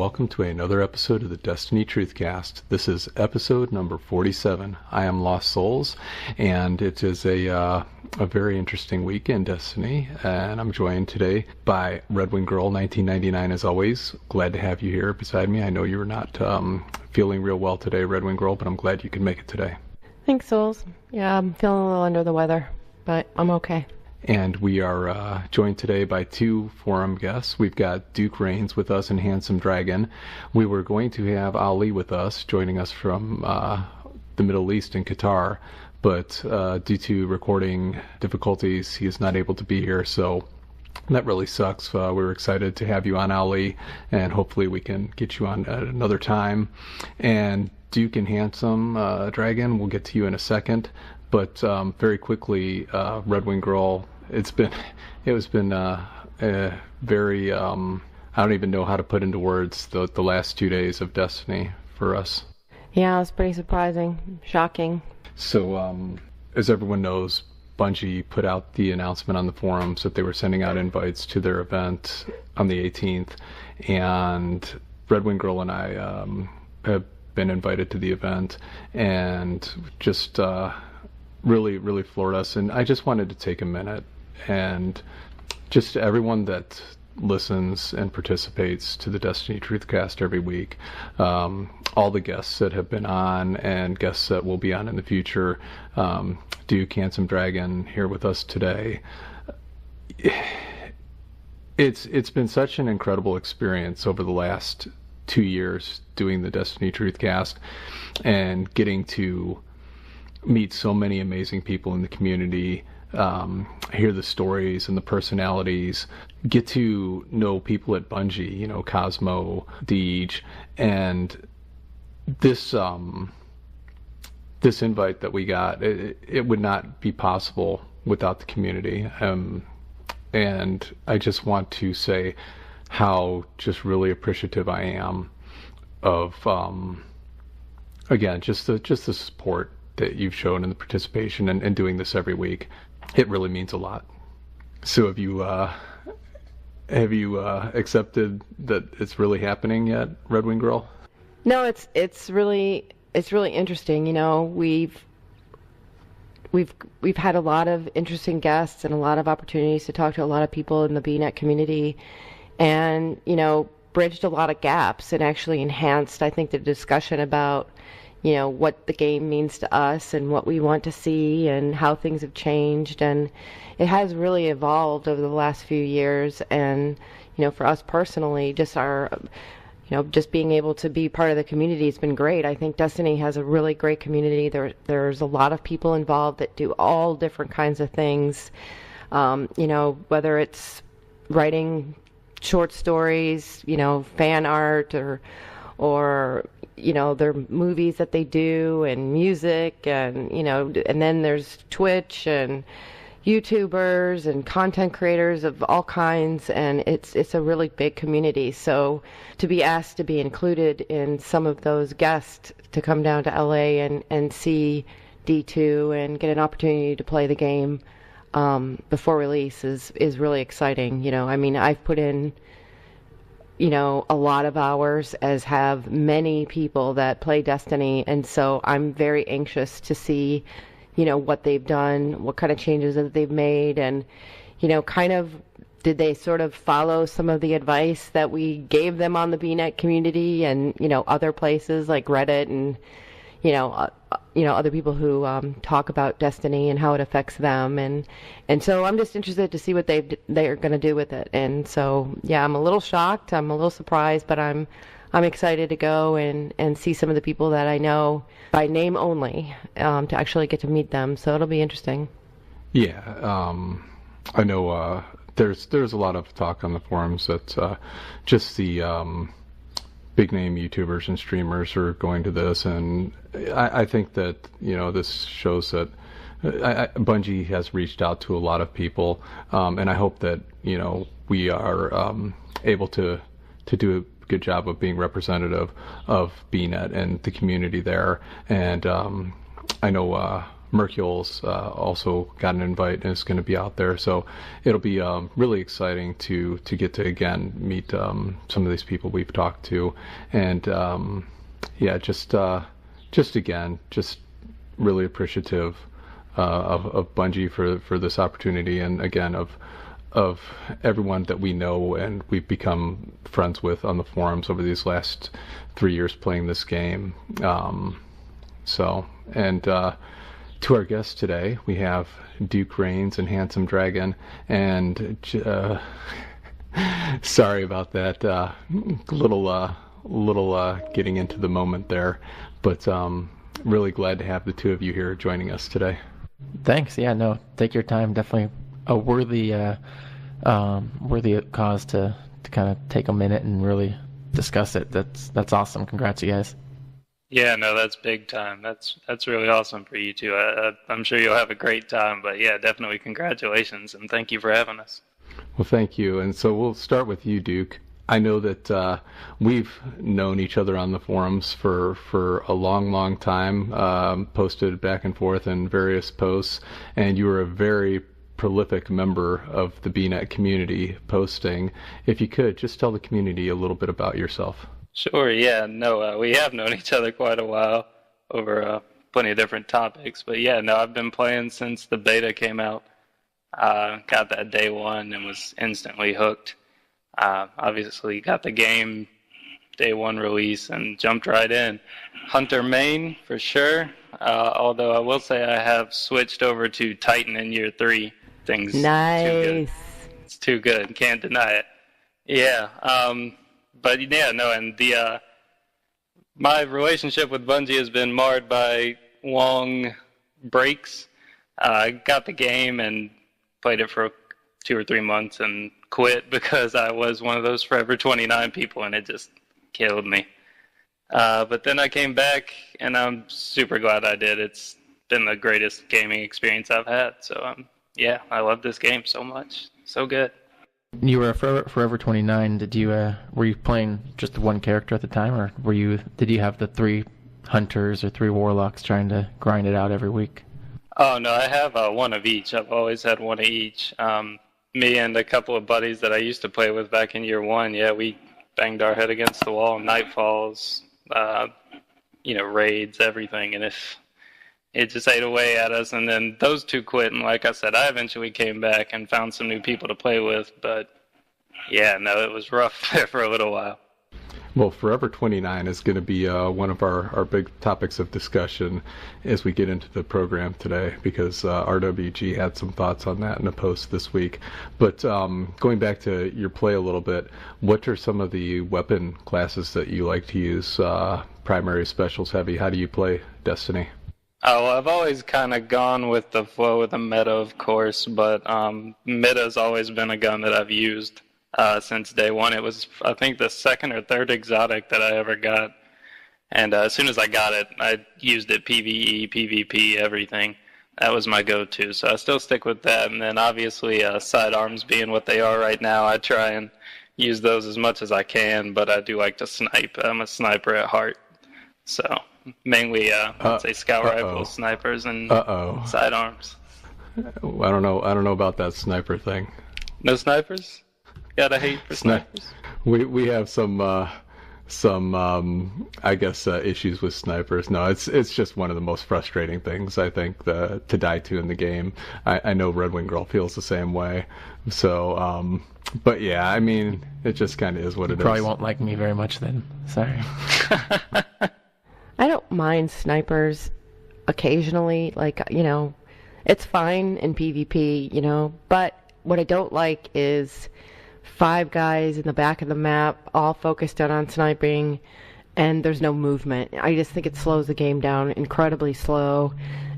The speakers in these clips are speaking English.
welcome to another episode of the Destiny Truthcast. This is episode number 47. I am Lost Souls, and it is a very interesting week in Destiny, and I'm joined today by RedWingGirl 1999 as always. Glad to have you here beside me. I know you were not feeling real well today, RedWingGirl, but I'm glad you could make it today. Thanks, Souls. Yeah, I'm feeling a little under the weather, but I'm okay. And we are joined today by two forum guests. We've got Duke Rains with us and Hands0meDrag0n. We were going to have Ali with us, joining us from the Middle East in Qatar, but due to recording difficulties, he is not able to be here, so that really sucks. We're excited to have you on, Ali, and hopefully we can get you on at another time. And Duke and Hands0meDrag0n, we'll get to you in a second. But very quickly, RedWingGirl, it's been a very I don't even know how to put into words the last 2 days of Destiny for us. Yeah, it's pretty surprising, shocking. So as everyone knows, Bungie put out the announcement on the forums that they were sending out invites to their event on the 18th, and RedWingGirl and I have been invited to the event, and just really floored us. And I just wanted to take a minute and just everyone that listens and participates to the Destiny Truthcast every week, all the guests that have been on and guests that will be on in the future, Duke, Hands0meDrag0n here with us today. It's been such an incredible experience over the last 2 years doing the Destiny Truthcast and getting to meet so many amazing people in the community, hear the stories and the personalities, get to know people at Bungie, you know, Cosmo, Deej, and this invite that we got, it would not be possible without the community. And I just want to say how just really appreciative I am of, again, just the support that you've shown in the participation and doing this every week. It really means a lot. So have you accepted that it's really happening yet, RedWingGirl? No, it's really interesting. You know, we've had a lot of interesting guests and a lot of opportunities to talk to a lot of people in the bnet community, and you know, bridged a lot of gaps and actually enhanced, I think, the discussion about, you know, what the game means to us and what we want to see and how things have changed. And it has really evolved over the last few years. And, you know, for us personally, just just being able to be part of the community has been great. I think Destiny has a really great community. There's a lot of people involved that do all different kinds of things. You know, whether it's writing short stories, you know, fan art, or you know, their movies that they do, and music, and you know, and then there's Twitch and YouTubers and content creators of all kinds, and it's a really big community. So to be asked to be included in some of those guests to come down to LA and see D2 and get an opportunity to play the game before release is really exciting. You know, I mean, I've put in, you know, a lot of hours, as have many people that play Destiny, and so I'm very anxious to see, you know, what they've done, what kind of changes that they've made, and, you know, kind of did they sort of follow some of the advice that we gave them on the bnet community and, you know, other places like Reddit and, you know, other people who talk about Destiny and how it affects them, and so I'm just interested to see what they are going to do with it. And so yeah, I'm a little shocked, I'm a little surprised, but I'm excited to go and see some of the people that I know by name only, to actually get to meet them. So it'll be interesting. Yeah, I know there's a lot of talk on the forums that just the big name YouTubers and streamers are going to this, and I think that, you know, this shows that Bungie has reached out to a lot of people, and I hope that, you know, we are able to do a good job of being representative of bnet and the community there. And I know Mercule's also got an invite and is going to be out there. So it'll be really exciting to get to again meet some of these people we've talked to, and just again, just really appreciative of Bungie for this opportunity, and again of everyone that we know and we've become friends with on the forums over these last 3 years playing this game. To our guests today, we have Duke Rains and Handsome0meDrag0n, and sorry about that, little getting into the moment there, but really glad to have the two of you here joining us today. Thanks. Yeah, no, take your time. Definitely a worthy cause to kind of take a minute and really discuss it. That's awesome. Congrats, you guys. Yeah, no, that's big time. That's really awesome for you two. I'm sure you'll have a great time. But yeah, definitely congratulations, and thank you for having us. Well, thank you. And so we'll start with you, Duke. I know that we've known each other on the forums for a long time, posted back and forth in various posts, and you were a very prolific member of the bnet community posting. If you could, just tell the community a little bit about yourself. Sure, yeah, no, we have known each other quite a while over plenty of different topics, but yeah, no, I've been playing since the beta came out. Got that day one and was instantly hooked. Obviously got the game day one release and jumped right in. Hunter main for sure, although I will say I have switched over to Titan in year 3. Things nice. Too good. It's too good, can't deny it. Yeah, but yeah, no, and my relationship with Bungie has been marred by long breaks. I got the game and played it for 2 or 3 months and quit because I was one of those Forever 29 people, and it just killed me. But then I came back, and I'm super glad I did. It's been the greatest gaming experience I've had. So yeah, I love this game so much. So good. You were Forever 29. Were you playing just the one character at the time, or did you have the 3 hunters or 3 warlocks trying to grind it out every week? Oh no, I have one of each. I've always had one of each. Me and a couple of buddies that I used to play with back in year 1, yeah, we banged our head against the wall, nightfalls, raids, everything, and it just ate away at us, and then those 2 quit, and like I said, I eventually came back and found some new people to play with, but yeah, no, it was rough there for a little while. Well, Forever 29 is going to be one of our big topics of discussion as we get into the program today, because RWG had some thoughts on that in a post this week. But going back to your play a little bit, what are some of the weapon classes that you like to use? Primary, specials, heavy? How do you play Destiny? Oh, well, I've always kind of gone with the flow of the meta, of course, but meta's always been a gun that I've used since day one. It was, I think, the 2nd or 3rd exotic that I ever got, and as soon as I got it, I used it PvE, PvP, everything. That was my go-to, so I still stick with that, and then obviously sidearms being what they are right now, I try and use those as much as I can, but I do like to snipe. I'm a sniper at heart, so mainly, I'd say scout rifles, snipers, and sidearms. I don't know about that sniper thing. No snipers? Gotta hate for snipers. We have some I guess issues with snipers. No, it's just one of the most frustrating things, I think, to die to in the game. I know RedWingGirl feels the same way. So, but yeah, I mean, it just kind of is what it is. You probably won't like me very much then. Sorry. I don't mind snipers occasionally, it's fine in PvP, but what I don't like is 5 guys in the back of the map all focused in on sniping, and there's no movement. I just think it slows the game down incredibly slow,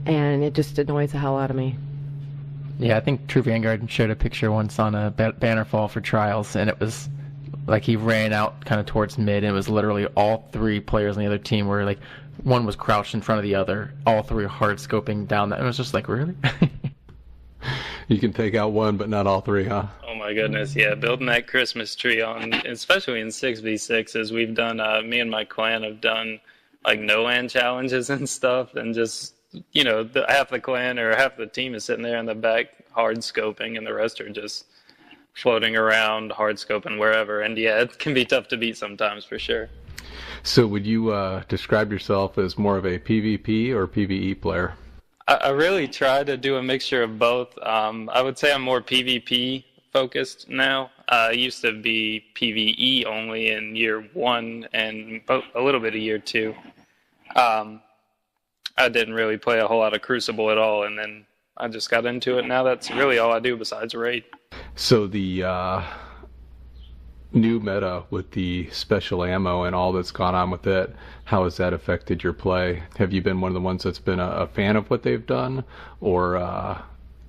and it just annoys the hell out of me. Yeah, I think True Vanguard showed a picture once on a Bannerfall for Trials, and it was like he ran out kind of towards mid, and it was literally all 3 players on the other team were like, one was crouched in front of the other, all 3 hard scoping down that, and it was just like, really? You can take out one, but not all 3, huh? Oh my goodness, yeah. Building that Christmas tree especially in 6v6s, we've done, me and my clan have done, like, no-land challenges and stuff, and just half the clan or half the team is sitting there in the back hard scoping, and the rest are just floating around hard scoping wherever. And yeah, it can be tough to beat sometimes for sure. So would you describe yourself as more of a PvP or PvE player? I really try to do a mixture of both. I would say I'm more PvP focused now. I used to be PvE only in year 1 and a little bit of year 2. I didn't really play a whole lot of Crucible at all, and then I just got into it. Now that's really all I do besides raid. So the new meta with the special ammo and all that's gone on with it, how has that affected your play? Have you been one of the ones that's been a fan of what they've done, or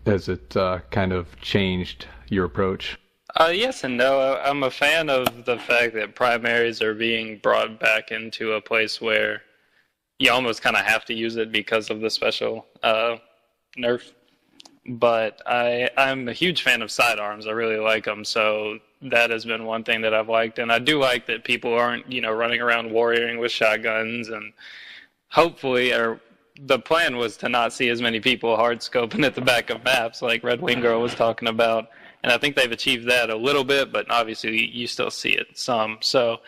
has it kind of changed your approach? Yes and no. I'm a fan of the fact that primaries are being brought back into a place where you almost kind of have to use it because of the special nerf. But I'm a huge fan of sidearms. I really like them, so that has been one thing that I've liked. And I do like that people aren't, running around warrioring with shotguns. And hopefully, or the plan was to not see as many people hard scoping at the back of maps like RedWingGirl was talking about. And I think they've achieved that a little bit, but obviously you still see it some. So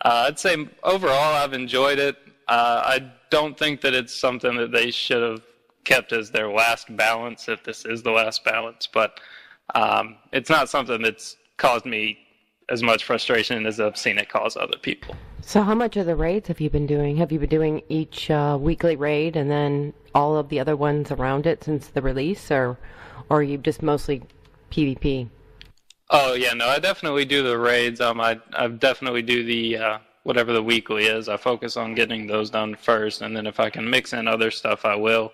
I'd say overall I've enjoyed it. I don't think that it's something that they should have kept as their last balance, if this is the last balance, but it's not something that's caused me as much frustration as I've seen it cause other people. So how much of the raids have you been doing? Have you been doing each weekly raid and then all of the other ones around it since the release, or are you just mostly PvP? Oh yeah, no, I definitely do the raids. I definitely do the whatever the weekly is. I focus on getting those done first, and then if I can mix in other stuff, I will.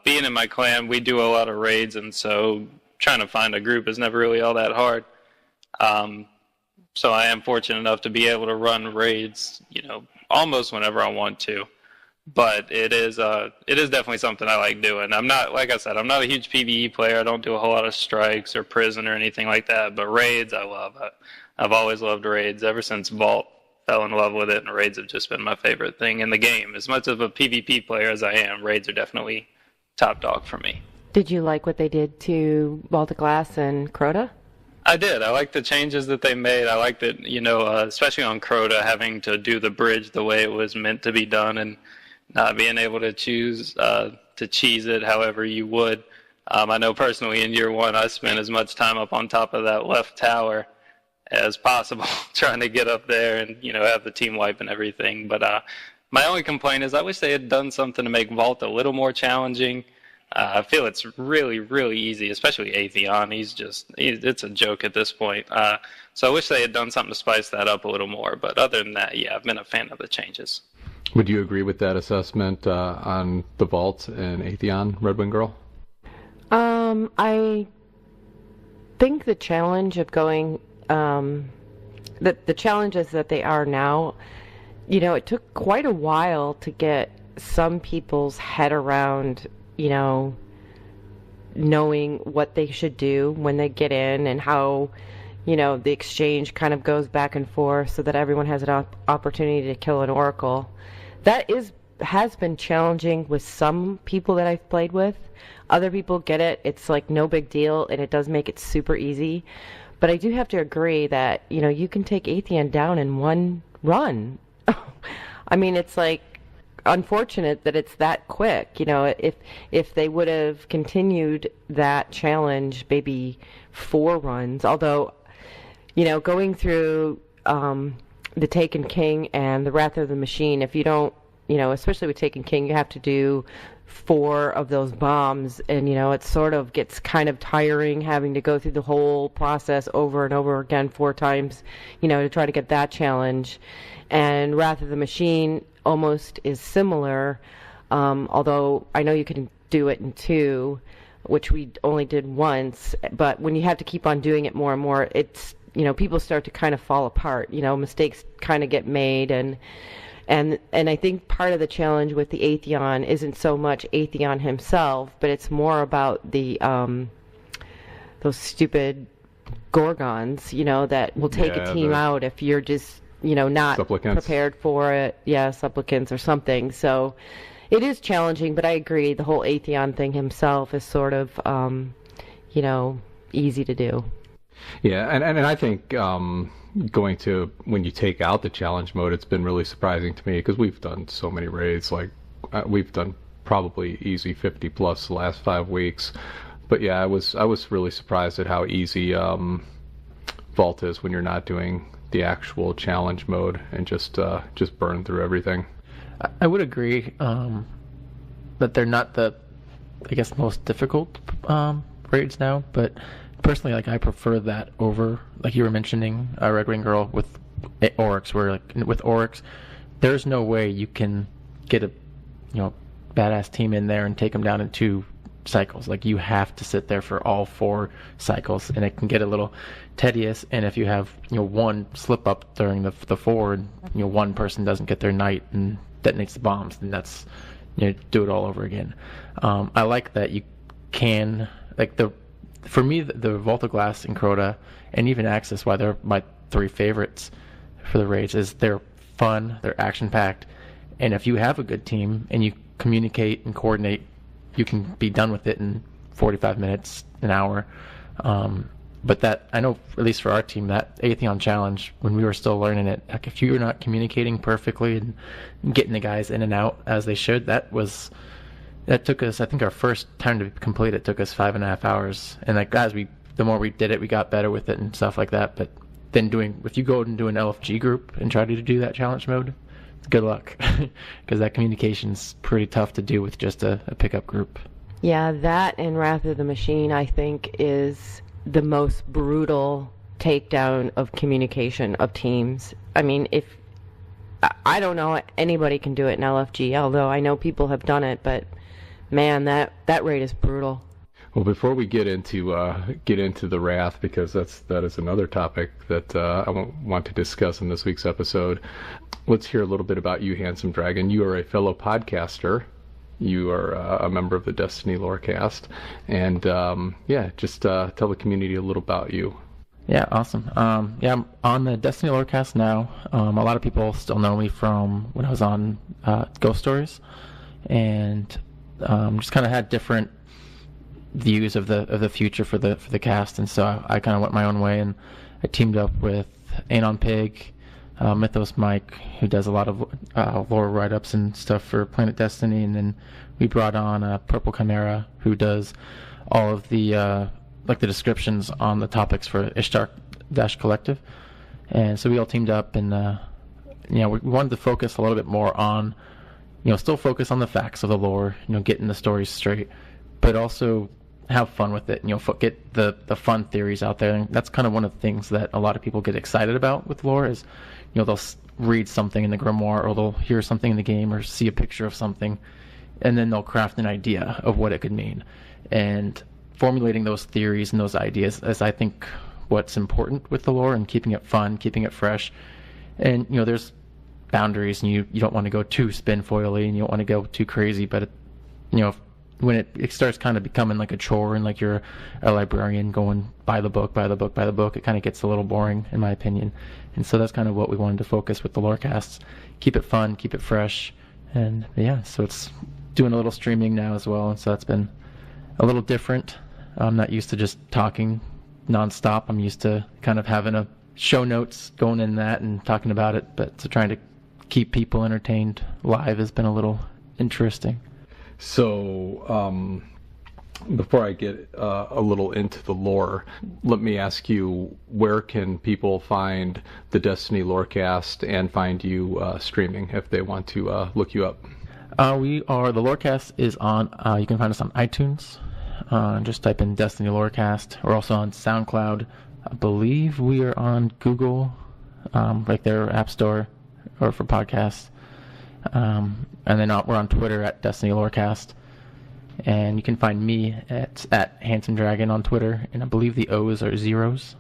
Being in my clan, we do a lot of raids, and so trying to find a group is never really all that hard. So I am fortunate enough to be able to run raids, almost whenever I want to. But it is definitely something I like doing. I'm not, like I said, I'm not a huge PvE player. I don't do a whole lot of strikes or prison or anything like that. But raids, I love. I've always loved raids ever since Vault. Fell in love with it, and raids have just been my favorite thing in the game. As much of a PvP player as I am, raids are definitely top dog for me. Did you like what they did to Baltic Glass and Crota? I did. I like the changes that they made. I like that, especially on Crota, having to do the bridge the way it was meant to be done and not being able to choose to cheese it however you would. I know personally in year 1 I spent as much time up on top of that left tower as possible trying to get up there and have the team wipe and everything. But my only complaint is I wish they had done something to make Vault a little more challenging. I feel it's really, really easy, especially Atheon. It's a joke at this point. So I wish they had done something to spice that up a little more. But other than that, yeah, I've been a fan of the changes. Would you agree with that assessment on the Vault and Atheon, RedWingGirl? I think the challenge of going the challenges that they are now, it took quite a while to get some people's head around, knowing what they should do when they get in and how, the exchange kind of goes back and forth so that everyone has an opportunity to kill an oracle. That has been challenging with some people that I've played with. Other people get it. It's like no big deal, and it does make it super easy. But I do have to agree that, you can take Atheon down in one run. I mean, it's like unfortunate that it's that quick. If they would have continued that challenge, maybe 4 runs, although, going through the Taken King and the Wrath of the Machine, if you don't, especially with Taken King, you have to do 4 of those bombs, and it sort of gets kind of tiring having to go through the whole process over and over again 4 times, to try to get that challenge. And Wrath of the Machine almost is similar, although I know you can do it in 2, which we only did once. But when you have to keep on doing it more and more, it's people start to kind of fall apart. Mistakes kind of get made, and I think part of the challenge with the Atheon isn't so much Atheon himself, but it's more about the those stupid Gorgons, that will take a team out if you're just not supplicants. Prepared for it. Yeah, supplicants or something. So It is challenging, but I agree. The whole Atheon thing himself is sort of, easy to do. Yeah, and I think going to when you take out the challenge mode, it's been really surprising to me because we've done so many raids. Like we've done probably easy 50 plus the last 5 weeks. But yeah, I was really surprised at how easy Vault is when you're not doing the actual challenge mode and just burn through everything. I would agree that they're not the, I guess, most difficult raids now, but personally, like, I prefer that over, like you were mentioning, RedWingGirl with Oryx, where, like, with Oryx, there's no way you can get a, badass team in there and take them down in 2 cycles. Like, you have to sit there for all 4 cycles, and it can get a little tedious. And if you have, one slip up during the 4, and, one person doesn't get their knight and detonates the bombs, then that's, do it all over again. I like that you can, like, for me, the Vault of Glass and Crota, and even Axis, why they're my 3 favorites for the raids, is they're fun, they're action-packed, and if you have a good team and you communicate and coordinate, you can be done with it in 45 minutes, an hour. But that, I know, at least for our team, that Atheon challenge, when we were still learning it, like, if you were not communicating perfectly and getting the guys in and out as they should, that took us, I think our first time to complete it took us 5.5 hours. And like, the more we did it, we got better with it and stuff like that. But then if you go and do an LFG group and try to do that challenge mode, good luck, because that communication's pretty tough to do with just a pickup group. Yeah, that and Wrath of the Machine, I think, is the most brutal takedown of communication of teams. I mean, I don't know anybody can do it in LFG, although I know people have done it, but man, that raid is brutal. Well, before we get into the Wrath, because that is another topic that I want to discuss in this week's episode, let's hear a little bit about you, Handsome0meDrag0n. You are a fellow podcaster. You are a member of the Destiny Lorecast, and just tell the community a little about you. Yeah, awesome. I'm on the Destiny Lorecast now. A lot of people still know me from when I was on Ghost Stories, and just kind of had different views of the future for the cast, and so I kind of went my own way, and I teamed up with Anon Pig, Mythos Mike, who does a lot of lore write-ups and stuff for Planet Destiny, and then we brought on Purple Chimera, who does all of the the descriptions on the topics for Ishtar-Collective, and so we all teamed up, and we wanted to focus a little bit more on, still focus on the facts of the lore, getting the stories straight, but also have fun with it, get the fun theories out there. And that's kind of one of the things that a lot of people get excited about with lore is, they'll read something in the grimoire, or they'll hear something in the game, or see a picture of something, and then they'll craft an idea of what it could mean. And formulating those theories and those ideas is, I think, what's important with the lore, and keeping it fun, keeping it fresh. And, there's boundaries, and you don't want to go too spin-foily, and you don't want to go too crazy, but, when it starts kind of becoming like a chore, and like you're a librarian going by the book, it kind of gets a little boring, in my opinion. And so that's kind of what we wanted to focus with the Lorecasts. Keep it fun, keep it fresh. And yeah, so it's doing a little streaming now as well, and so that's been a little different. I'm not used to just talking nonstop. I'm used to kind of having a show notes going in that and talking about it, but so trying to keep people entertained live has been a little interesting. So, before I get a little into the lore, let me ask you, where can people find the Destiny Lorecast and find you streaming if they want to look you up? The Lorecast is on, you can find us on iTunes. Just type in Destiny Lorecast. We're also on SoundCloud. I believe we are on Google, like their app store, or for podcasts. And then we're on Twitter at Destiny Lorecast, and you can find me at Handsome0meDrag0n on Twitter, and I believe the O's are zeros.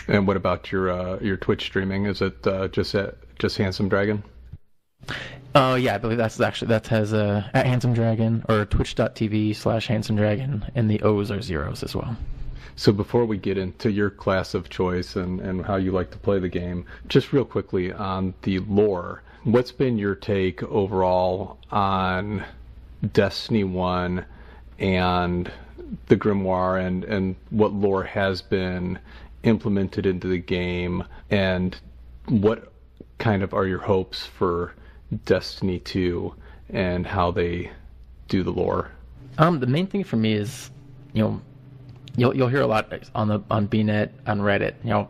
And what about your Twitch streaming? Is it just Handsome0meDrag0n? Yeah, I believe that has at Handsome0meDrag0n or twitch.tv/Handsome0meDrag0n, and the O's are zeros as well. So before we get into your class of choice and how you like to play the game, just real quickly on the lore, what's been your take overall on Destiny 1 and the Grimoire and what lore has been implemented into the game, and what kind of are your hopes for Destiny 2 and how they do the lore? The main thing for me is, you'll hear a lot on bnet, on Reddit,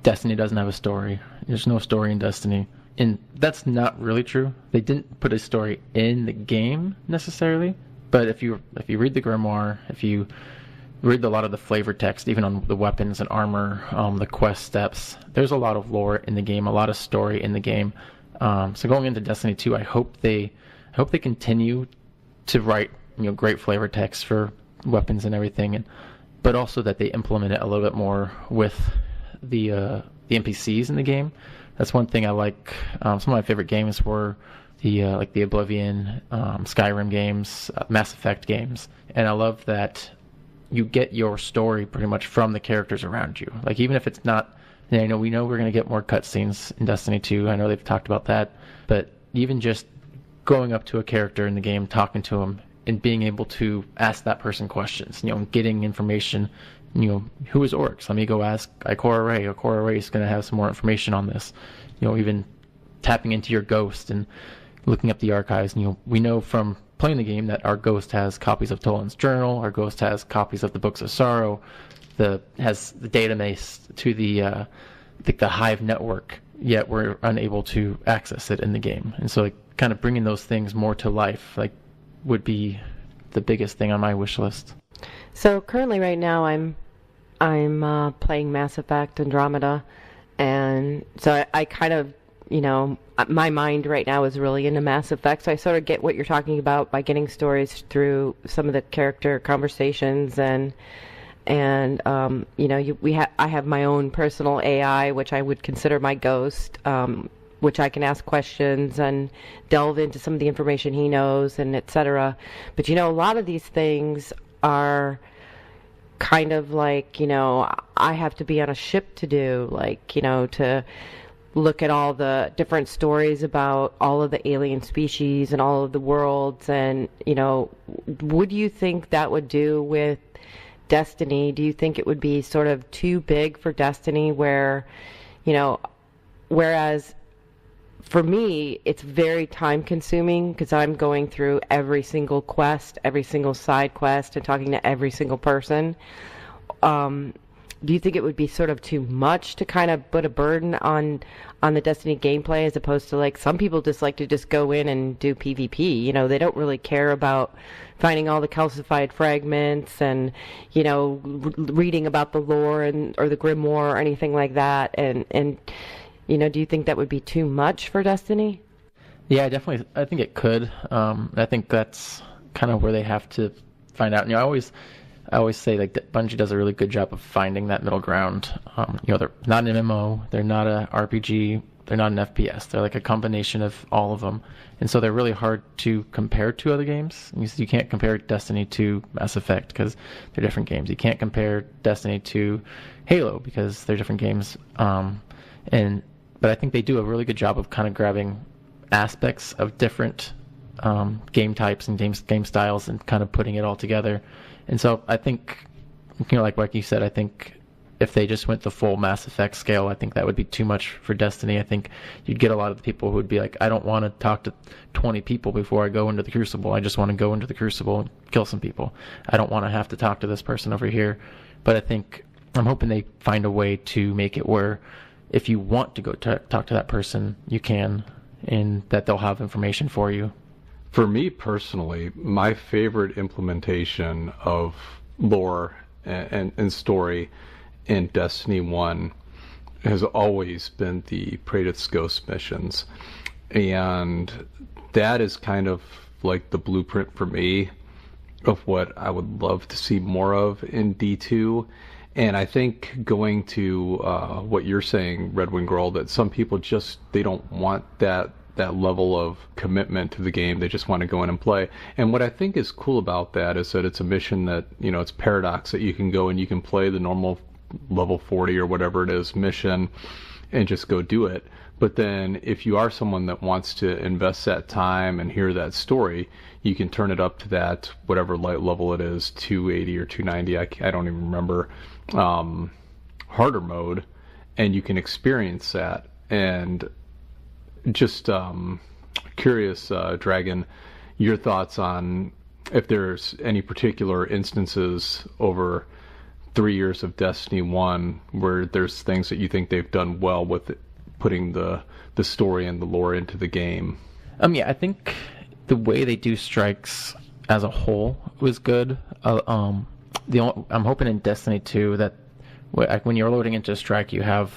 Destiny doesn't have a story. There's no story in Destiny. And that's not really true. They didn't put a story in the game necessarily, but if you read the Grimoire, if you read a lot of the flavor text, even on the weapons and armor, the quest steps, there's a lot of lore in the game, a lot of story in the game. So going into Destiny 2, I hope they continue to write great flavor text for weapons and everything, but also that they implement it a little bit more with the NPCs in the game. That's one thing I like. Some of my favorite games were the Oblivion, Skyrim games, Mass Effect games, and I love that you get your story pretty much from the characters around you. Like, even if it's not, we know we're going to get more cutscenes in Destiny 2. I know they've talked about that, but even just going up to a character in the game, talking to them, and being able to ask that person questions, getting information. Who is Oryx? Let me go ask Ikora Ray. Ikora Ray is going to have some more information on this. Even tapping into your ghost and looking up the archives. We know from playing the game that our ghost has copies of Toland's journal. Our ghost has copies of the Books of Sorrow. Has the database to the Hive network. Yet we're unable to access it in the game. And so, kind of bringing those things more to life, would be the biggest thing on my wish list. So currently, right now, I'm playing Mass Effect Andromeda, and so I kind of, my mind right now is really into Mass Effect. So I sort of get what you're talking about by getting stories through some of the character conversations, I have my own personal AI, which I would consider my ghost, which I can ask questions and delve into some of the information he knows, and etc. But a lot of these things are kind of I have to be on a ship to do, to look at all the different stories about all of the alien species and all of the worlds. And, would you think that would do with Destiny? Do you think it would be sort of too big for Destiny where, whereas for me, it's very time consuming because I'm going through every single quest, every single side quest, and talking to every single person. Do you think it would be sort of too much to kind of put a burden on the Destiny gameplay, as opposed to some people just like to just go in and do PvP? They don't really care about finding all the calcified fragments and reading about the lore or the Grimoire or anything like that. And do you think that would be too much for Destiny? Yeah, definitely. I think it could. I think that's kind of where they have to find out. I always say that Bungie does a really good job of finding that middle ground. They're not an MMO, they're not a RPG, they're not an FPS. They're a combination of all of them, and so they're really hard to compare to other games. You can't compare Destiny to Mass Effect because they're different games. You can't compare Destiny to Halo because they're different games. But I think they do a really good job of kind of grabbing aspects of different game types and game styles and kind of putting it all together. And so I think, like you said, I think if they just went the full Mass Effect scale, I think that would be too much for Destiny. I think you'd get a lot of the people who would be like, I don't want to talk to 20 people before I go into the Crucible. I just want to go into the Crucible and kill some people. I don't want to have to talk to this person over here. But I'm hoping they find a way to make it where if you want to go talk to that person, you can, and that they'll have information for you. For me personally, my favorite implementation of lore and story in Destiny 1 has always been the Praedyth's Ghost missions. And that is kind of like the blueprint for me of what I would love to see more of in D2. And I think going to what you're saying, RedWingGirl, that some people they don't want that level of commitment to the game. They just want to go in and play. And what I think is cool about that is that it's a mission that, it's Paradox, that you can go and you can play the normal level 40 or whatever it is mission and just go do it. But then if you are someone that wants to invest that time and hear that story, you can turn it up to that, whatever light level it is, 280 or 290, I don't even remember, harder mode, and you can experience that. And just curious, Dragon, your thoughts on if there's any particular instances over 3 years of Destiny 1 where there's things that you think they've done well with it, putting the story and the lore into the game. Yeah, I think the way they do strikes as a whole was good. I'm hoping in Destiny 2 that when you're loading into a strike, you have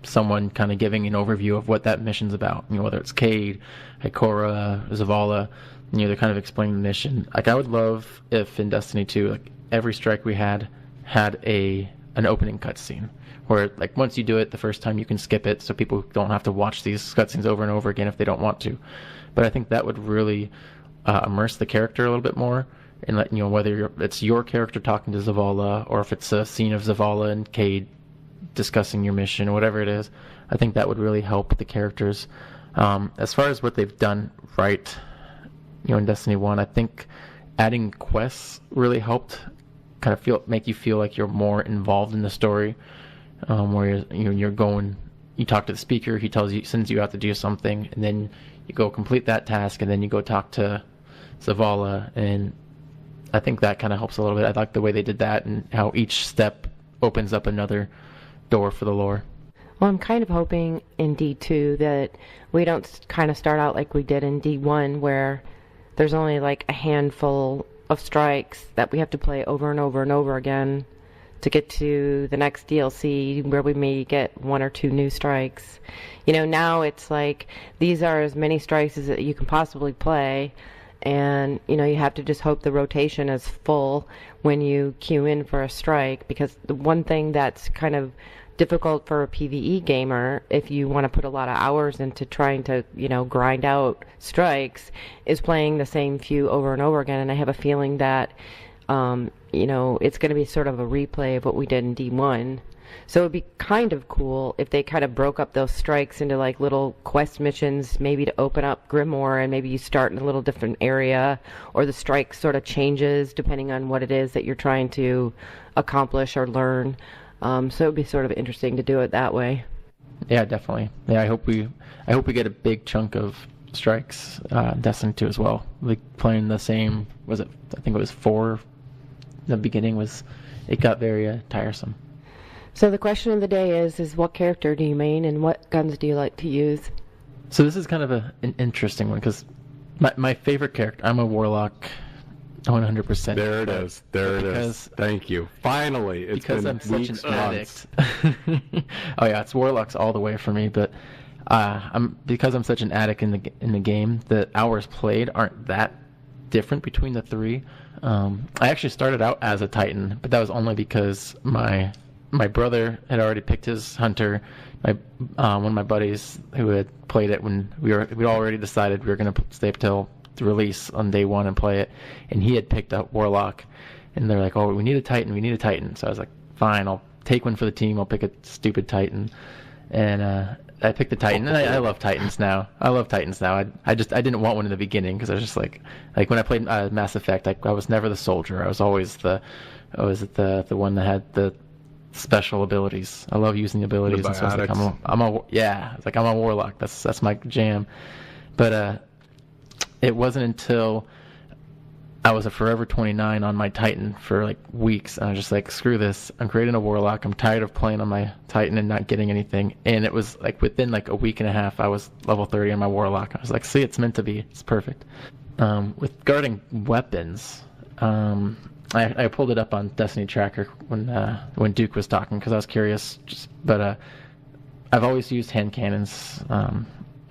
someone kind of giving an overview of what that mission's about. You know, whether it's Cade, Ikora, Zavala, you know, they're kind of explaining the mission. Like, I would love if in Destiny 2, like, every strike we had an opening cutscene, where, like, once you do it the first time, you can skip it, so people don't have to watch these cutscenes over and over again if they don't want to. But I think that would really immerse the character a little bit more, and let you know whether it's your character talking to Zavala, or if it's a scene of Zavala and Cade discussing your mission or whatever it is. I think that would really help the characters. As far as what they've done right, you know, in Destiny 1, I think adding quests really helped kind of make you feel like you're more involved in the story, where you're going, you talk to the speaker, he sends you out to do something, and then you go complete that task, and then you go talk to Zavala, and I think that kind of helps a little bit. I like the way they did that, and how each step opens up another door for the lore. Well, I'm kind of hoping in D2 that we don't kind of start out like we did in D1, where there's only like a handful of strikes that we have to play over and over and over again to get to the next DLC, where we may get 1 or 2 new strikes. You know, now it's like these are as many strikes as you can possibly play, and you know, you have to just hope the rotation is full when you queue in for a strike, because the one thing that's kind of difficult for a PvE gamer, if you want to put a lot of hours into trying to, you know, grind out strikes, is playing the same few over and over again. And I have a feeling that, you know, it's going to be sort of a replay of what we did in D1. So it would be kind of cool if they kind of broke up those strikes into like little quest missions, maybe to open up Grimoire, and maybe you start in a little different area, or the strike sort of changes depending on what it is that you're trying to accomplish or learn. So it would be sort of interesting to do it that way. Yeah, definitely. Yeah, I hope we get a big chunk of strikes, Destiny 2 as well. Like playing the same, I think it was 4. The beginning it got very tiresome. So the question of the day is what character do you main, and what guns do you like to use? So this is kind of an interesting one, because my favorite character, I'm a Warlock 100%. There it is. Thank you. Finally, it's been I'm such weeks, an months. addict. Oh yeah, it's Warlocks all the way for me. But because I'm such an addict in the game, the hours played aren't that different between the 3. I actually started out as a Titan, but that was only because my brother had already picked his hunter. One of my buddies who had played it when we already decided we were going to stay up till the release on day 1 and play it, and he had picked up Warlock, and they're like, oh, we need a Titan. So I was like, fine, I'll take one for the team, I'll pick a stupid Titan. And I picked the Titan, and I love Titans now. I didn't want one in the beginning, because I was just like when I played Mass Effect, I was never the soldier. I was always the one that had the special abilities. I love using the abilities, and so I was like, I'm a Warlock. That's my jam. But it wasn't until I was a Forever 29 on my Titan for like weeks, and I was just like, screw this, I'm creating a Warlock, I'm tired of playing on my Titan and not getting anything. And it was like within like a week and a half, I was level 30 on my Warlock. I was like, see, it's meant to be, it's perfect. Regarding weapons, I pulled it up on Destiny Tracker when Duke was talking, because I was curious, but I've always used hand cannons.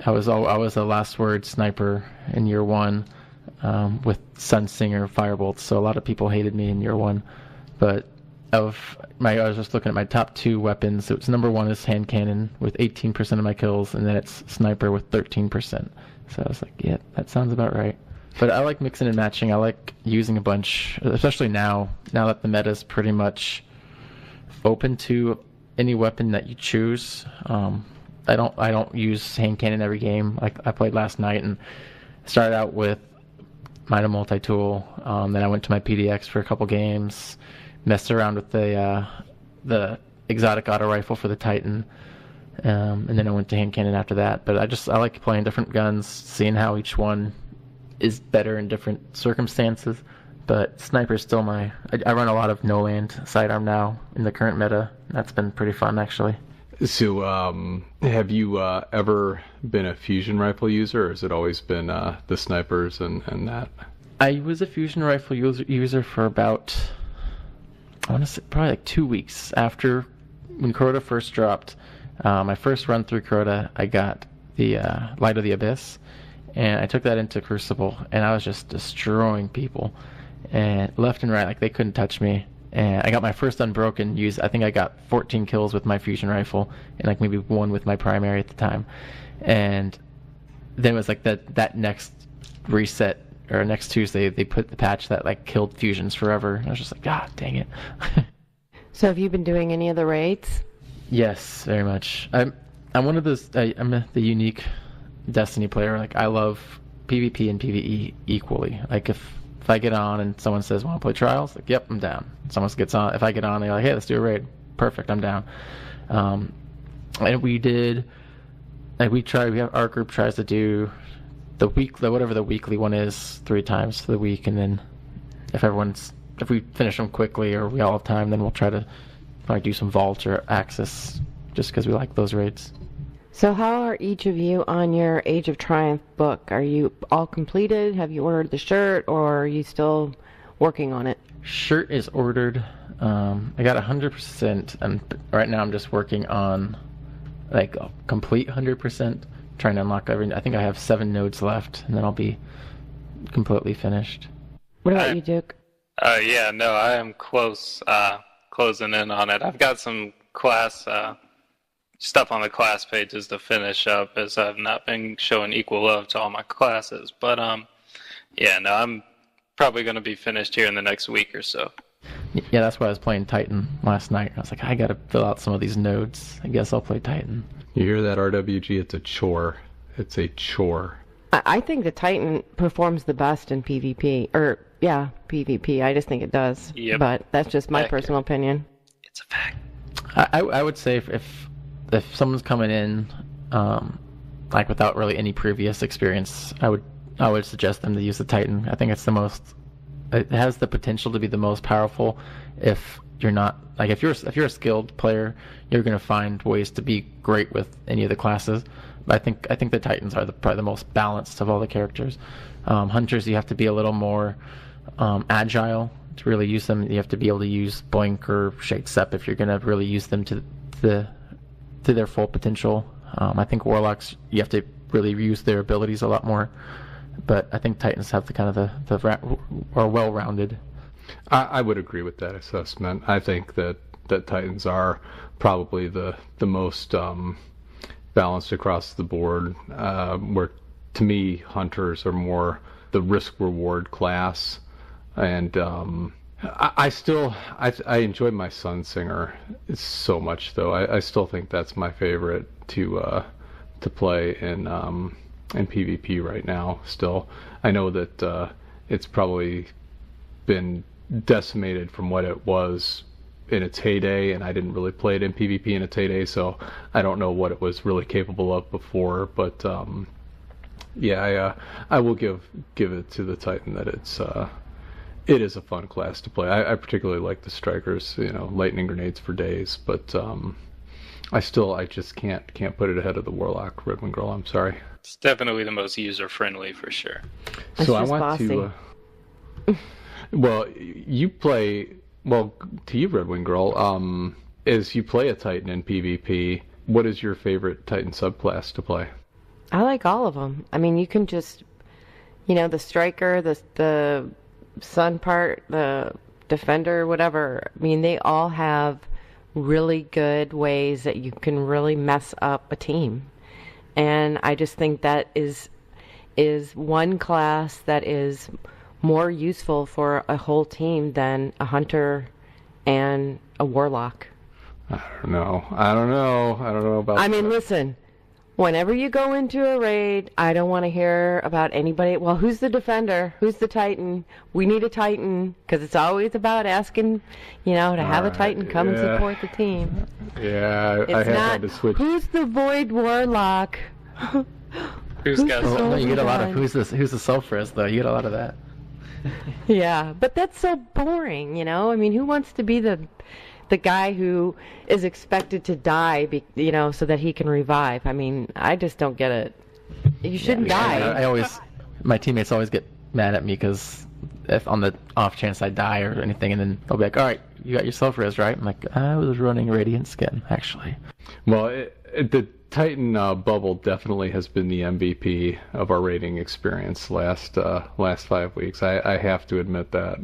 I was a last word sniper in year 1 with Sunsinger Firebolts, so a lot of people hated me in year 1. But I was just looking at my top 2 weapons. So it's number 1 is hand cannon with 18% of my kills, and then it's sniper with 13%. So I was like, yeah, that sounds about right. But I like mixing and matching. I like using a bunch, especially now that the meta is pretty much open to any weapon that you choose. I don't use hand cannon every game. Like I played last night and started out with minor multi-tool. Then I went to my PDX for a couple games, messed around with the exotic auto rifle for the Titan, and then I went to hand cannon after that. But I like playing different guns, seeing how each one is better in different circumstances. But sniper is still I run a lot of no-land sidearm now in the current meta. That's been pretty fun, actually. So, have you ever been a fusion rifle user, or has it always been the snipers and that? I was a fusion rifle user for about, I want to say, probably like 2 weeks after when Crota first dropped. My first run through Crota, I got the Light of the Abyss, and I took that into Crucible, and I was just destroying people, and left and right, like they couldn't touch me. And I got my first Unbroken use. I think I got 14 kills with my fusion rifle, and like maybe 1 with my primary at the time. And then it was like that next reset, or next Tuesday, they put the patch that like killed fusions forever. And I was just like, God dang it. So have you been doing any of the raids? Yes, very much. I'm one of those. I'm the unique Destiny player. Like I love PvP and PvE equally. Like if I get on and someone says, "Want to play trials?" Like, yep, I'm down. Someone gets on. If I get on, they're like, "Hey, let's do a raid." Perfect, I'm down. And we did. Like our group tries to do whatever the weekly one is 3 times for the week, and then if we finish them quickly or we all have time, then we'll try to probably do some vault or Axis, just because we like those raids. So how are each of you on your Age of Triumph book? Are you all completed? Have you ordered the shirt, or are you still working on it? Shirt is ordered. I got 100%, and right now I'm just working on like a complete 100%, trying to unlock everything. I think I have 7 nodes left, and then I'll be completely finished. What about you, Duke? Yeah, no, I am closing in on it. I've got some class stuff on the class pages to finish up, as I've not been showing equal love to all my classes. But yeah, no, I'm probably going to be finished here in the next week or so. Yeah, that's why I was playing Titan last night. I was like, I got to fill out some of these nodes. I guess I'll play Titan. You hear that, RWG? It's a chore. It's a chore. I think the Titan performs the best in PvP. PvP. I just think it does. Yep. But that's just my personal opinion. It's a fact. I would say if someone's coming in like without really any previous experience, I would suggest them to use the Titan. I think it has the potential to be the most powerful. If you're not like if you're a skilled player, you're going to find ways to be great with any of the classes. But I think the Titans are probably the most balanced of all the characters. Hunters, you have to be a little more agile to really use them. You have to be able to use Blink or Shade Sep if you're going to really use them to their full potential. I think Warlocks, you have to really use their abilities a lot more. But I think Titans have the kind of are well-rounded. I would agree with that assessment. I think that Titans are probably the most balanced across the board. Where to me, Hunters are more the risk-reward class, and I enjoy my Sunsinger so much, though. I still think that's my favorite to play in PvP right now. Still, I know that it's probably been decimated from what it was in its heyday, and I didn't really play it in PvP in its heyday, so I don't know what it was really capable of before. But yeah, I will give it to the Titan that it is a fun class to play. I particularly like the Strikers, lightning grenades for days, but I just can't put it ahead of the Warlock RedWingGirl. I'm sorry. It's definitely the most user-friendly for sure. So I want to... well, you play... Well, to you, RedWingGirl, as you play a Titan in PvP, what is your favorite Titan subclass to play? I like all of them. I mean, you can just... the Striker, the Sun part, the Defender, whatever. I mean, they all have really good ways that you can really mess up a team. And I just think that is one class that is more useful for a whole team than a Hunter and a Warlock. I don't know about that. I mean, listen, Whenever you go into a raid, I don't want to hear about anybody. Well, who's the defender? Who's the Titan? We need a Titan, because it's always about asking, to have a Titan come and support the team. Yeah, I had to switch. Who's the Void Warlock? Who's got No, you get a lot of who's the Sulfurist though. You get a lot of that. Yeah, but that's so boring, I mean, who wants to be the guy who is expected to die, so that he can revive? I mean, I just don't get it. You shouldn't die. My teammates always get mad at me because if on the off chance I die or anything, and then they'll be like, "All right, you got your self-res, right?" I'm like, "I was running Radiant Skin, actually." Well, the Titan bubble definitely has been the MVP of our raiding experience last 5 weeks. I have to admit that.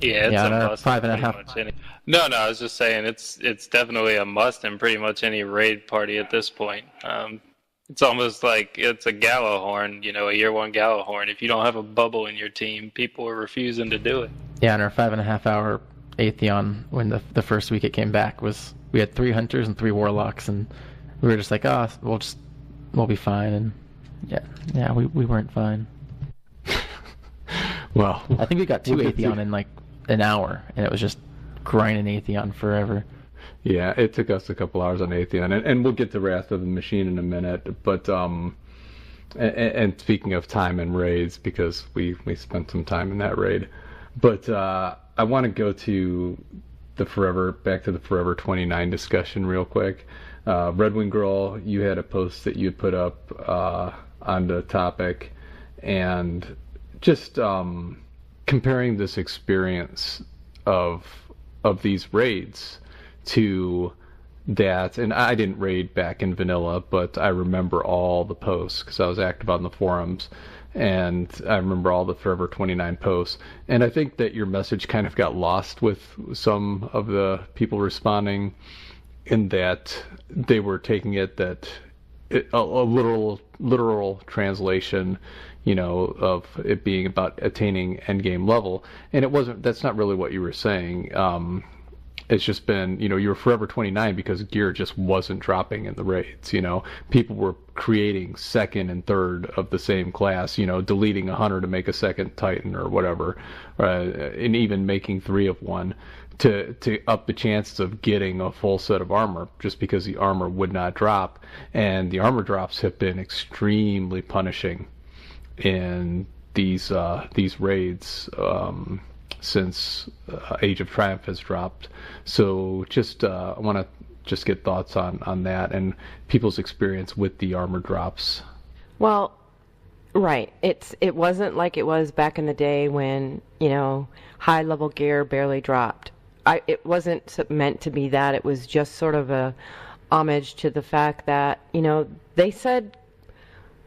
Yeah, it's a must. 5.5. No, I was just saying it's definitely a must in pretty much any raid party at this point. It's almost like it's a Gallahorn, a year one Gallahorn. If you don't have a bubble in your team, people are refusing to do it. Yeah, in our 5.5 hour Atheon, when the first week it came back, we had 3 hunters and 3 warlocks, and we were just like, we'll be fine, and yeah, we weren't fine. Well, I think we got 2 Atheon in like an hour, and it was just grinding Atheon forever. Yeah, it took us a couple hours on Atheon, and we'll get to Wrath of the Machine in a minute. But and speaking of time and raids, because we spent some time in that raid, but I want to go to back to the Forever 29 discussion real quick. RedWingGirl, you had a post that you had put up on the topic, and just comparing this experience of these raids to that, and I didn't raid back in vanilla, but I remember all the posts because I was active on the forums, and I remember all the Forever 29 posts, and I think that your message kind of got lost with some of the people responding, in that they were taking it that a literal translation, of it being about attaining endgame level, and it wasn't. That's not really what you were saying. It's just been, you were Forever 29 because gear just wasn't dropping in the raids. People were creating second and third of the same class. Deleting a hunter to make a second Titan or whatever, and even making 3 of one to up the chances of getting a full set of armor, just because the armor would not drop, and the armor drops have been extremely punishing in these raids since Age of Triumph has dropped. So just I want to just get thoughts on that and people's experience with the armor drops. Well, right. It wasn't like it was back in the day when, high level gear barely dropped. It wasn't meant to be that. It was just sort of a homage to the fact that, they said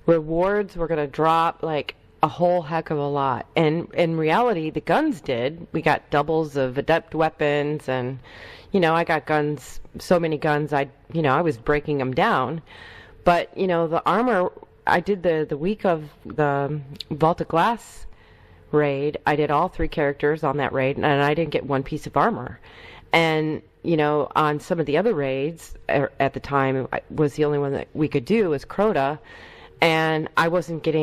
rewards were going to drop like a whole heck of a lot. And in reality, the guns did. We got doubles of adept weapons, and, I got guns, so many guns, I was breaking them down. But, the armor, I did the week of the Vault of Glass raid, I did all 3 characters on that raid, and I didn't get 1 piece of armor. And, on some of the other raids, at the time, was the only one that we could do was Crota, and I didn't get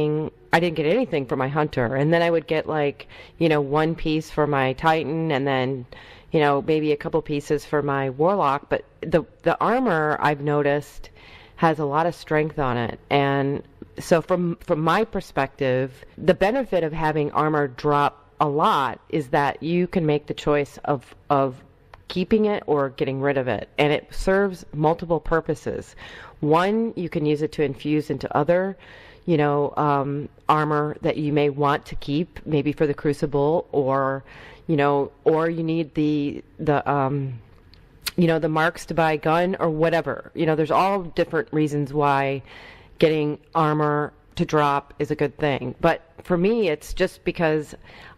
anything for my hunter. And then I would get 1 piece for my Titan, and then, maybe a couple pieces for my Warlock. But the armor, I've noticed, has a lot of strength on it. And so from my perspective, the benefit of having armor drop a lot is that you can make the choice of keeping it or getting rid of it. And it serves multiple purposes. One, you can use it to infuse into other, armor that you may want to keep, maybe for the Crucible, or you need the marks to buy a gun or whatever. There's all different reasons why getting armor to drop is a good thing. But for me, it's just because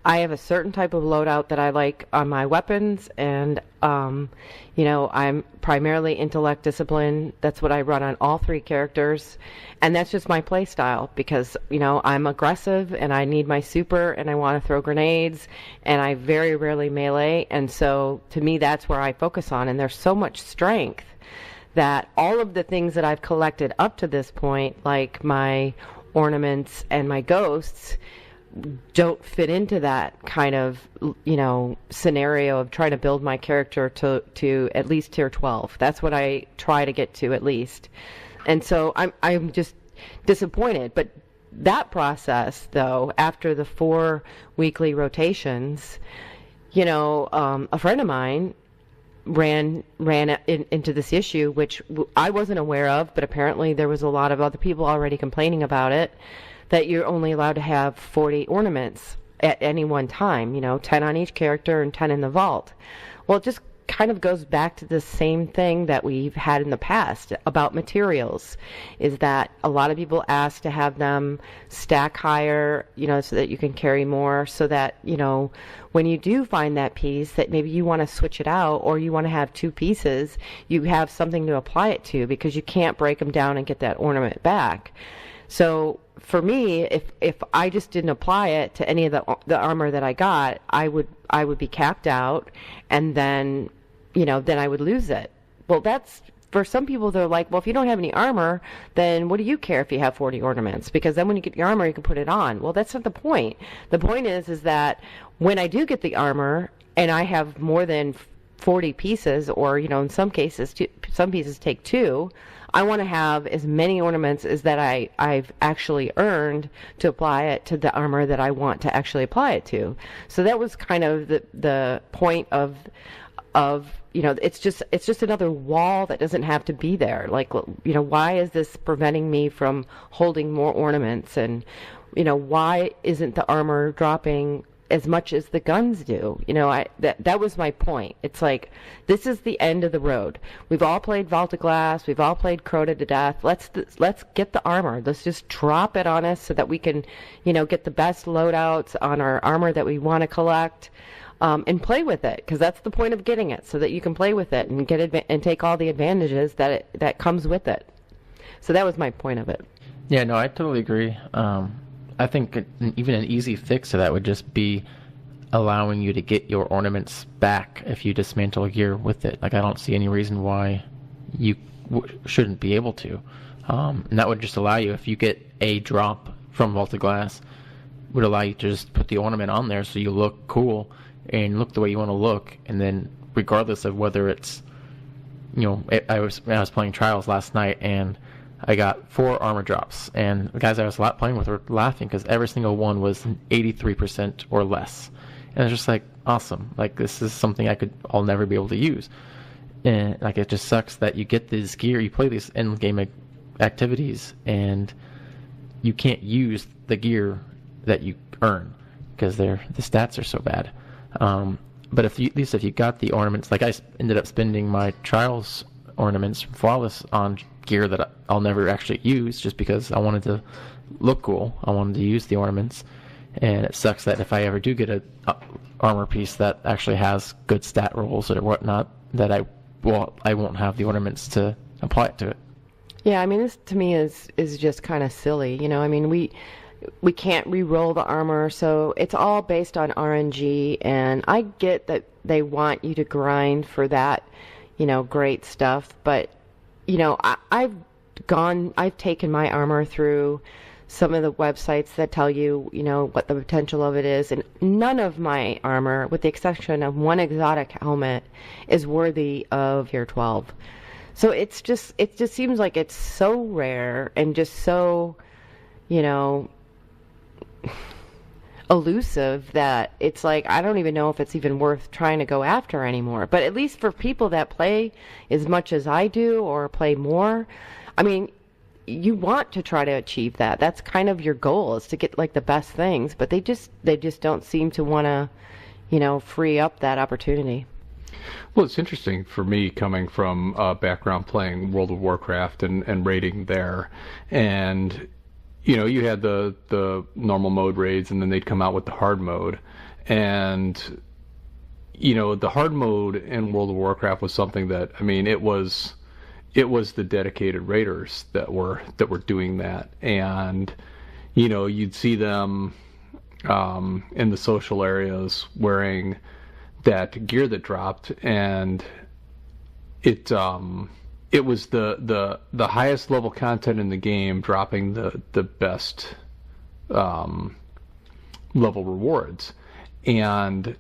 I have a certain type of loadout that I like on my weapons, and I'm primarily intellect discipline. That's what I run on all 3 characters, and that's just my play style, because I'm aggressive and I need my super and I want to throw grenades, and I very rarely melee, and so to me that's where I focus on. And there's so much strength that all of the things that I've collected up to this point, like my ornaments and my ghosts, don't fit into that kind of, scenario of trying to build my character to at least tier 12. That's what I try to get to at least. And so I'm just disappointed. But that process, though, after the 4 weekly rotations, a friend of mine ran into this issue, which I wasn't aware of, but apparently there was a lot of other people already complaining about it, that you're only allowed to have 40 ornaments at any one time, 10 on each character and 10 in the vault. Well, it just kind of goes back to the same thing that we've had in the past about materials, is that a lot of people ask to have them stack higher, so that you can carry more, so that, when you do find that piece that maybe you want to switch it out, or you want to have 2 pieces, you have something to apply it to, because you can't break them down and get that ornament back. So for me, if I just didn't apply it to any of the armor that I got, I would be capped out, and then then I would lose it. Well, that's, for some people, they're like, well, if you don't have any armor, then what do you care if you have 40 ornaments? Because then when you get your armor, you can put it on. Well, that's not the point. The point is that when I do get the armor and I have more than 40 pieces, or in some cases, some pieces take 2, I want to have as many ornaments as that I've actually earned to apply it to the armor that I want to actually apply it to. So that was kind of the point of it's just another wall that doesn't have to be there. Like, why is this preventing me from holding more ornaments? And why isn't the armor dropping as much as the guns do? That was my point. It's like, this is the end of the road. We've all played Vault of Glass. We've all played Crota to death. Let's get the armor. Let's just drop it on us so that we can, get the best loadouts on our armor that we want to collect, and play with it, because that's the point of getting it, so that you can play with it and and take all the advantages that comes with it. So that was my point of it. Yeah, no, I totally agree. I think even an easy fix to that would just be allowing you to get your ornaments back if you dismantle a gear with it. Like, I don't see any reason why you shouldn't be able to. And that would just allow you, if you get a drop from Vault of Glass, would allow you to just put the ornament on there so you look cool and look the way you want to look. And then regardless of whether it's, I was playing Trials last night, and I got 4 armor drops, and the guys I was playing with were laughing because every single one was 83% or less. And it's just like, awesome. Like, this is something I'll never be able to use. And like, it just sucks that you get this gear, you play these end game activities, and you can't use the gear that you earn because the stats are so bad. But at least if you got the ornaments, like I ended up spending my Trials ornaments from Flawless on gear that I'll never actually use, just because I wanted to look cool. I wanted to use the ornaments, and it sucks that if I ever do get a armor piece that actually has good stat rolls or whatnot, that I won't have the ornaments to apply it to it. Yeah, I mean, this to me is just kind of silly. I mean, we can't re-roll the armor, so it's all based on RNG, and I get that they want you to grind for that, great stuff, but I've taken my armor through some of the websites that tell you, what the potential of it is, and none of my armor, with the exception of one exotic helmet, is worthy of tier 12. So it just seems like it's so rare and just so, elusive that it's like, I don't even know if it's even worth trying to go after anymore. But at least for people that play as much as I do, or play more, I mean, you want to try to achieve that. That's kind of your goal, is to get like the best things, but they just don't seem to want to, free up that opportunity. Well, it's interesting for me, coming from a background playing World of Warcraft and raiding there, and you had the normal mode raids, and then they'd come out with the hard mode. And, the hard mode in World of Warcraft was something that, I mean, it was the dedicated raiders that were doing that. And, you'd see them in the social areas wearing that gear that dropped, and it it was the highest level content in the game dropping the best level rewards. And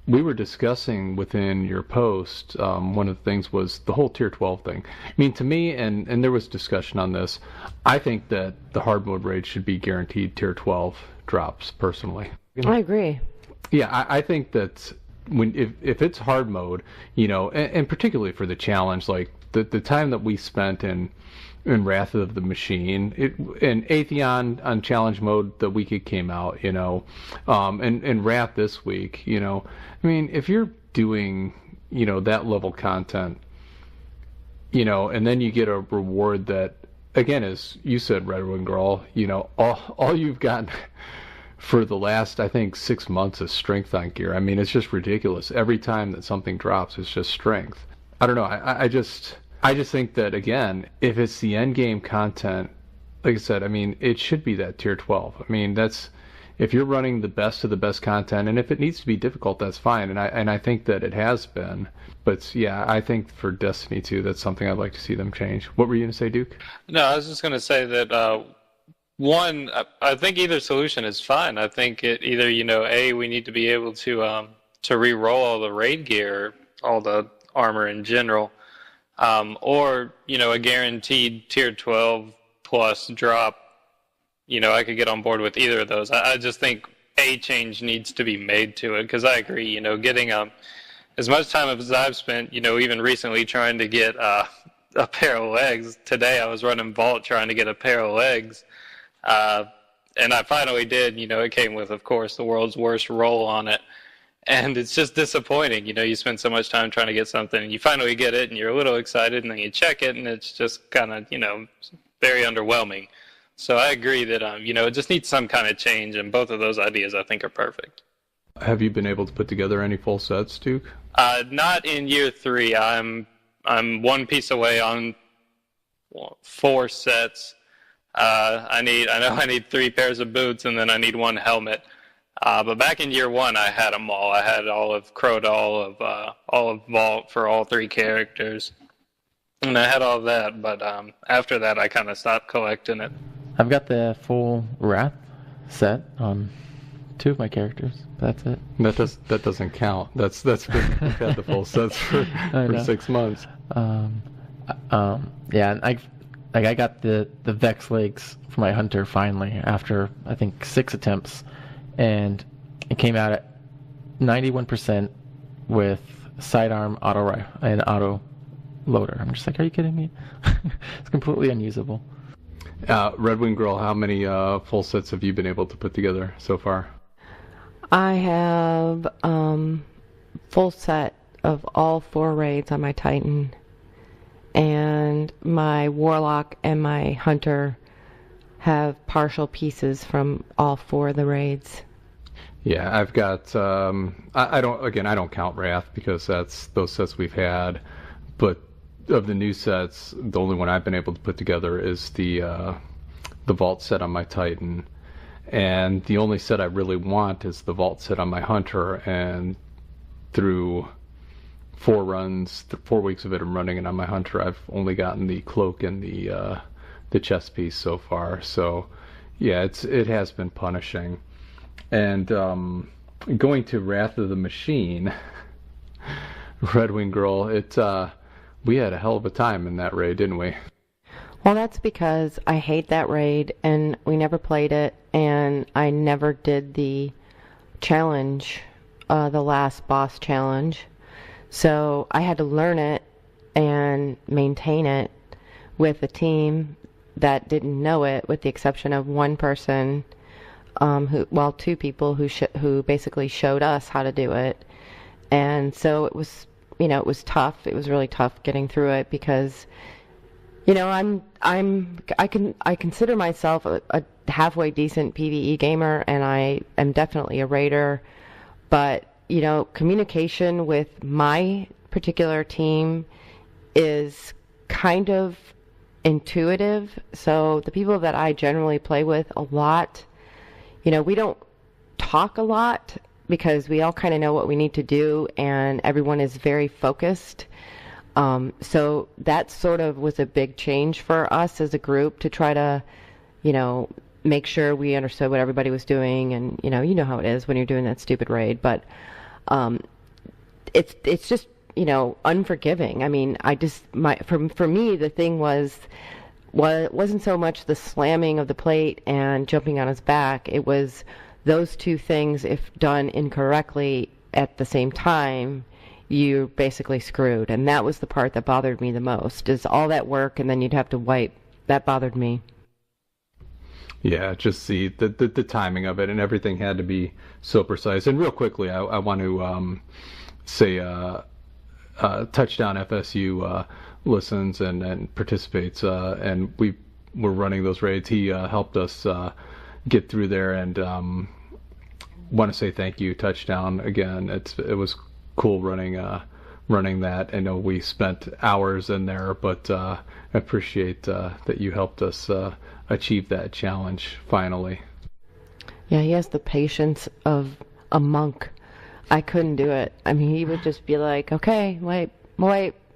we were discussing within your post, one of the things was the whole tier 12 thing. I mean, to me, and there was discussion on this, I think that the hard mode raid should be guaranteed tier 12 drops, personally. I agree. Yeah, I think that if it's hard mode, and particularly for the challenge, like the time that we spent in Wrath of the Machine, and Atheon on challenge mode the week it came out, and Wrath this week, I mean, if you're doing, that level content, and then you get a reward that, again, as you said, RedWingGirl, all you've gotten for the last, I think, 6 months is strength on gear. I mean, it's just ridiculous. Every time that something drops, it's just strength. I don't know. I just think that, again, if it's the end game content, like I said, I mean, it should be that tier 12. I mean, if you're running the best of the best content, and if it needs to be difficult, that's fine. And I think that it has been. But yeah, I think for Destiny 2, that's something I'd like to see them change. What were you going to say, Duke? No, I was just going to say that one, I think either solution is fine. I think either we need to be able to re-roll all the raid gear, all the armor in general, or a guaranteed tier 12 plus drop. I could get on board with either of those. I just think a change needs to be made to it, because I agree. Getting as much time as I've spent, even recently trying to get a pair of legs. Today I was running Vault trying to get a pair of legs. And I finally did. It came with, of course, the world's worst roll on it. And it's just disappointing. You spend so much time trying to get something, and you finally get it, and you're a little excited, and then you check it, and it's just kind of, very underwhelming. So I agree that, it just needs some kind of change, and both of those ideas I think are perfect. Have you been able to put together any full sets, Duke? Not in year 3. I'm one piece away on 4 sets. I know I need 3 pairs of boots, and then I need 1 helmet. But back in year 1, I had them all. I had all of Crowdoll, all of Vault for all 3 characters. And I had all of that, but after that, I kind of stopped collecting it. I've got the full Wrath set on 2 of my characters. That's it. That doesn't count. We've had the full sets for 6 months. Yeah, I got the Vex legs for my hunter finally after I think 6 attempts, and it came out at 91% with sidearm auto loader. I'm just like, are you kidding me? It's completely unusable. RedWingGirl, how many full sets have you been able to put together so far? I have full set of all 4 raids on my Titan, and my Warlock and my Hunter have partial pieces from all 4 of the raids. Yeah, I've got. I don't count Wrath because that's those sets we've had, but of the new sets, the only one I've been able to put together is the Vault set on my Titan, and the only set I really want is the Vault set on my Hunter. And through 4 runs, 4 weeks of it, I'm running it on my Hunter. I've only gotten the cloak and the chest piece so far. So yeah, it has been punishing. And going to Wrath of the Machine, RedWingGirl, we had a hell of a time in that raid, didn't we? Well, that's because I hate that raid, and we never played it, and I never did the challenge, the last boss challenge. So I had to learn it and maintain it with a team that didn't know it, with the exception of one person, 2 people who basically showed us how to do it. And so it was, it was tough. It was really tough getting through it because, I consider myself a halfway decent PvE gamer, and I am definitely a raider. But, communication with my particular team is kind of intuitive. So the people that I generally play with a lot, we don't talk a lot because we all kind of know what we need to do, and everyone is very focused. So that sort of was a big change for us as a group to try to, make sure we understood what everybody was doing. And, you know how it is when you're doing that stupid raid. But it's just, unforgiving. I mean, for me, the thing wasn't so much the slamming of the plate and jumping on his back. It was those two things, if done incorrectly at the same time, you're basically screwed. And that was the part that bothered me the most, is all that work and then you'd have to wipe. That bothered me. Yeah, just the timing of it, and everything had to be so precise. And real quickly, I want to say Touchdown FSU listens and participates, and we were running those raids. He helped us get through there, and want to say thank you, Touchdown, again. It was cool running that. I know we spent hours in there, but I appreciate that you helped us achieve that challenge finally. Yeah, he has the patience of a monk. I couldn't do it. I mean, he would just be like, okay, wipe,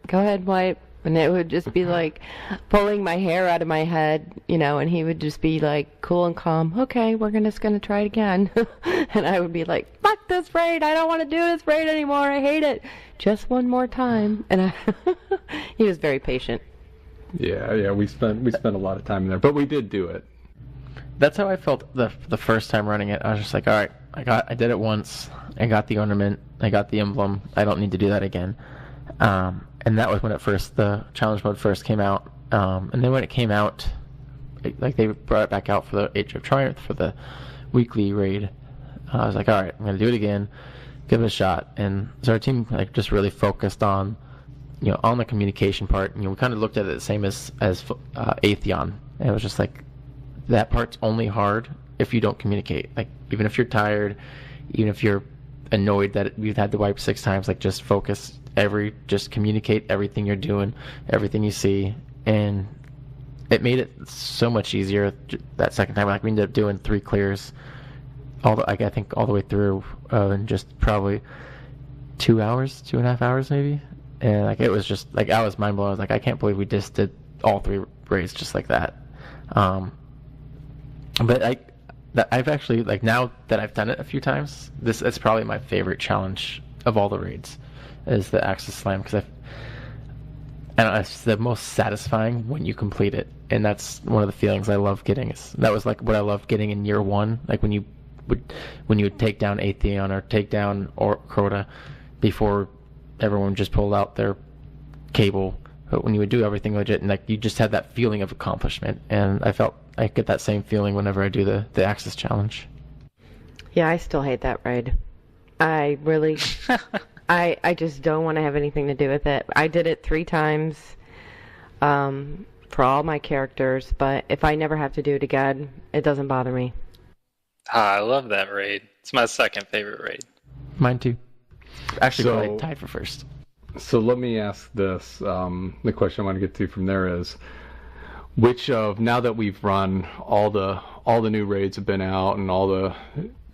go ahead, wipe. And it would just be like pulling my hair out of my head, and he would just be like cool and calm. Okay, we're just going to try it again. And I would be like, fuck this raid. I don't want to do this raid anymore. I hate it. Just one more time. And he was very patient. Yeah, we spent a lot of time in there, but we did do it. That's how I felt the first time running it. I was just like, all right, I did it once. I got the ornament. I got the emblem. I don't need to do that again. And that was when the challenge mode first came out. And then when it came out, they brought it back out for the Age of Triumph for the weekly raid. I was like, all right, I'm gonna do it again, give it a shot. And so our team just really focused on, on the communication part. We kind of looked at it the same as Atheon. And it was just like, that part's only hard if you don't communicate. Like, even if you're tired, even if you're annoyed that you've had to wipe 6 times, just focus. Just communicate everything you're doing, everything you see, and it made it so much easier that second time. We ended up doing 3 clears, I think all the way through in just probably 2.5 hours maybe, and it was just I was mind blown. I was like, I can't believe we just did all 3 raids just like that. But I've actually now that I've done it a few times, it's probably my favorite challenge of all the raids. Is the Axis Slam, because it's the most satisfying when you complete it, and that's one of the feelings I love getting. That was what I loved getting in year 1, when you would take down Atheon or take down Crota before everyone just pulled out their cable, but when you would do everything legit and you just had that feeling of accomplishment, and I felt I get that same feeling whenever I do the Axis challenge. Yeah, I still hate that raid. I really I just don't want to have anything to do with it. I did it 3 times for all my characters, but if I never have to do it again, it doesn't bother me. I love that raid. It's my second favorite raid. Mine too. Actually, probably tied for first. So let me ask this. The question I want to get to from there is, now that we've run all the new raids have been out and all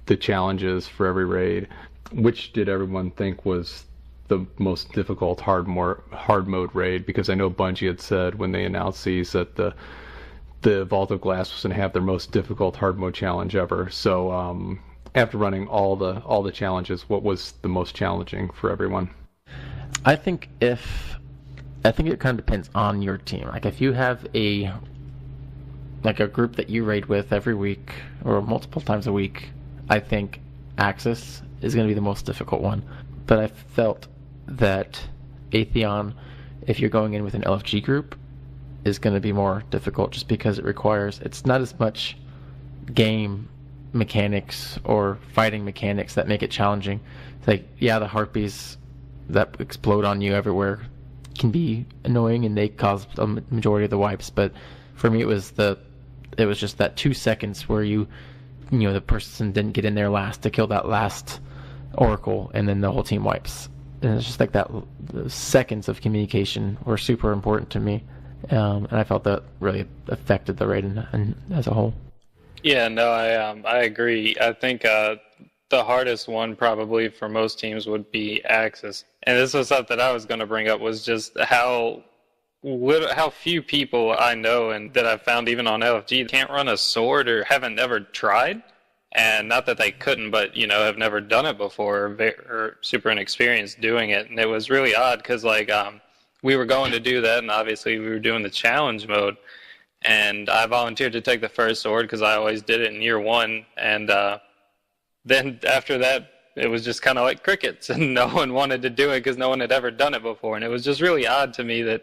the challenges for every raid, which did everyone think was the most difficult hard mode raid? Because I know Bungie had said when they announced these that the Vault of Glass was going to have their most difficult hard mode challenge ever. So after running all the challenges, what was the most challenging for everyone? I think it kind of depends on your team. If you have a group that you raid with every week or multiple times a week, I think Axis is going to be the most difficult one. But I felt that Atheon, if you're going in with an LFG group, is going to be more difficult just because it's not as much game mechanics or fighting mechanics that make it challenging. The harpies that explode on you everywhere can be annoying and they cause a majority of the wipes, but for me it was just that 2 seconds where the person didn't get in there last to kill that last Oracle, and then the whole team wipes. And it's just that the seconds of communication were super important to me, and I felt that really affected the raid and as a whole. Yeah, no, I agree. I think the hardest one probably for most teams would be Axis. And this was something I was going to bring up, was just how few people I know and that I've found even on LFG can't run a sword or haven't ever tried. And not that they couldn't, but, have never done it before or super inexperienced doing it. And it was really odd because, we were going to do that, and obviously we were doing the challenge mode. And I volunteered to take the first sword because I always did it in year one. And then after that, it was just kind of like crickets, and no one wanted to do it because no one had ever done it before. And it was just really odd to me that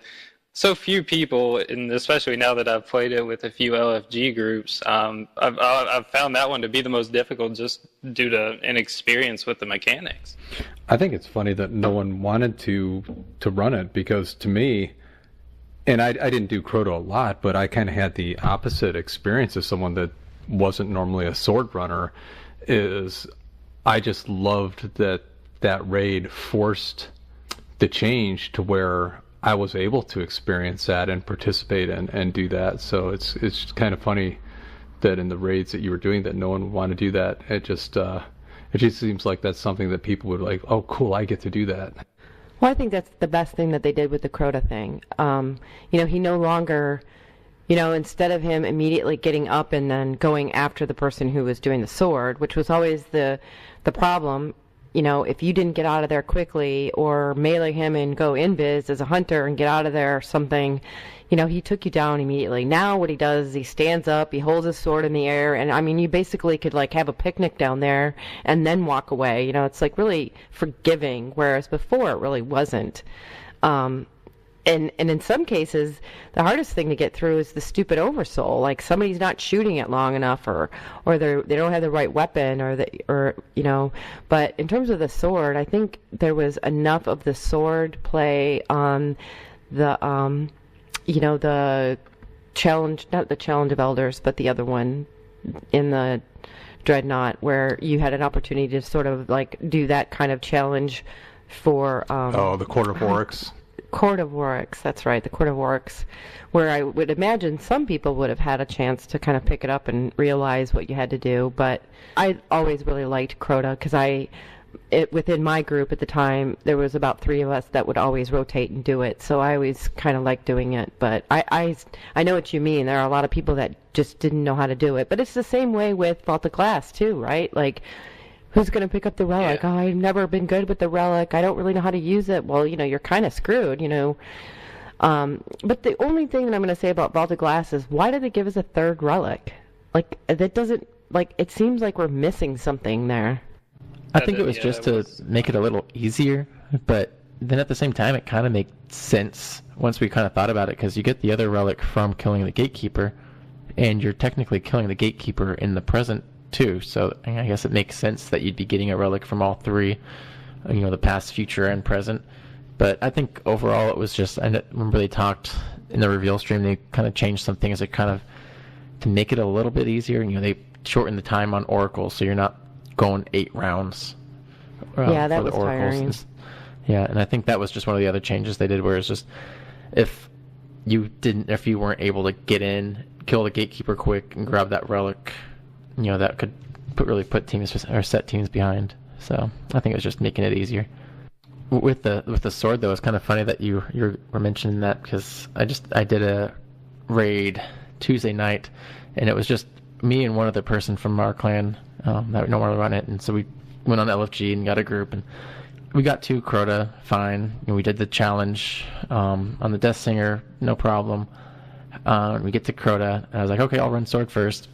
so few people, and especially now that I've played it with a few LFG groups, I've found that one to be the most difficult just due to inexperience with the mechanics. I think it's funny that no one wanted to run it, because to me, and I didn't do Crota a lot, but I kind of had the opposite experience as someone that wasn't normally a sword runner. Is I just loved that raid forced the change to where I was able to experience that and participate and do that. So it's kind of funny that in the raids that you were doing that no one would want to do that. It just seems like that's something that people would like, oh cool, I get to do that. Well, I think that's the best thing that they did with the Crota thing. He no longer, instead of him immediately getting up and then going after the person who was doing the sword, which was always the problem, if you didn't get out of there quickly or melee him and go invis as a hunter and get out of there or something, he took you down immediately. Now what he does is he stands up, he holds his sword in the air, and you basically could have a picnic down there and then walk away. It's really forgiving, whereas before it really wasn't. And in some cases, the hardest thing to get through is the stupid oversoul. Like somebody's not shooting it long enough, or they don't have the right weapon, But in terms of the sword, I think there was enough of the sword play on the the challenge, not the challenge of elders, but the other one in the Dreadnought, where you had an opportunity to sort of do that kind of challenge for the Court of Oryx. Court of Oryx, that's right, the Court of Oryx, where I would imagine some people would have had a chance to kind of pick it up and realize what you had to do. But I always really liked Crota because within my group at the time, there was about 3 of us that would always rotate and do it. So I always kind of liked doing it. But I know what you mean. There are a lot of people that just didn't know how to do it. But it's the same way with Vault of Glass too, right? Who's going to pick up the relic? Yeah. Oh, I've never been good with the relic. I don't really know how to use it. Well, you're kind of screwed, But the only thing that I'm going to say about Vault of Glass is, why did they give us a 3rd relic? That doesn't, it seems like we're missing something there. I think it was just to make it a little easier, but then at the same time, it kind of makes sense once we kind of thought about it, because you get the other relic from killing the Gatekeeper, and you're technically killing the Gatekeeper in the present too, so I guess it makes sense that you'd be getting a relic from all 3, the past, future, and present. But I think overall it was just, I remember they talked in the reveal stream, they kind of changed some things to make it a little bit easier. They shortened the time on Oracles, so you're not going 8 rounds. Yeah, that was tiring. Yeah, and I think that was just one of the other changes they did, where it's just if you weren't able to get in, kill the Gatekeeper quick, and grab that relic, that could really put teams or set teams behind. So I think it was just making it easier. With the sword, though, it's kind of funny that you were mentioning that, because I did a raid Tuesday night, and it was just me and one other person from our clan that would normally run it, and so we went on LFG and got a group, and we got 2 Crota fine. We did the challenge on the Death Singer, no problem. We get to Crota, and I was like, okay, I'll run sword first.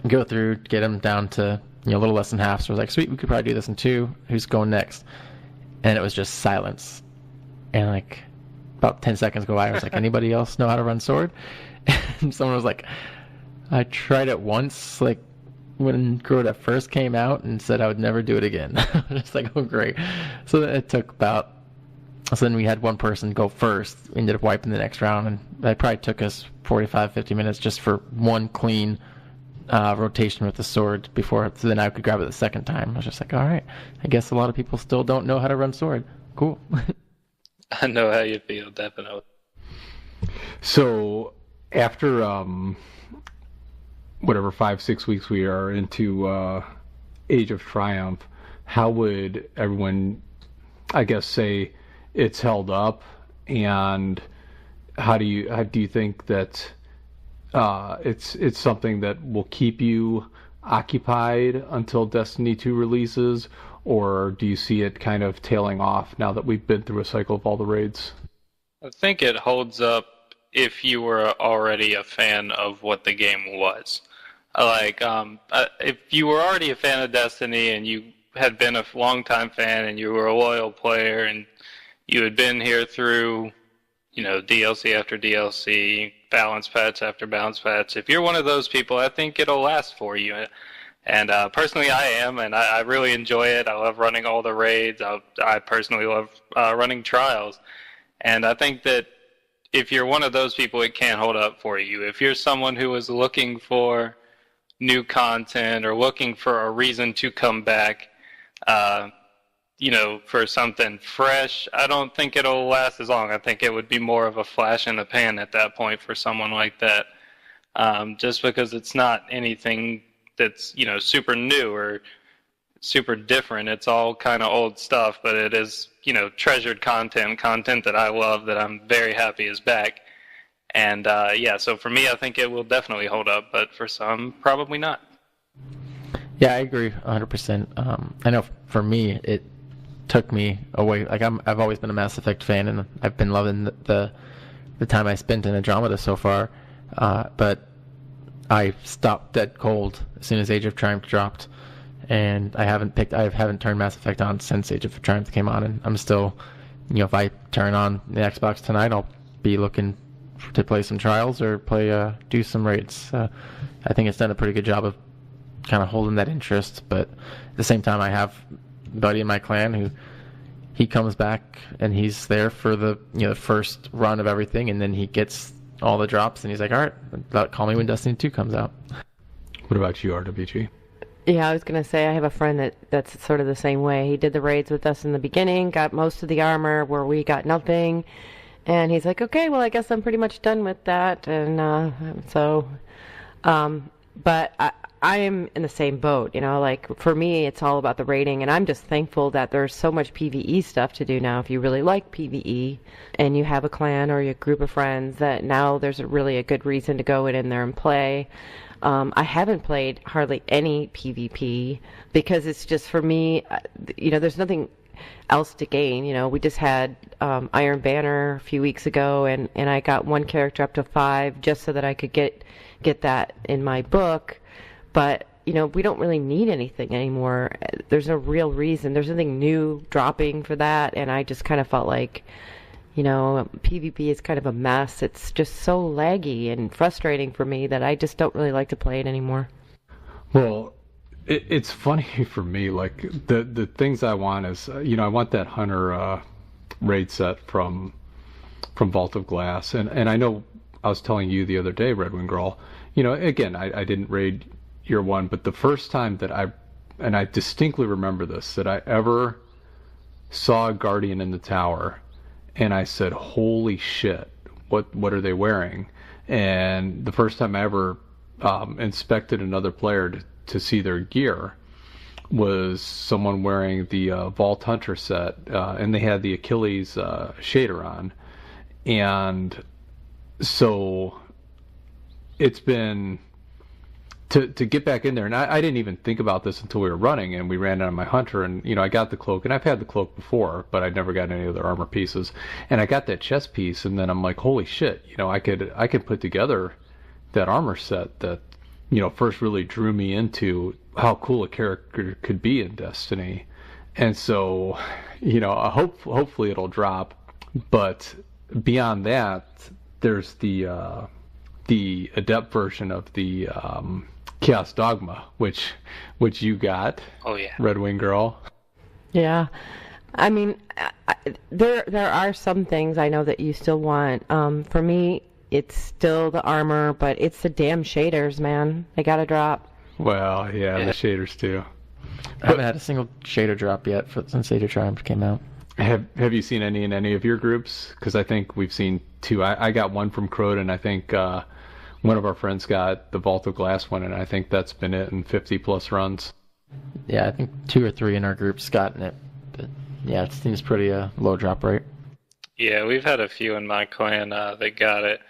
Go through, get him down to a little less than half. So I was like, sweet, we could probably do this in 2. Who's going next? And it was just silence. And about 10 seconds go by, I was like, anybody else know how to run sword? And someone was like, I tried it once, when Crota first came out, and said I would never do it again. I was just like, oh great. So it took so then we had one person go first. We ended up wiping the next round, and it probably took us 45-50 minutes just for one clean rotation with the sword so then I could grab it the second time. I was just like, all right, I guess a lot of people still don't know how to run sword. Cool. I know how you feel, definitely. So after 5-6 weeks we are into Age of Triumph, how would everyone, I guess, say it's held up, and how do you think that it's something that will keep you occupied until Destiny 2 releases, or do you see it kind of tailing off now that we've been through a cycle of all the raids? I think it holds up if you were already a fan of what the game was. If you were already a fan of Destiny and you had been a long-time fan and you were a loyal player and you had been here through, DLC after DLC, balance patch after balance patch, if you're one of those people, I think it'll last for you. And personally, I am, and I really enjoy it. I love running all the raids. I personally love running trials. And I think that if you're one of those people, it can hold up for you. If you're someone who is looking for new content or looking for a reason to come back, for something fresh, I don't think it'll last as long. I think it would be more of a flash in the pan at that point for someone like that, just because it's not anything that's, super new or super different. It's all kind of old stuff, but it is, treasured content that I love, that I'm very happy is back. And so for me, I think it will definitely hold up, but for some, probably not. Yeah, I agree 100%. I know for me, it took me away. Like I've always been a Mass Effect fan, and I've been loving the time I spent in Andromeda so far. But I stopped dead cold as soon as Age of Triumph dropped, and I haven't turned Mass Effect on since Age of Triumph came on, and I'm still, if I turn on the Xbox tonight, I'll be looking to play some trials or do some raids. I think it's done a pretty good job of kind of holding that interest, but at the same time, I have a buddy in my clan who he comes back and he's there for the first run of everything, and then he gets all the drops and he's like, all right, call me when Destiny 2 comes out. What about you, RWG? Yeah, I was going to say I have a friend that's sort of the same way. He did the raids with us in the beginning, got most of the armor where we got nothing, and he's like, okay, well, I guess I'm pretty much done with that. And but I am in the same boat, like for me, it's all about the raiding, and I'm just thankful that there's so much PvE stuff to do now. If you really like PvE and you have a clan or a group of friends, that now there's really a good reason to go in there and play. I haven't played hardly any PvP because it's just, for me, there's nothing else to gain. We just had Iron Banner a few weeks ago, and I got one character up to 5 just so that I could get that in my book. But, we don't really need anything anymore. There's no real reason. There's nothing new dropping for that, and I just kind of felt like, PvP is kind of a mess. It's just so laggy and frustrating for me that I just don't really like to play it anymore. Well, it's funny for me. Like the things I want is, I want that Hunter raid set from Vault of Glass, and I know I was telling you the other day, RedWingGirl. Again, I didn't raid your one, but the first time that I distinctly remember this, that I ever saw a Guardian in the tower. And I said, holy shit, what are they wearing? And the first time I ever inspected another player to see their gear was someone wearing the Vault Hunter set, and they had the Achilles shader on. And so it's been... To get back in there, and I didn't even think about this until we were running, and we ran out of my Hunter, and I got the cloak, and I've had the cloak before, but I'd never got any other armor pieces, and I got that chest piece, and then I'm like, holy shit, I could put together that armor set that first really drew me into how cool a character could be in Destiny. And so hopefully it'll drop, but beyond that, there's the adept version of the Chaos Dogma, which you got. Oh yeah, RedWingGirl. Yeah, I mean, there are some things I know that you still want. For me, it's still the armor, but it's the damn shaders, man. They gotta drop. Well, yeah, the shaders too. I haven't had a single shader drop yet since Age of Triumph came out. Have you seen any in any of your groups? Because I think we've seen 2. I got one from Croden. I think one of our friends got the Vault of Glass one, and I think that's been it in 50 plus runs. Yeah, I think 2 or 3 in our group's gotten it. But yeah, it seems pretty low drop rate. Yeah, we've had a few in my clan that got it.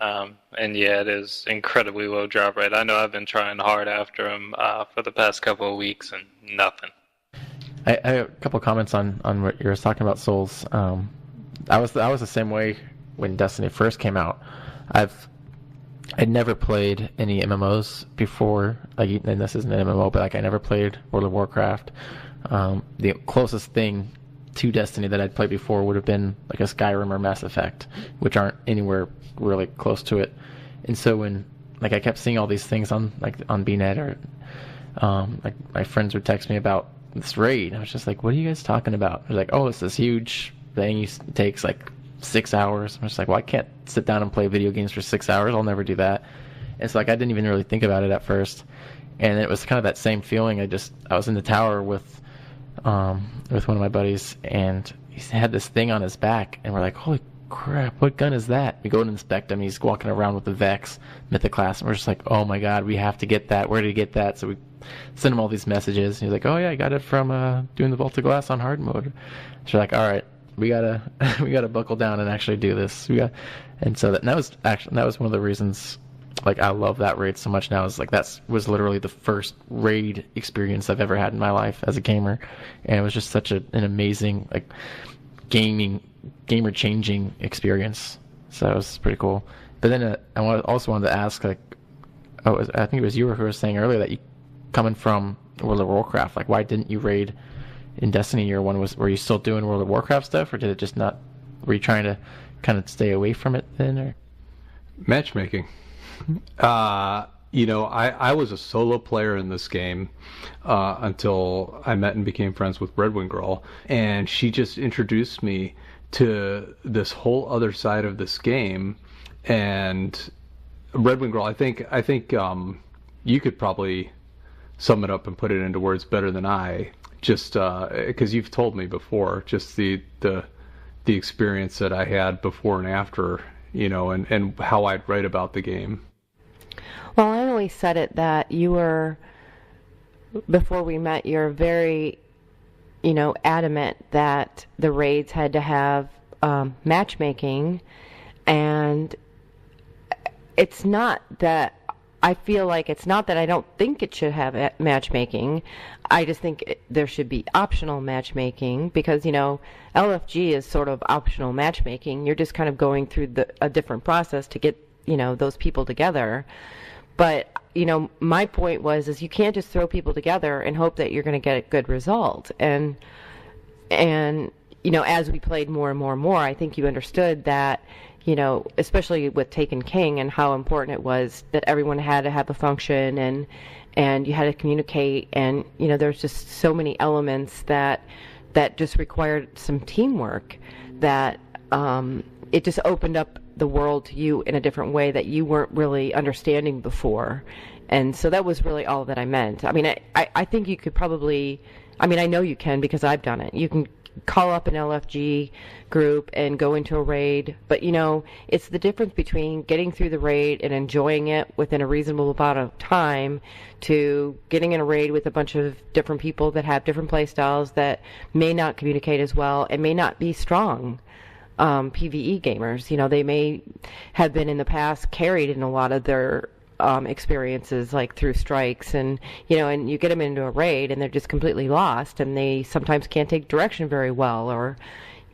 And yeah, it is incredibly low drop rate. I know I've been trying hard after them for the past couple of weeks and nothing. I have a couple comments on what you were talking about, Souls. I was the same way when Destiny first came out. I'd never played any MMOs before, like, and this isn't an MMO, but like I never played World of Warcraft. The closest thing to Destiny that I'd played before would have been like a Skyrim or Mass Effect, which aren't anywhere really close to it. And so when like I kept seeing all these things on bnet, or like my friends would text me about this raid, I was just like, what are you guys talking about? They're like, oh, it's this huge thing. It takes like 6 hours. I'm just like, well, I can't sit down and play video games for 6 hours. I'll never do that. And so like I didn't even really think about it at first. And it was kind of that same feeling. I was in the tower with one of my buddies, and he had this thing on his back, and we're like, holy crap, what gun is that? We go and inspect him. He's walking around with the Vex Mythic class, and we're just like, oh my god, we have to get that. Where did he get that? So we send him all these messages, and he's like, oh yeah, I got it from doing the Vault of Glass on hard mode. So we're like, all right, we gotta buckle down and actually do this. And so that was one of the reasons like I love that raid so much now, is like that was literally the first raid experience I've ever had in my life as a gamer, and it was just such an amazing like gamer changing experience. So it was pretty cool. But then I also wanted to ask, like, I think it was you who was saying earlier that you coming from World of Warcraft, like why didn't you raid in Destiny year one? Were you still doing World of Warcraft stuff, or did it just not? Were you trying to kind of stay away from it then, or matchmaking? I was a solo player in this game until I met and became friends with RedWingGirl, and she just introduced me to this whole other side of this game. And RedWingGirl, I think you could probably sum it up and put it into words better than I. Just because you've told me before, just the experience that I had before and after, and how I'd write about the game. Well, I always said it that you were, before we met, you're very, adamant that the raids had to have matchmaking, and it's not that I feel like it's not that I don't think it should have matchmaking. I just think there should be optional matchmaking because, LFG is sort of optional matchmaking. You're just kind of going through a different process to get, those people together. But, my point is you can't just throw people together and hope that you're going to get a good result. And as we played more and more and more, I think you understood that, especially with Taken King and how important it was that everyone had to have a function and you had to communicate. And, there's just so many elements that just required some teamwork that it just opened up the world to you in a different way that you weren't really understanding before. And so that was really all that I meant. I mean, I think you could probably, I know you can because I've done it. You can call up an LFG group and go into a raid, but it's the difference between getting through the raid and enjoying it within a reasonable amount of time to getting in a raid with a bunch of different people that have different play styles that may not communicate as well and may not be strong PvE gamers. They may have been in the past carried in a lot of their experiences, like through strikes, and and you get them into a raid and they're just completely lost, and they sometimes can't take direction very well, or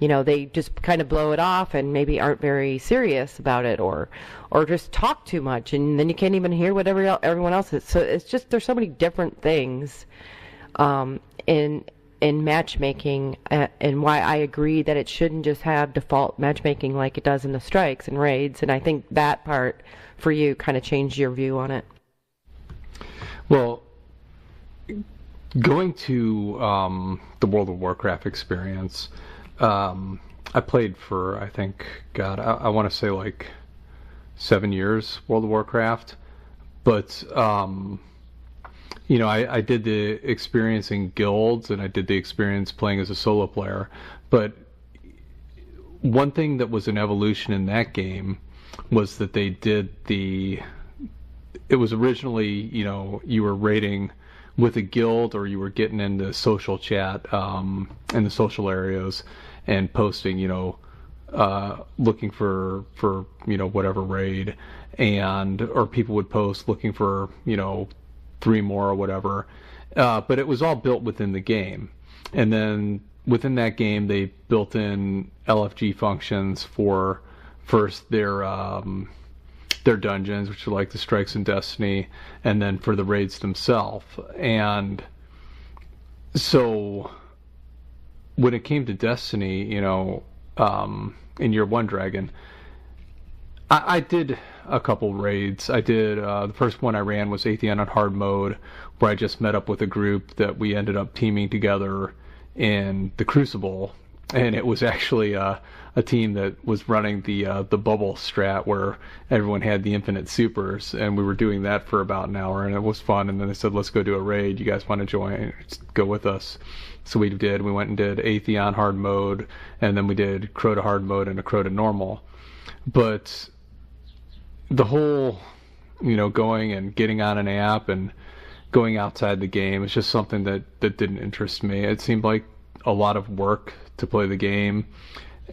they just kind of blow it off and maybe aren't very serious about it, or just talk too much, and then you can't even hear what everyone else is. So it's just, there's so many different things in matchmaking, and why I agree that it shouldn't just have default matchmaking like it does in the strikes and raids. And I think that part for you kind of changed your view on it. Well, going to the World of Warcraft experience, I played for, I think, I want to say like 7 years World of Warcraft, but I did the experience in guilds, and I did the experience playing as a solo player. But one thing that was an evolution in that game was that they did it was originally, you were raiding with a guild, or you were getting into social chat in the social areas and posting, looking for whatever raid, or people would post looking for 3 more or whatever, but it was all built within the game. And then within that game they built in LFG functions for first their dungeons, which are like the strikes in Destiny, and then for the raids themselves. And so when it came to Destiny, in Year 1 Dragon, I did a couple raids. I did the first one I ran was Atheon on hard mode, where I just met up with a group that we ended up teaming together in the Crucible, and it was actually a team that was running the bubble strat where everyone had the infinite supers, and we were doing that for about an hour, and it was fun. And then they said, let's go do a raid. You guys want to join? Just go with us. So we did. We went and did Atheon hard mode, and then we did Crota hard mode and a Crota normal. But the whole, going and getting on an app and going outside the game is just something that didn't interest me. It seemed like a lot of work to play the game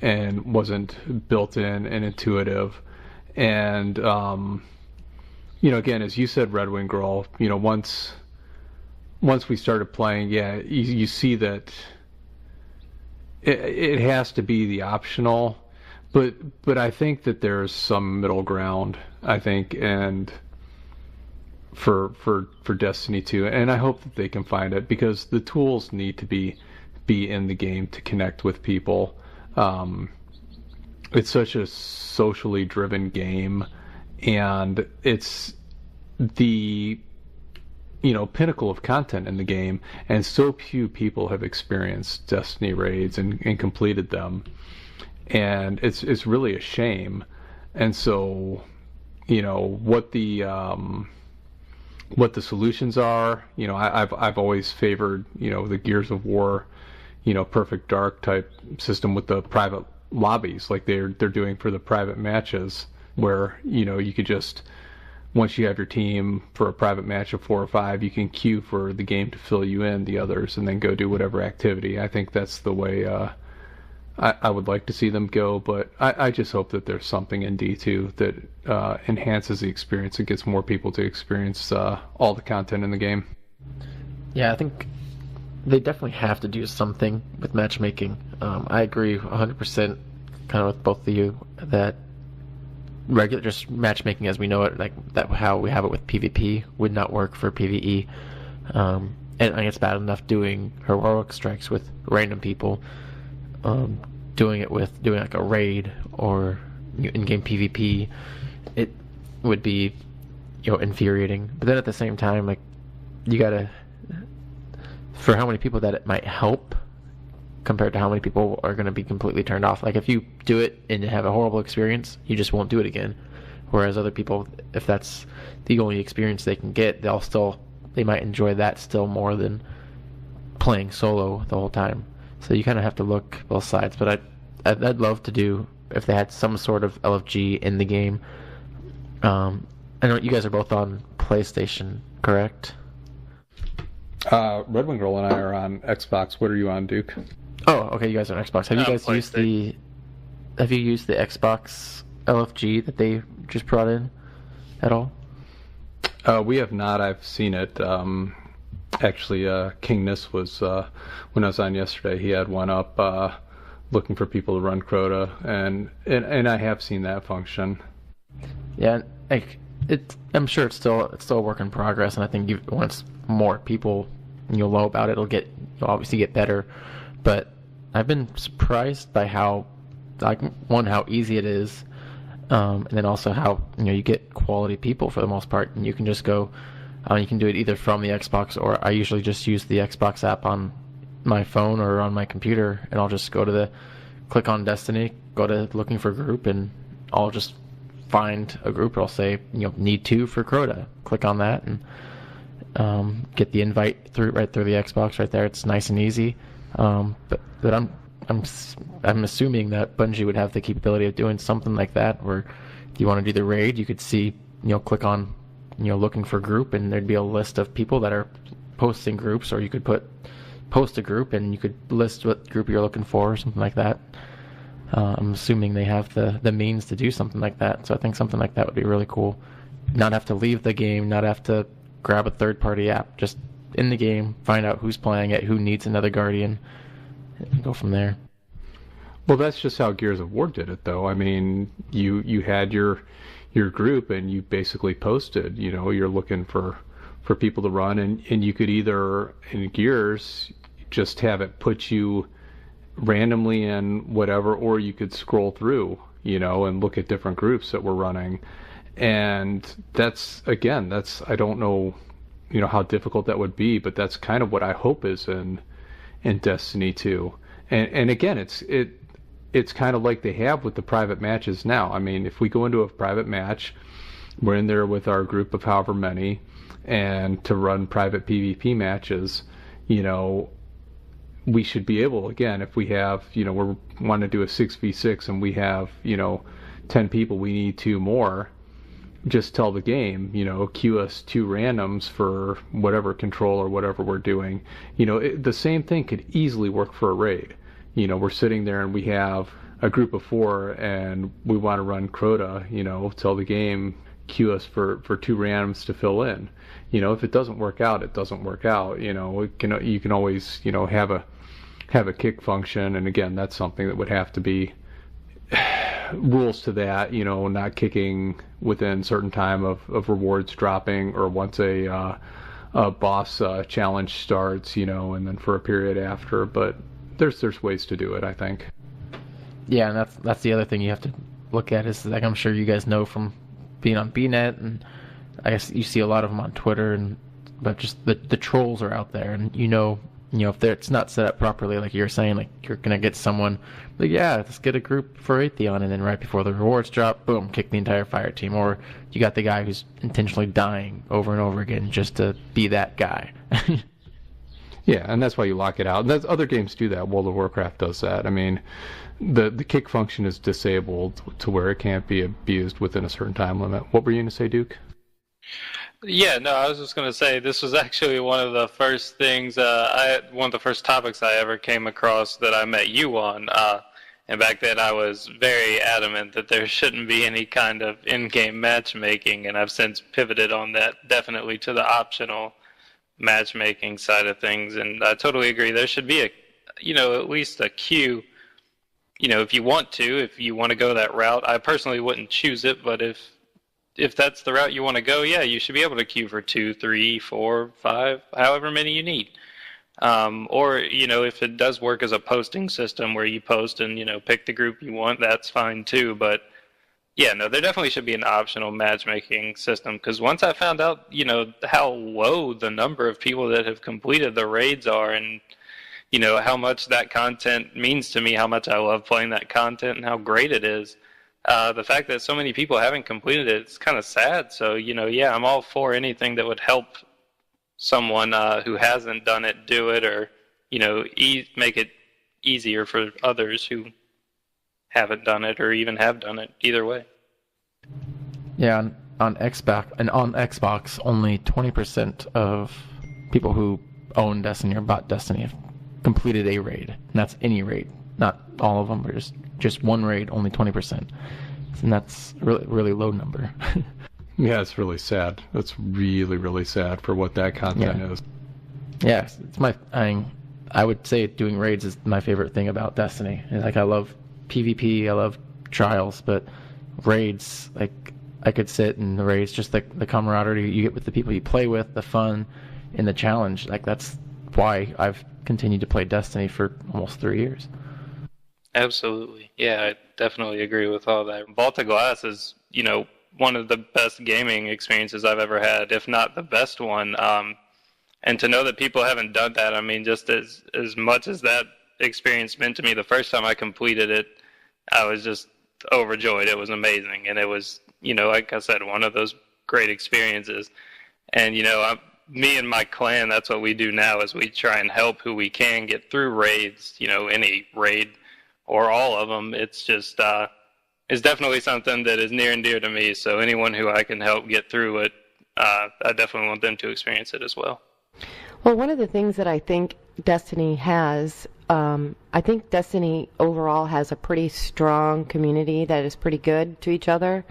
and wasn't built in and intuitive. And, again, as you said, RedWingGirl, once we started playing, you see that it has to be the optional, but I think that there's some middle ground, I think, and for Destiny 2, and I hope that they can find it, because the tools need to be in the game to connect with people. It's such a socially driven game, and it's the pinnacle of content in the game, and so few people have experienced Destiny raids and completed them, and it's really a shame. And so what the solutions are, I've always favored the Gears of War Perfect Dark type system with the private lobbies, like they're doing for the private matches, where you could just, once you have your team for a private match of 4 or 5, you can queue for the game to fill you in the others and then go do whatever activity. I think that's the way I would like to see them go, but I just hope that there's something in D2 that enhances the experience and gets more people to experience all the content in the game. Yeah, I think they definitely have to do something with matchmaking. I agree 100% kind of with both of you that regular just matchmaking as we know it, like that how we have it with PvP, would not work for PvE. And I think it's bad enough doing heroic strikes with random people. Doing like a raid or in-game PvP, it would be infuriating. But then at the same time, like, you gotta, for how many people that it might help compared to how many people are going to be completely turned off. Like, if you do it and have a horrible experience, you just won't do it again. Whereas other people, if that's the only experience they can get, they might enjoy that still more than playing solo the whole time. So you kind of have to look both sides. But I'd love to do, if they had some sort of LFG in the game. I know you guys are both on PlayStation, correct? RedWingGirl and I are on Xbox. What are you on, Duke? Oh, okay, you guys are on Xbox. Have you guys used the Xbox LFG that they just brought in at all? We have not. I've seen it. Actually, King Nis was, when I was on yesterday, he had one up looking for people to run Crota, and I have seen that function. Yeah, I'm sure it's still a work in progress, and I think once more people know about it, you'll obviously get better. But I've been surprised by how easy it is, and then also how you get quality people for the most part, and you can just go. You can do it either from the Xbox, or I usually just use the Xbox app on my phone or on my computer, and I'll just click on Destiny, go to looking for group, and I'll just find a group. It'll say need 2 for Crota. Click on that and get the invite right through the Xbox right there. It's nice and easy. But I'm assuming that Bungie would have the capability of doing something like that, where if you want to do the raid, you could see click on looking for group, and there'd be a list of people that are posting groups, or you could post a group and you could list what group you're looking for or something like that. I'm assuming they have the means to do something like that, so I think something like that would be really cool. Not have to leave the game, not have to grab a third-party app, just in the game, find out who's playing it, who needs another Guardian, and go from there. Well, that's just how Gears of War did it, though. I mean, you had your group, and you basically posted, you're looking for people to run, and you could either, in Gears, just have it put you randomly in whatever, or you could scroll through, and look at different groups that were running. And that's, I don't know, how difficult that would be, but that's kind of what I hope is in Destiny 2. And again, it's kind of like they have with the private matches now. I mean, if we go into a private match, we're in there with our group of however many, and to run private PvP matches, we should be able, again, if we have, we want to do a 6v6 and we have, 10 people, we need 2 more, just tell the game, queue us 2 randoms for whatever control or whatever we're doing. The same thing could easily work for a raid. We're sitting there and we have a group of 4 and we want to run Crota, tell the game, queue us for 2 randoms to fill in. If it doesn't work out, it doesn't work out. You can always, have a kick function, and again, that's something that would have to be rules to that, not kicking within certain time of rewards dropping, or once a boss challenge starts, and then for a period after. But there's ways to do it, I think. Yeah, and that's the other thing you have to look at is, like, I'm sure you guys know from being on bnet, and I guess you see a lot of them on Twitter, but just the trolls are out there, and if it's not set up properly, like you're saying, like you're gonna get someone like, yeah, let's get a group for Atheon, and then right before the rewards drop, boom, kick the entire fire team. Or you got the guy who's intentionally dying over and over again just to be that guy. Yeah, and that's why you lock it out. And other games do that. World of Warcraft does that. I mean, the kick function is disabled to where it can't be abused within a certain time limit. What were you going to say, Duke? Yeah, no, I was just going to say this was actually one of the first things, one of the first topics I ever came across that I met you on. And back then I was very adamant that there shouldn't be any kind of in-game matchmaking, and I've since pivoted on that definitely to the optional matchmaking side of things. And I totally agree. There should be at least a queue, if you want to go that route. I personally wouldn't choose it, but if that's the route you want to go, yeah, you should be able to queue for 2, 3, 4, 5, however many you need. Or, if it does work as a posting system where you post and, pick the group you want, that's fine too. But, yeah, no, there definitely should be an optional matchmaking system. Because once I found out, how low the number of people that have completed the raids are, and, how much that content means to me, how much I love playing that content and how great it is. The fact that so many people haven't completed it, it's kind of sad. So, yeah, I'm all for anything that would help someone who hasn't done it do it, or, make it easier for others who haven't done it or even have done it. Either way. Yeah, on Xbox, only 20% of people who own Destiny or bought Destiny have completed a raid. And that's any raid. Not all of them, but just one raid, only 20%. And that's a really, really low number. Yeah, it's really sad. That's really, really sad for what that content is. Yeah, I would say doing raids is my favorite thing about Destiny. Like, I love PvP, I love trials, but raids, like, I could sit in the raids, just the camaraderie you get with the people you play with, the fun, and the challenge. Like, that's why I've continued to play Destiny for almost 3 years. Absolutely. Yeah, I definitely agree with all that. Vault of Glass is, one of the best gaming experiences I've ever had, if not the best one. And to know that people haven't done that, I mean, just as much as that experience meant to me the first time I completed it, I was just overjoyed. It was amazing. And it was, like I said, one of those great experiences. And, me and my clan, that's what we do now, is we try and help who we can get through raids, any raid or all of them. It's just, it's definitely something that is near and dear to me. So anyone who I can help get through it, I definitely want them to experience it as well. Well, one of the things that I think Destiny has, I think Destiny overall has a pretty strong community that is pretty good to each other.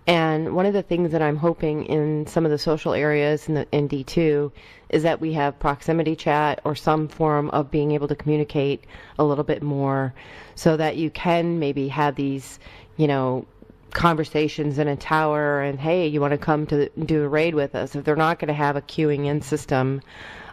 And one of the things that I'm hoping in some of the social areas in D2 is that we have proximity chat or some form of being able to communicate a little bit more so that you can maybe have these, conversations in a tower and, hey, you want to come to do a raid with us, if they're not going to have a queuing in system.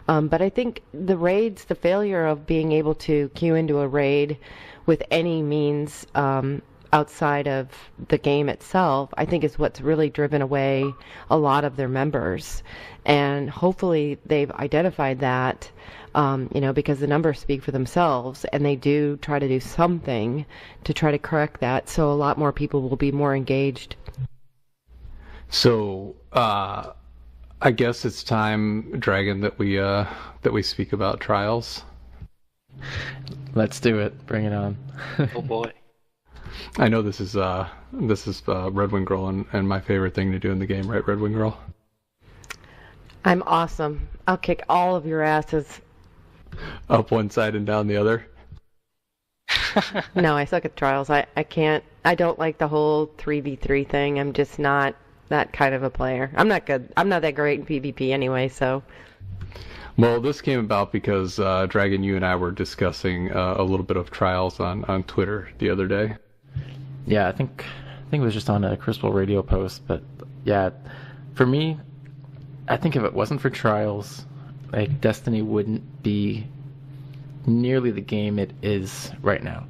But I think the raids, the failure of being able to queue into a raid with any means outside of the game itself, I think is what's really driven away a lot of their members. And hopefully they've identified that, because the numbers speak for themselves, and they do try to do something to try to correct that, so a lot more people will be more engaged. So, I guess it's time, Dragon, that we speak about trials. Let's do it. Bring it on. Oh boy. I know this is RedWingGirl and my favorite thing to do in the game, right, RedWingGirl? I'm awesome. I'll kick all of your asses. Up one side and down the other? No, I suck at trials. I can't. I don't like the whole 3v3 thing. I'm just not that kind of a player. I'm not good. I'm not that great in PvP anyway, so. Well, this came about because, Dragon, you and I were discussing a little bit of trials on Twitter the other day. Yeah, I think it was just on a Crystal Radio post, but yeah, for me, I think if it wasn't for trials, like Destiny wouldn't be nearly the game it is right now.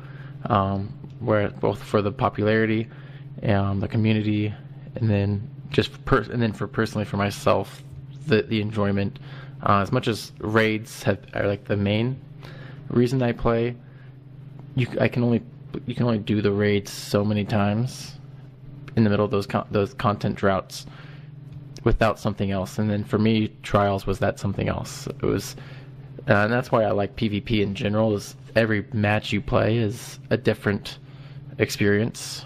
Where both for the popularity, the community, and then for personally for myself, the enjoyment. As much as raids are like the main reason I play, you can only do the raids so many times in the middle of those content droughts without something else. And then for me, trials was that something else. It was, and that's why I like PvP in general. Is every match you play is a different experience.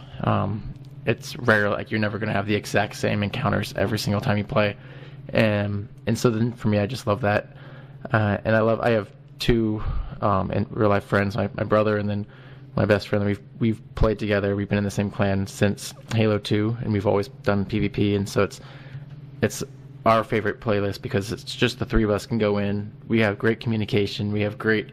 It's rare, like you're never going to have the exact same encounters every single time you play. And so then for me, I just love that. And I have two in real life friends, my brother and then my best friend. We've played together. We've been in the same clan since Halo 2, and we've always done PvP. And so it's our favorite playlist because it's just the three of us can go in. We have great communication. We have great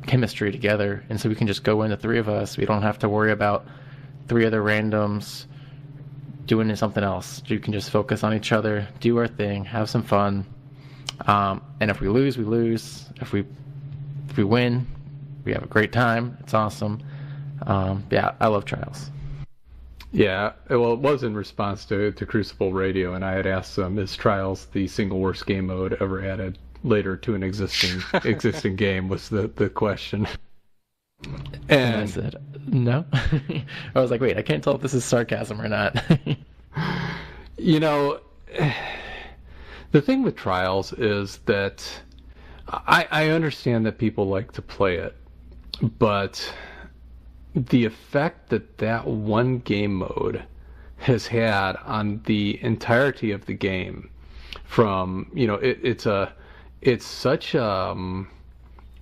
chemistry together, and so we can just go in, the three of us. We don't have to worry about three other randoms doing something else. You can just focus on each other, do our thing, have some fun. And if we lose, we lose. If we win, we have a great time. It's awesome. Yeah, I love trials. Yeah, well, it was in response to Crucible Radio, and I had asked them, is Trials the single worst game mode ever added later to an existing game, was the question. And I said, no. I was like, wait, I can't tell if this is sarcasm or not. The thing with Trials is that I understand that people like to play it, but the effect that one game mode has had on the entirety of the game, from it's such a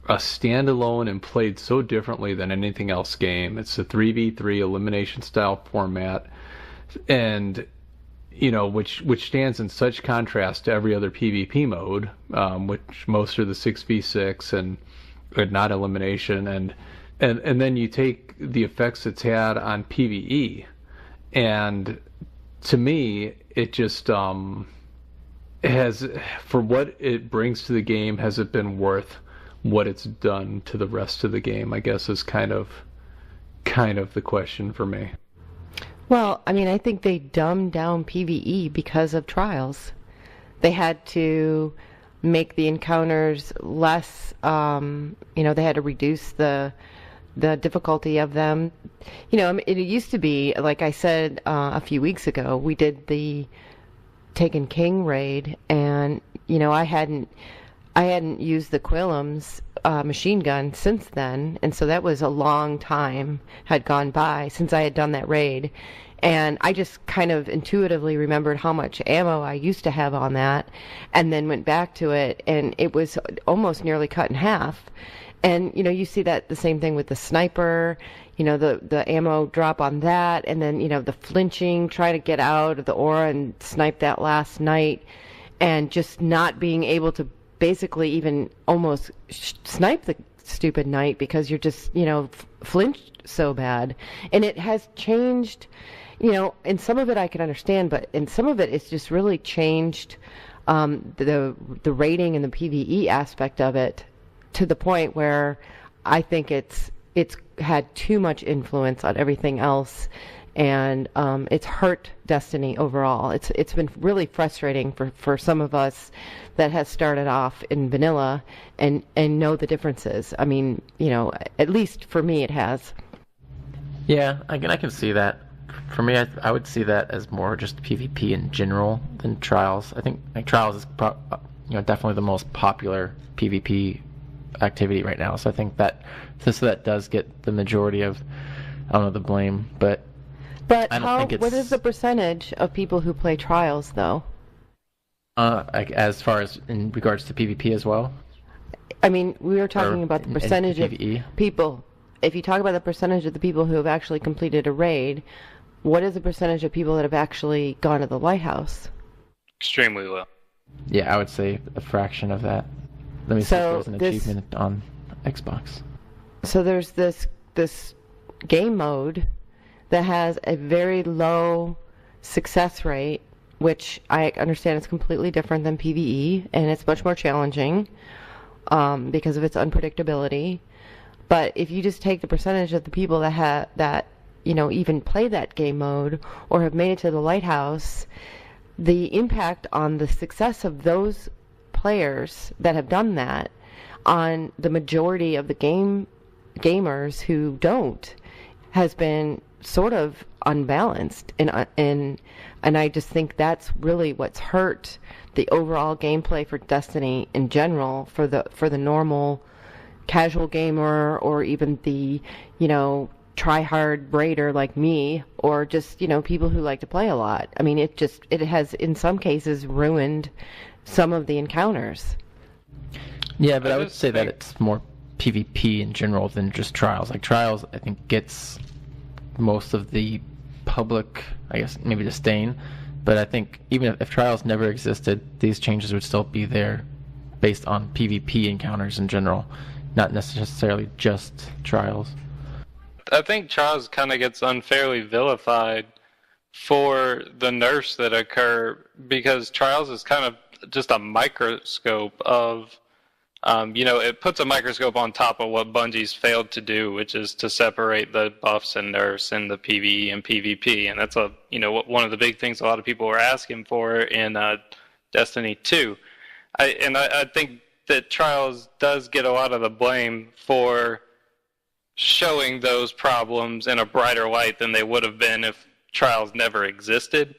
standalone and played so differently than anything else game. It's a 3v3 elimination style format, and which stands in such contrast to every other PvP mode, which most are the 6v6 and not elimination, and then you take the effects it's had on PvE, and to me it just has, for what it brings to the game, has it been worth what it's done to the rest of the game, I guess, is kind of the question for me. Well, I mean, I think they dumbed down PvE because of Trials. They had to make the encounters less, they had to reduce the difficulty of them. It used to be, like I said a few weeks ago, we did the Taken King raid, and I hadn't used the Quillums machine gun since then, and so that was a long time had gone by since I had done that raid. And I just kind of intuitively remembered how much ammo I used to have on that, and then went back to it, and it was almost nearly cut in half. And, you know, you see that the same thing with the sniper, you know, the ammo drop on that, and then, you know, the flinching, trying to get out of the aura and snipe that last night, and just not being able to basically even almost snipe the stupid night because you're just, you know, flinched so bad. And it has changed, you know, and some of it I can understand, but in some of it it's just really changed the rating and the PvE aspect of it to the point where I think it's had too much influence on everything else, and it's hurt Destiny overall. It's been really frustrating for some of us that has started off in vanilla and know the differences. I mean, you know, at least for me it has. Yeah, I can see that. For me, I would see that as more just PvP in general than Trials. I think like Trials is definitely the most popular PvP activity right now. So I think that since that does get the majority of, I don't know, the blame, but I don't think it's... What is the percentage of people who play Trials though? Like as far as in regards to PvP as well? I mean, we were talking about the percentage of people. If you talk about the percentage of the people who have actually completed a raid, what is the percentage of people that have actually gone to the lighthouse? Extremely low. Yeah, I would say a fraction of that. Let me see if there's an achievement on Xbox. So there's this game mode that has a very low success rate, which I understand is completely different than PvE, and it's much more challenging because of its unpredictability. But if you just take the percentage of the people that you know, even play that game mode or have made it to the lighthouse, the impact on the success of those players that have done that on the majority of the gamers who don't has been sort of unbalanced, and I just think that's really what's hurt the overall gameplay for Destiny in general, for the normal casual gamer, or even the, you know, try-hard raider like me, or just, you know, people who like to play a lot. I mean, it has in some cases ruined some of the encounters. Yeah, but I would say that it's more PvP in general than just Trials. Like Trials, I think, gets most of the public, I guess, maybe disdain. But I think even if Trials never existed, these changes would still be there based on PvP encounters in general, not necessarily just Trials. I think Trials kind of gets unfairly vilified for the nerfs that occur, because Trials is kind of just a microscope of, you know, it puts a microscope on top of what Bungie's failed to do, which is to separate the buffs and nerfs in the PvE and PvP. And that's one of the big things a lot of people were asking for in Destiny 2. I think that Trials does get a lot of the blame for showing those problems in a brighter light than they would have been if Trials never existed.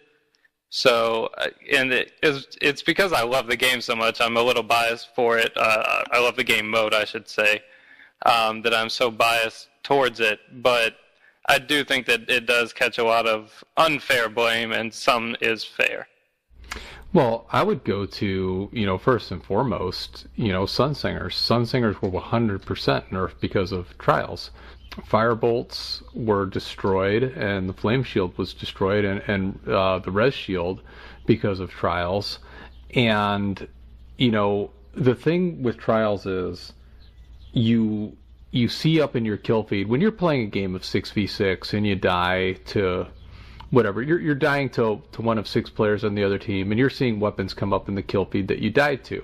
So, and it's because I love the game so much. I'm a little biased for it. I love the game mode, I should say, that I'm so biased towards it. But I do think that it does catch a lot of unfair blame, and some is fair. Well, I would go to, you know, first and foremost, you know, Sunsingers. Sunsingers were 100% nerfed because of Trials. Firebolts were destroyed, and the Flame Shield was destroyed, and the Res Shield because of Trials. And, you know, the thing with Trials is you see up in your kill feed, when you're playing a game of 6v6 and you die to whatever, you're dying to one of 6 players on the other team, and you're seeing weapons come up in the kill feed that you died to.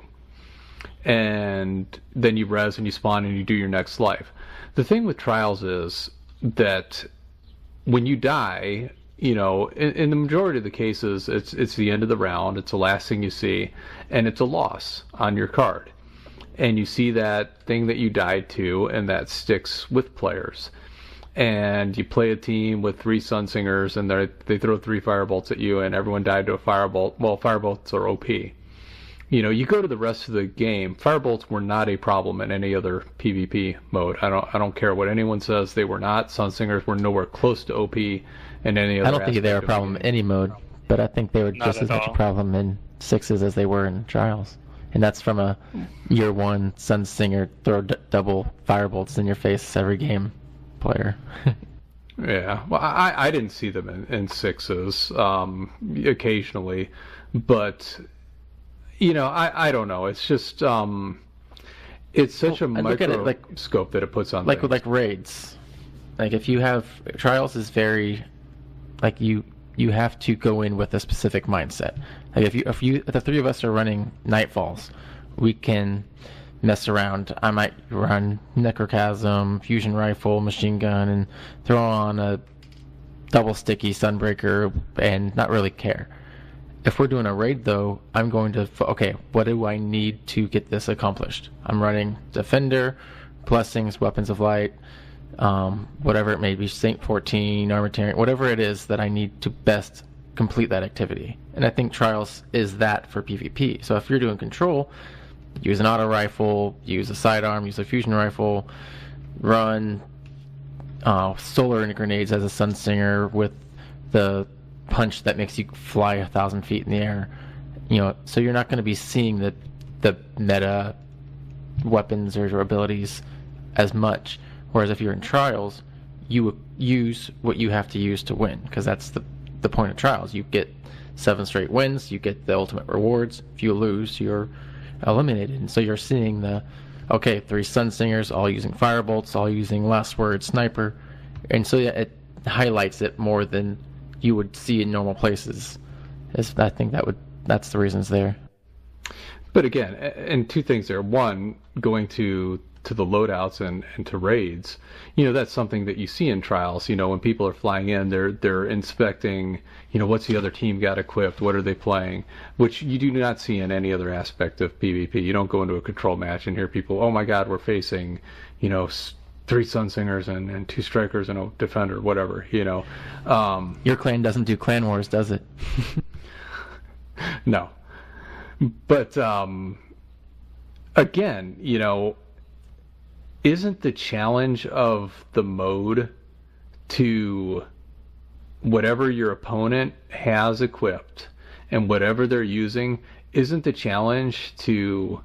And then you res and you spawn and you do your next life. The thing with Trials is that when you die, you know, in the majority of the cases, it's the end of the round, it's the last thing you see, and it's a loss on your card. And you see that thing that you died to, and that sticks with players. And you play a team with 3 Sunsingers, and they throw 3 Firebolts at you, and everyone died to a Firebolt. Well, Firebolts are OP. you go to the rest of the game. Firebolts were not a problem in any other PvP mode. I don't care what anyone says. They were not. Sunsingers were nowhere close to OP in any other. I don't think they were a problem in any mode, but I think they were just as much a problem in sixes as they were in trials. And that's from a year one Sunsinger throw double firebolts in your face every game player. Yeah, well, I didn't see them in sixes occasionally, but I don't know. It's just it's such a microscope that it puts on like things. Like raids. Like if you have trials is very like you have to go in with a specific mindset. Like if the three of us are running Nightfalls, we can mess around. I might run Necrochasm, fusion rifle, machine gun, and throw on a double sticky Sunbreaker and not really care. If we're doing a raid, though, I'm going to, okay, what do I need to get this accomplished? I'm running Defender, Blessings, Weapons of Light, whatever it may be, Saint 14, Armitarian, whatever it is that I need to best complete that activity. And I think Trials is that for PvP. So if you're doing Control, use an auto rifle, use a sidearm, use a fusion rifle, run solar grenades as a Sunsinger with the punch that makes you fly 1,000 feet in the air. So you're not going to be seeing the meta weapons or abilities as much. Whereas if you're in Trials, you use what you have to use to win, because that's the point of Trials. You get 7 straight wins, you get the ultimate rewards. If you lose, you're eliminated. And so you're seeing 3 Sunsingers all using firebolts, all using last word sniper, and so it highlights it more than you would see in normal places. I think that's the reasons there. But again, and 2 things there. One, going to the loadouts and to raids, that's something that you see in Trials. When people are flying in, they're inspecting, what's the other team got equipped, what are they playing, which you do not see in any other aspect of PvP. You don't go into a control match and hear people, oh my god, we're facing, 3 Sunsingers and 2 Strikers and a Defender, whatever, Your clan doesn't do clan wars, does it? No. But, again, isn't the challenge of the mode to whatever your opponent has equipped and whatever they're using, isn't the challenge to,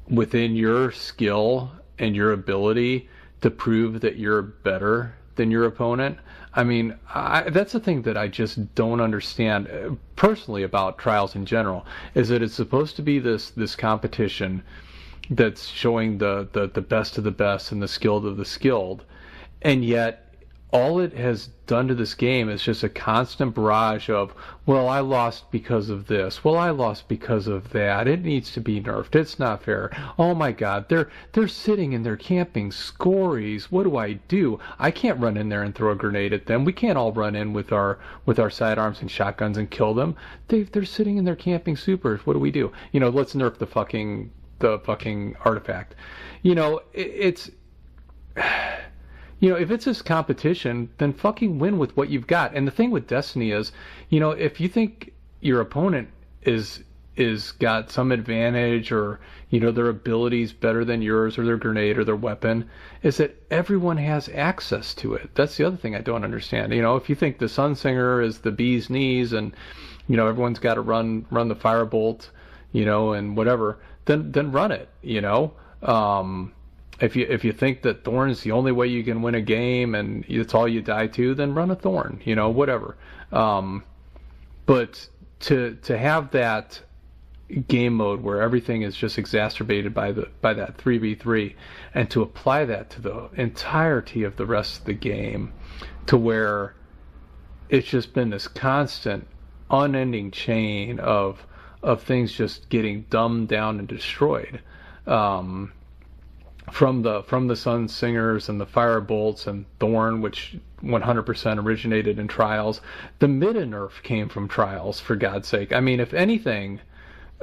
within your skill and your ability, to prove that you're better than your opponent? I mean, that's the thing that I just don't understand personally about Trials in general, is that it's supposed to be this competition that's showing the best of the best and the skilled of the skilled, and yet all it has done to this game is just a constant barrage of, well, I lost because of this, well, I lost because of that, it needs to be nerfed, it's not fair, oh my god, they're sitting and they're camping scories, what do? I can't run in there and throw a grenade at them, we can't all run in with our sidearms and shotguns and kill them, they're sitting and they're camping supers, what do we do? Let's nerf the fucking artifact. It's if it's this competition, then fucking win with what you've got. And the thing with Destiny is, if you think your opponent is got some advantage, or their abilities better than yours, or their grenade or their weapon, is that everyone has access to it. That's the other thing I don't understand. If you think the Sunsinger is the bee's knees and everyone's got to run the firebolt, and whatever, then run it. If you think that Thorn's the only way you can win a game and it's all you die to, then run a Thorn, whatever. But to have that game mode where everything is just exacerbated by that 3v3, and to apply that to the entirety of the rest of the game, to where it's just been this constant, unending chain of things just getting dumbed down and destroyed. From the Sunsingers and the Firebolts and Thorn, which 100% originated in Trials. The Mida nerf came from Trials, for God's sake. I mean, if anything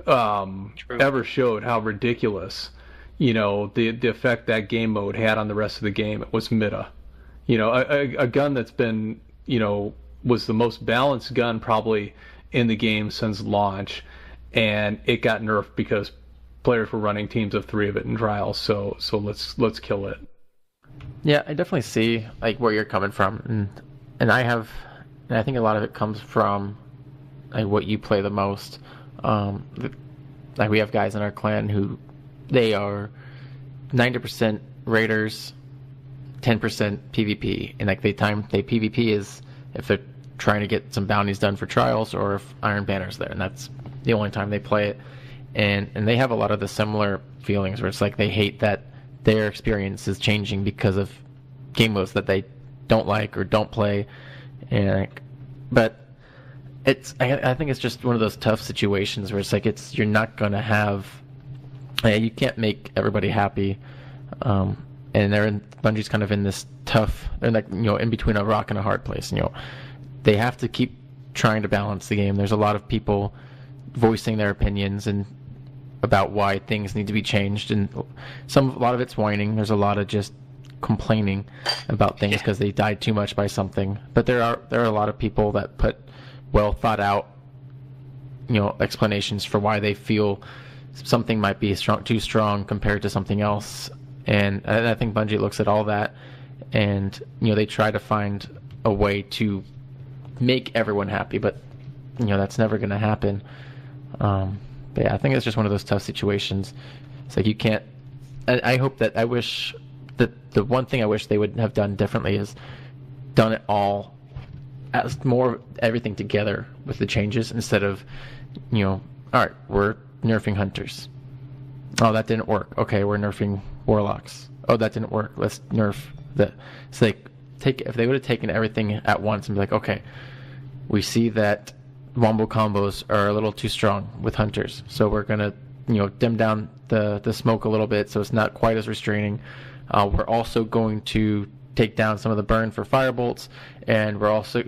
ever showed how ridiculous, the effect that game mode had on the rest of the game, it was Mida. A gun that's been, was the most balanced gun probably in the game since launch, and it got nerfed because players were running teams of 3 of it in trials. So let's kill it. Yeah, I definitely see like where you're coming from, and I think a lot of it comes from like what you play the most. Like we have guys in our clan who they are 90% raiders, 10% PvP, and like they PvP is if they're trying to get some bounties done for trials or if Iron Banner's there, and that's the only time they play it. And they have a lot of the similar feelings where it's like they hate that their experience is changing because of game modes that they don't like or don't play. But I think it's just one of those tough situations where it's like you're not gonna have, you can't make everybody happy, and Bungie's kind of in this tough, they're like in between a rock and a hard place. They have to keep trying to balance the game. There's a lot of people voicing their opinions and about why things need to be changed, and a lot of it's whining. There's a lot of just complaining about things because they died too much by something. But there are a lot of people that put well thought out explanations for why they feel something might be too strong compared to something else. And I think Bungie looks at all that, and they try to find a way to make everyone happy, but that's never going to happen. But yeah, I think it's just one of those tough situations. It's like you can't. I wish that the one thing I wish they would have done differently is done it all as more everything together with the changes instead of, all right, we're nerfing hunters. Oh, that didn't work. Okay, we're nerfing warlocks. Oh, that didn't work. Let's nerf the. It's like if they would have taken everything at once and be like, okay, we see that wombo combos are a little too strong with hunters, so we're gonna dim down the smoke a little bit so it's not quite as restraining. We're also going to take down some of the burn for firebolts, and we're also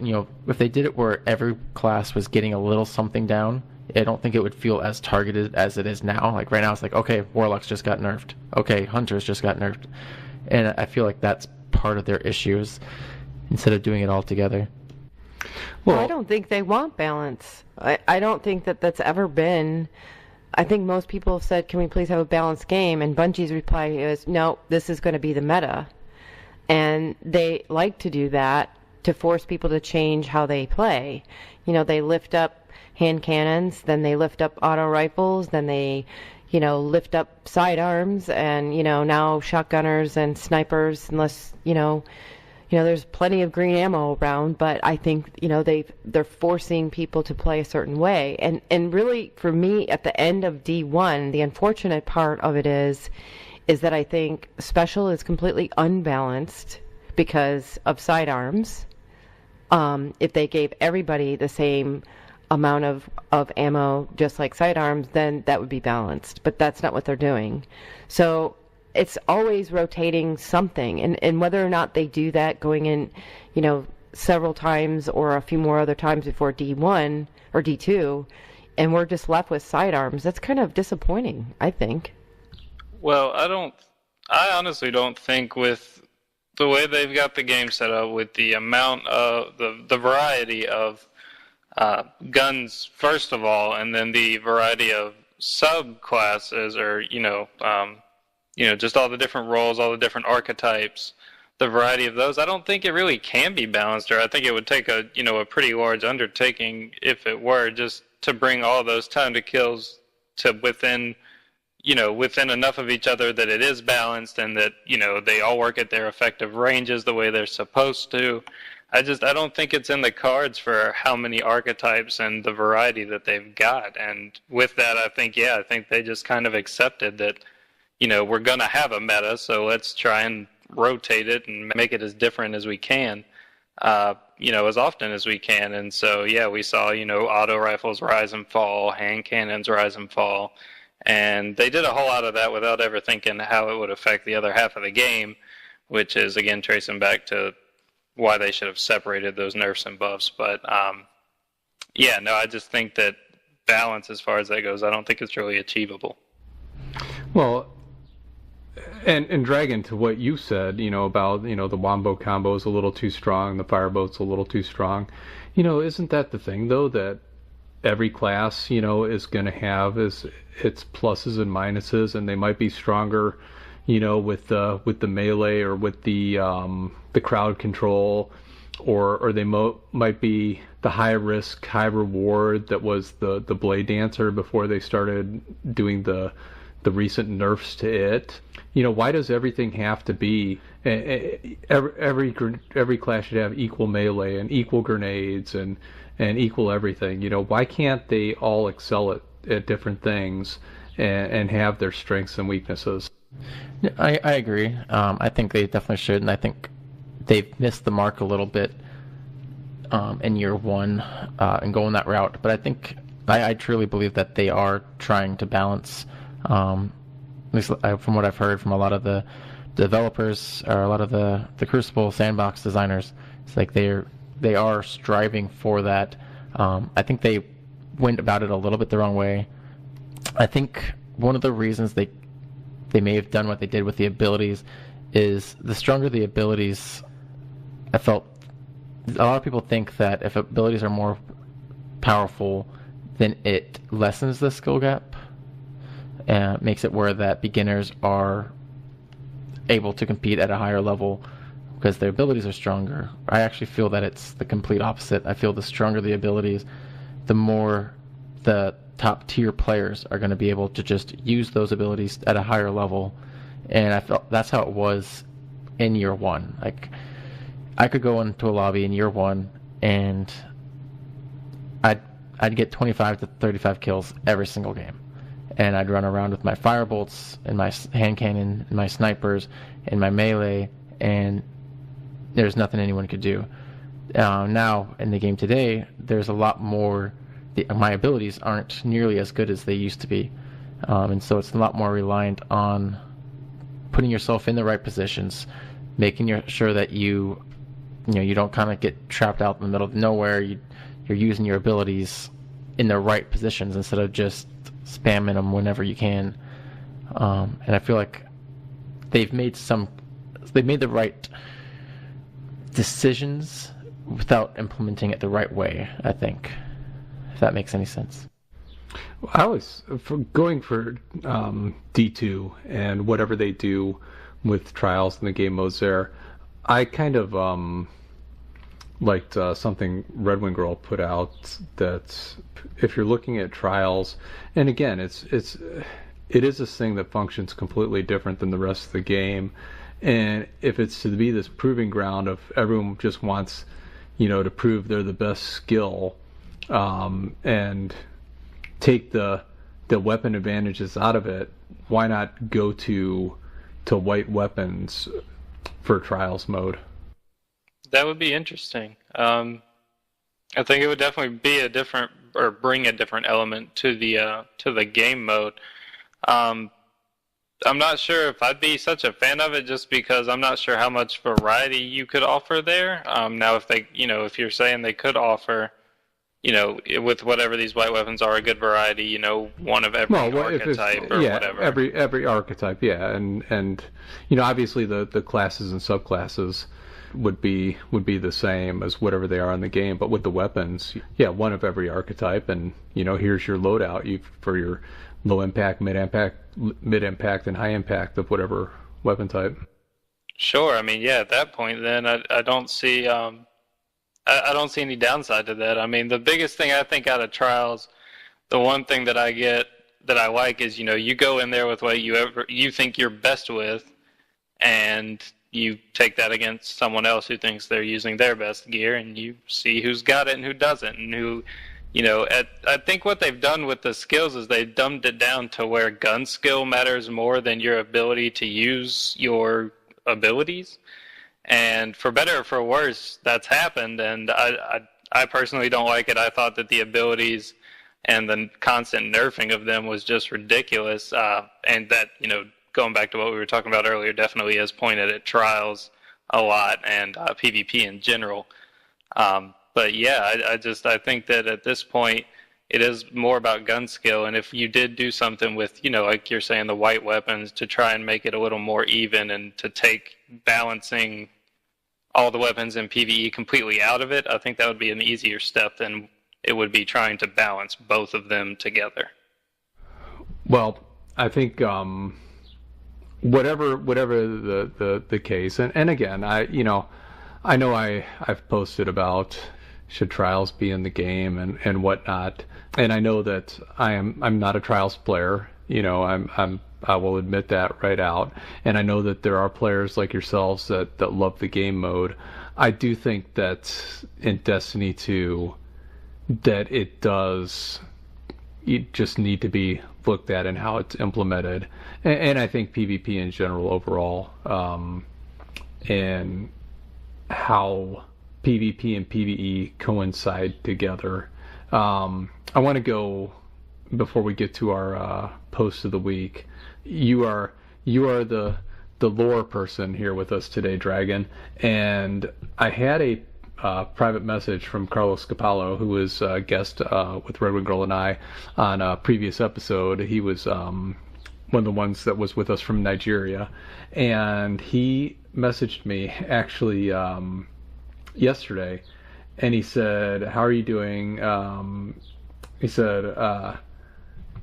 if they did it where every class was getting a little something down, I don't think it would feel as targeted as it is now. Like right now it's like, okay, warlocks just got nerfed, okay, hunters just got nerfed, and I feel like that's part of their issues instead of doing it all together. Well, I don't think they want balance. I don't think that's ever been. I think most people have said, can we please have a balanced game? And Bungie's reply is, no, this is going to be the meta. And they like to do that to force people to change how they play. They lift up hand cannons, then they lift up auto rifles, then they, lift up sidearms, and, now shotgunners and snipers, unless, there's plenty of green ammo around, but I think, they're forcing people to play a certain way. And really, for me, at the end of D1, the unfortunate part of it is that I think Special is completely unbalanced because of sidearms. If they gave everybody the same amount of ammo, just like sidearms, then that would be balanced. But that's not what they're doing. So it's always rotating something, and whether or not they do that going in, several times or a few more other times before D1 or D2, and we're just left with sidearms, that's kind of disappointing, I think. Well, I honestly don't think with the way they've got the game set up, with the amount of the variety of guns, first of all, and then the variety of subclasses, or just all the different roles, all the different archetypes, the variety of those, I don't think it really can be balanced, or I think it would take a pretty large undertaking if it were, just to bring all those time to kills to within enough of each other that it is balanced, and that, they all work at their effective ranges the way they're supposed to. I don't think it's in the cards for how many archetypes and the variety that they've got. And with that, I think they just kind of accepted that, we're going to have a meta, so let's try and rotate it and make it as different as we can, as often as we can. And so, yeah, we saw, auto rifles rise and fall, hand cannons rise and fall. And they did a whole lot of that without ever thinking how it would affect the other half of the game, which is, again, tracing back to why they should have separated those nerfs and buffs. But, I just think that balance, as far as that goes, I don't think it's really achievable. Well, and Dragon, to what you said, about, the wombo combo is a little too strong, the fireboat's a little too strong. Isn't that the thing, though, that every class, is going to have its pluses and minuses, and they might be stronger, with the melee or with the crowd control, or they might be the high risk, high reward that was the Blade Dancer before they started doing the recent nerfs to it. Why does everything have to be every class should have equal melee and equal grenades and equal everything? Why can't they all excel at different things and have their strengths and weaknesses? I agree. I think they definitely should, and I think they've missed the mark a little bit in year one and going that route. But I think I truly believe that they are trying to balance. At least from what I've heard from a lot of the developers or a lot of the Crucible sandbox designers, it's like they are striving for that. I think they went about it a little bit the wrong way. I think one of the reasons they may have done what they did with the abilities is the stronger the abilities, I felt a lot of people think that if abilities are more powerful, then it lessens the skill gap and makes it where that beginners are able to compete at a higher level because their abilities are stronger. I actually feel that it's the complete opposite. I feel the stronger the abilities, the more the top tier players are going to be able to just use those abilities at a higher level. And I felt that's how it was in year one. Like, I could go into a lobby in year one and I'd get 25 to 35 kills every single game. And I'd run around with my firebolts and my hand cannon and my snipers and my melee, and there's nothing anyone could do. Now, in the game today, there's a lot more. My abilities aren't nearly as good as they used to be. And so it's a lot more reliant on putting yourself in the right positions, making sure that you don't kind of get trapped out in the middle of nowhere. You're using your abilities in the right positions instead of just spamming them whenever you can. And I feel like they've made the right decisions without implementing it the right way, I think, if that makes any sense. I was going for D2 and whatever they do with trials and the game modes there. I kind of liked something RedWingGirl put out, that if you're looking at trials, and again, it is this thing that functions completely different than the rest of the game, and if it's to be this proving ground of everyone just wants, to prove they're the best skill, and take the weapon advantages out of it, why not go to white weapons for trials mode? That would be interesting. I think it would definitely be bring a different element to the game mode. I'm not sure if I'd be such a fan of it, just because I'm not sure how much variety you could offer there. Now, if you're saying they could offer, with whatever these white weapons are, a good variety, one of every archetype or whatever. Every archetype, yeah, and obviously the classes and subclasses would be the same as whatever they are in the game, but with the weapons, one of every archetype, and here's your loadout for your low impact, mid impact, and high impact of whatever weapon type. Sure. I mean, at that point, then I don't see I don't see any downside to that. I mean, the biggest thing I think out of trials, the one thing that I get that I like is, you go in there with what you think you're best with, and you take that against someone else who thinks they're using their best gear, and you see who's got it and who doesn't, and who, I think what they've done with the skills is they've dumbed it down to where gun skill matters more than your ability to use your abilities. And for better or for worse, that's happened, and I personally don't like it. I thought that the abilities and the constant nerfing of them was just ridiculous, and that, going back to what we were talking about earlier, definitely has pointed at trials a lot and PvP in general. But I think that at this point it is more about gun skill, and if you did do something with, like you're saying, the white weapons to try and make it a little more even and to take balancing all the weapons in PvE completely out of it, I think that would be an easier step than it would be trying to balance both of them together. Well, I think whatever the case, and again, I've posted about should trials be in the game and whatnot, and I know that I'm not a trials player. I will admit that right out, and I know that there are players like yourselves that love the game mode. I do think that in Destiny 2 that it just need to be looked at and how it's implemented, and I think PvP in general overall, and how PvP and PvE coincide together. I want to go, before we get to our post of the week. You are the lore person here with us today, Dragon, and I had a private message from Carlos Capallo, who was a guest with RedWingGirl and I on a previous episode. He was one of the ones that was with us from Nigeria, and he messaged me actually yesterday, and he said, "How are you doing?" He said,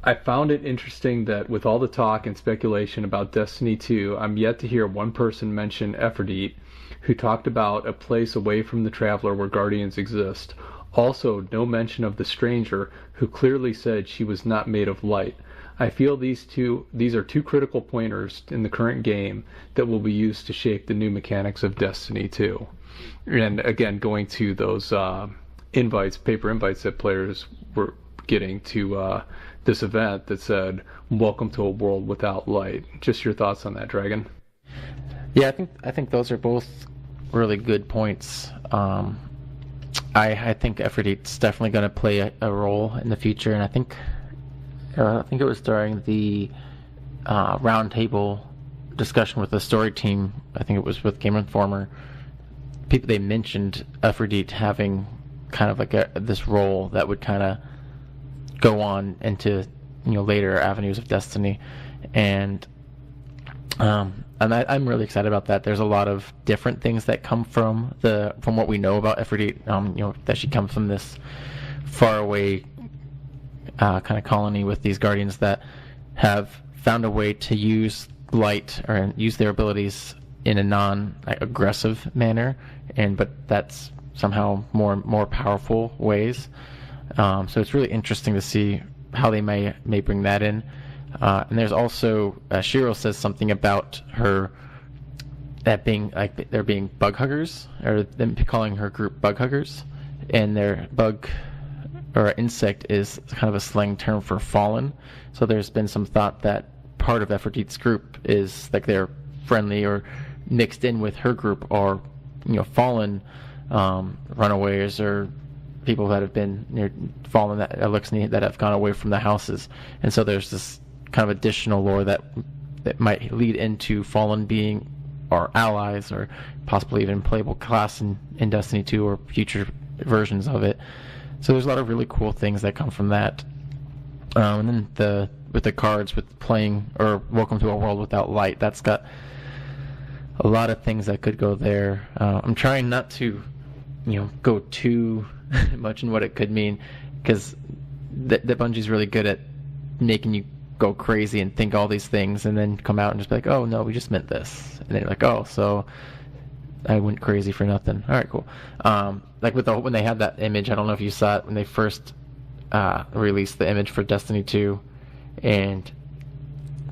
I found it interesting that with all the talk and speculation about Destiny 2, I'm yet to hear one person mention Efrideet, who talked about a place away from the Traveler where Guardians exist. Also, no mention of the Stranger, who clearly said she was not made of light. I feel these are two critical pointers in the current game that will be used to shape the new mechanics of Destiny 2. And again, going to those paper invites that players were getting to this event that said, "Welcome to a world without light." Just your thoughts on that, Dragon? Yeah, I think those are both really good points. I think Efrideet's definitely going to play a role in the future, and I think it was during the roundtable discussion with the story team. I think it was with Game Informer. They mentioned Efrideet having kind of like this role that would kind of go on into later avenues of Destiny, and I'm really excited about that. There's a lot of different things that come from what we know about Efrideet. That she comes from this faraway kind of colony with these Guardians that have found a way to use light or use their abilities in a non-aggressive manner, but that's somehow more powerful ways. So it's really interesting to see how they may bring that in. And there's also Shiro says something about her that being like there being bug huggers, or them calling her group bug huggers, and their bug or insect is kind of a slang term for fallen. So there's been some thought that part of Efrideet's group is like they're friendly or mixed in with her group, or fallen runaways or people that have been fallen that have gone away from the houses. And so there's this kind of additional lore that might lead into fallen being our allies, or possibly even playable class in Destiny 2 or future versions of it. So there's a lot of really cool things that come from that. And then with the cards, with playing or Welcome to a World Without Light, that's got a lot of things that could go there. I'm trying not to go too much in what it could mean, because the Bungie's really good at making you go crazy and think all these things, and then come out and just be like, "Oh no, we just meant this," and then you're like, "Oh, so I went crazy for nothing." All right, cool. Like when they had that image, I don't know if you saw it when they first released the image for Destiny 2, and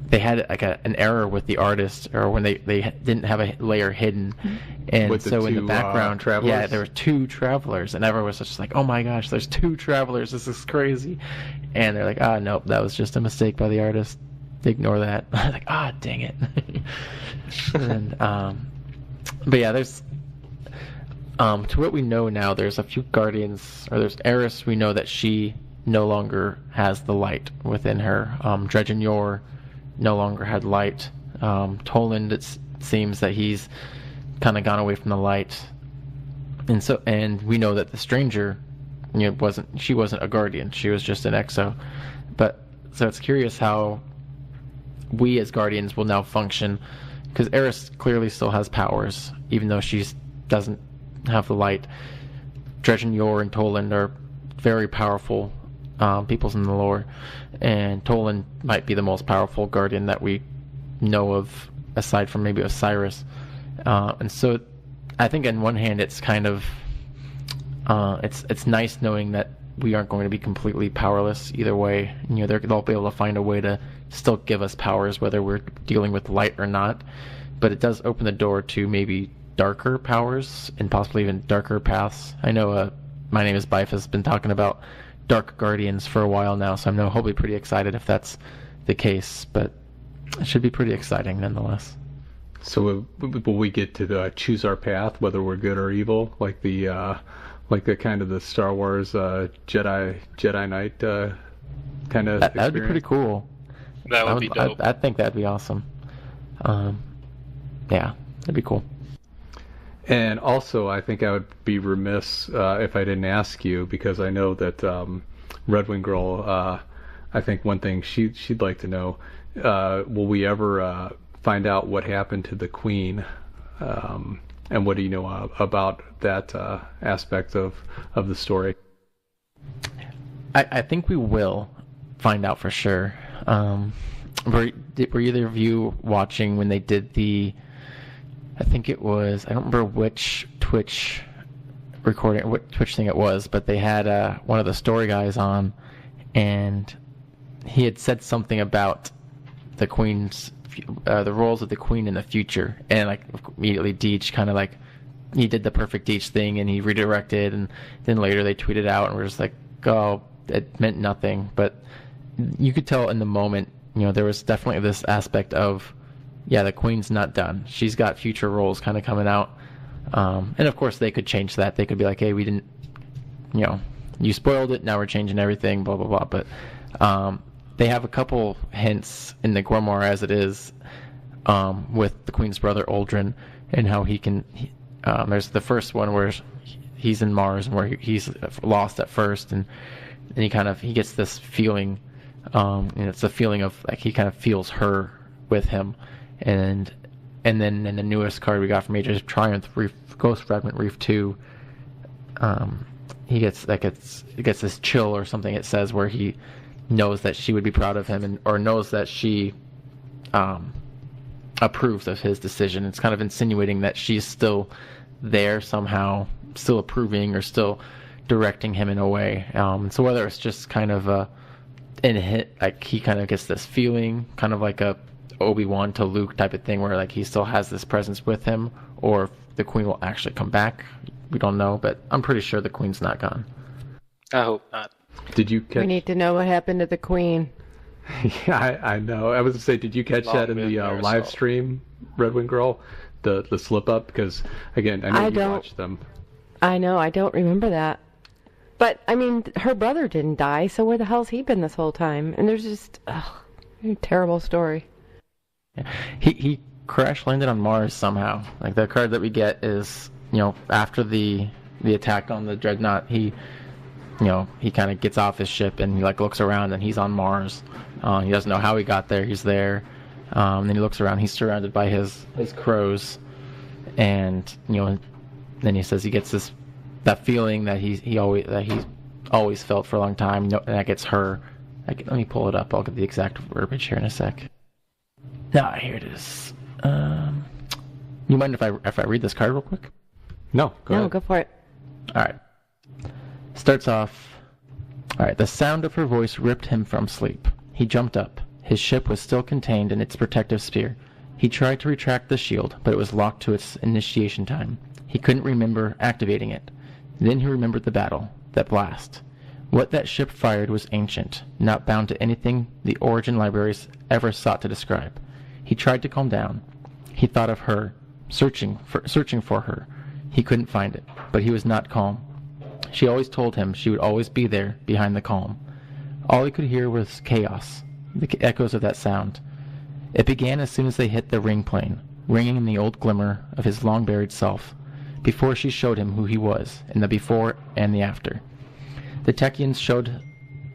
they had like an error with the artist, or when they didn't have a layer hidden, and with so in the background, travelers? Yeah, there were two travelers, and everyone was just like, "Oh my gosh, there's two travelers! This is crazy!" And they're like, "Nope, that was just a mistake by the artist. Ignore that." I'm like, dang it. And but yeah, there's to what we know now, there's a few Guardians, or there's Eris. We know that she no longer has the light within her. Dredge and Yor no longer had light. Toland, it seems that he's kind of gone away from the light, and we know that the Stranger, she wasn't a Guardian, she was just an Exo. But so it's curious how we as Guardians will now function, because Eris clearly still has powers, even though she doesn't have the light. Dredge and Yor and Toland are very powerful peoples in the lore, and Toland might be the most powerful guardian that we know of, aside from maybe Osiris. And so I think on one hand it's kind of it's nice knowing that we aren't going to be completely powerless either way. You know, they'll be able to find a way to still give us powers whether we're dealing with light or not, but it does open the door to maybe darker powers and possibly even darker paths. I know My Name is Bife has been talking about Dark Guardians for a while now, so I'm hopefully pretty excited if that's the case, but it should be pretty exciting nonetheless. So will we get to choose our path, whether we're good or evil, like the kind of the Star Wars Jedi Knight kind of? That'd be pretty cool. That would be dope. I think that'd be awesome. Yeah, that'd be cool. And also, I think I would be remiss if I didn't ask you, because I know that RedWingGirl, I think one thing she'd like to know, will we ever find out what happened to the Queen? And what do you know about that aspect of the story? I think we will find out for sure. Were either of you watching when they did I think it was, I don't remember which Twitch recording, what Twitch thing it was, but they had one of the story guys on, and he had said something about the Queen's, the roles of the Queen in the future, and like immediately Deech kind of like, he did the perfect Deech thing and he redirected, and then later they tweeted out and we're just like, oh, it meant nothing. But you could tell in the moment, you know, there was definitely this aspect of, yeah, the Queen's not done. She's got future roles kind of coming out. And of course they could change that. They could be like, hey, we didn't, you know, you spoiled it, now we're changing everything, blah, blah, blah. But they have a couple hints in the grimoire as it is, with the Queen's brother Aldrin, and how he can, there's the first one where he's in Mars and where he's lost at first, and he gets this feeling, and it's a feeling of like he kind of feels her with him. And then in the newest card we got from Age of Triumph, Ghost Fragment Reef 2, he gets this chill or something, it says, where he knows that she would be proud of him, or knows that she approves of his decision. It's kind of insinuating that she's still there somehow, still approving or still directing him in a way. So whether it's just kind of like he kind of gets this feeling, kind of like a Obi-Wan to Luke type of thing, where like he still has this presence with him, or if the Queen will actually come back, we don't know, but I'm pretty sure the Queen's not gone. I hope not. Did you catch? We need to know what happened to the Queen. Yeah, I know. I was going to say, did you catch that in the live stream, RedWingGirl, the slip up? Because again, I know you watched them. I know. I don't remember that. But I mean, her brother didn't die, so where the hell's he been this whole time? And there's just a terrible story. He crash landed on Mars somehow. Like the card that we get is, you know, after the attack on the Dreadnought, he kind of gets off his ship and he like looks around and he's on Mars. He doesn't know how he got there. He's there. Then he looks around. He's surrounded by his crows, and you know, then he says he gets that feeling that he's always felt for a long time. And that gets her. Let me pull it up. I'll get the exact verbiage here in a sec. Here it is. You mind if I read this card real quick? No, go ahead. Go for it. All right. Starts off. All right. The sound of her voice ripped him from sleep. He jumped up. His ship was still contained in its protective sphere. He tried to retract the shield, but it was locked to its initiation time. He couldn't remember activating it. Then he remembered the battle, that blast. What that ship fired was ancient, not bound to anything the origin libraries ever sought to describe. He tried to calm down. He thought of her, searching for her. He couldn't find it, but he was not calm. She always told him she would always be there, behind the calm. All he could hear was chaos, the echoes of that sound. It began as soon as they hit the ring plane, ringing in the old glimmer of his long-buried self, before she showed him who he was, in the before and the after. The Techians should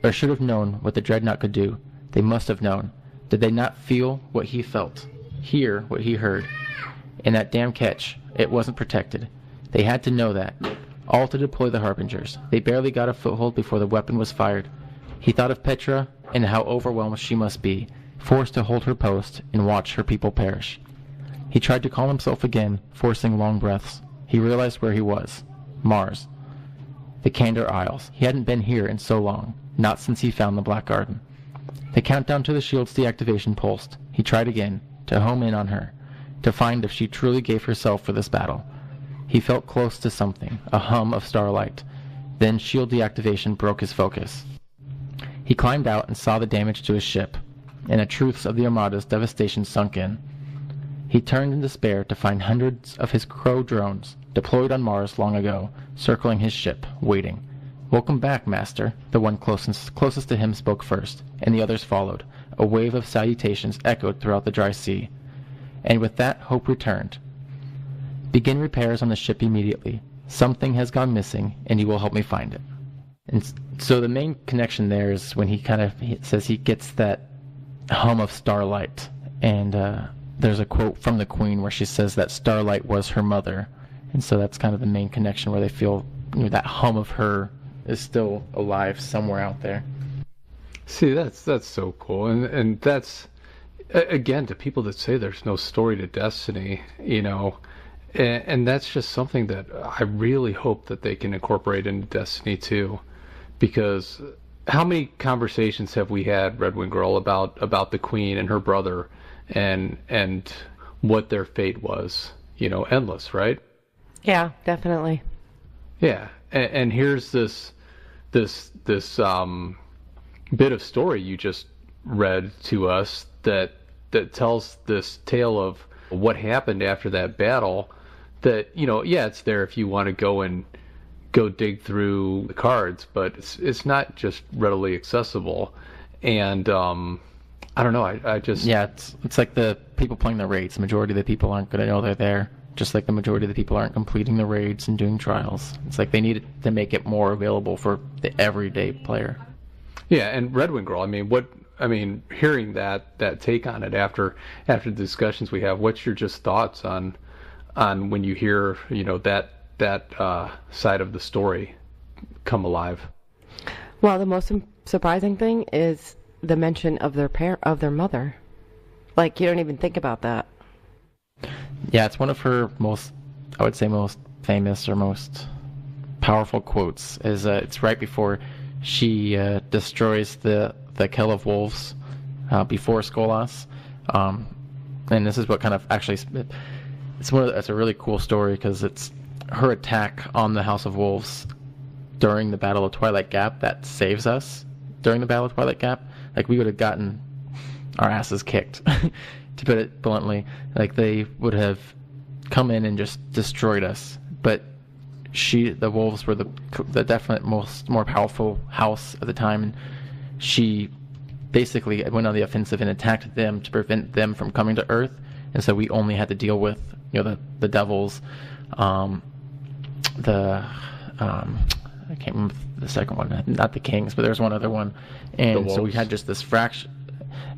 have known what the Dreadnought could do. They must have known. Did they not feel what he felt, hear what he heard? In that damn catch, it wasn't protected. They had to know that. all to deploy the Harbingers. They barely got a foothold before the weapon was fired. He thought of Petra and how overwhelmed she must be, forced to hold her post and watch her people perish. He tried to calm himself again, forcing long breaths. He realized where he was. Mars. The Kandor Isles. He hadn't been here in so long, not since he found the Black Garden. The countdown to the shield's deactivation pulsed. He tried again, to home in on her, to find if she truly gave herself for this battle. He felt close to something, a hum of starlight. Then shield deactivation broke his focus. He climbed out and saw the damage to his ship, and the truths of the Armada's devastation sunk in. He turned in despair to find hundreds of his Crow drones, deployed on Mars long ago, circling his ship, waiting. "Welcome back, Master," the one closest to him spoke first, and the others followed. A wave of salutations echoed throughout the dry sea. And with that, hope returned. "Begin repairs on the ship immediately. Something has gone missing, and you will help me find it." And so the main connection there is when he says he gets that hum of starlight, and there's a quote from the Queen where she says that starlight was her mother, and so that's kind of the main connection where they feel, you know, that hum of her is still alive somewhere out there. See, that's so cool, and that's, again, to people that say there's no story to Destiny, you know, and that's just something that I really hope that they can incorporate into Destiny 2, because how many conversations have we had, RedWingGirl, about the Queen and her brother and what their fate was? You know, endless, right? Yeah, definitely. Yeah, and here's this bit of story you just read to us that tells this tale of what happened after that battle. That, you know, yeah, it's there if you want to go dig through the cards, but it's not just readily accessible. And I don't know, I just... Yeah, it's like the people playing the raids. The majority of the people aren't going to know they're there, just like the majority of the people aren't completing the raids and doing trials. It's like they needed to make it more available for the everyday player. Yeah, and RedWingGirl, I mean, hearing that take on it after the discussions we have, what's your just thoughts on when you hear, you know, that side of the story come alive? Well, the most surprising thing is the mention of their mother. Like, you don't even think about that. Yeah, it's one of her most famous or most powerful quotes. It's right before she destroys the Kell of Wolves before Skolas, and this is what kind of actually it's a really cool story, because it's her attack on the House of Wolves during the Battle of Twilight Gap that saves us. During the Battle of Twilight Gap, like, we would have gotten our asses kicked, to put it bluntly. Like, they would have come in and just destroyed us. But the Wolves were the definite more powerful house at the time, and she basically went on the offensive and attacked them to prevent them from coming to Earth. And so we only had to deal with, you know, the devils, I can't remember the second one, not the kings, but there's one other one. And so we had just this fraction.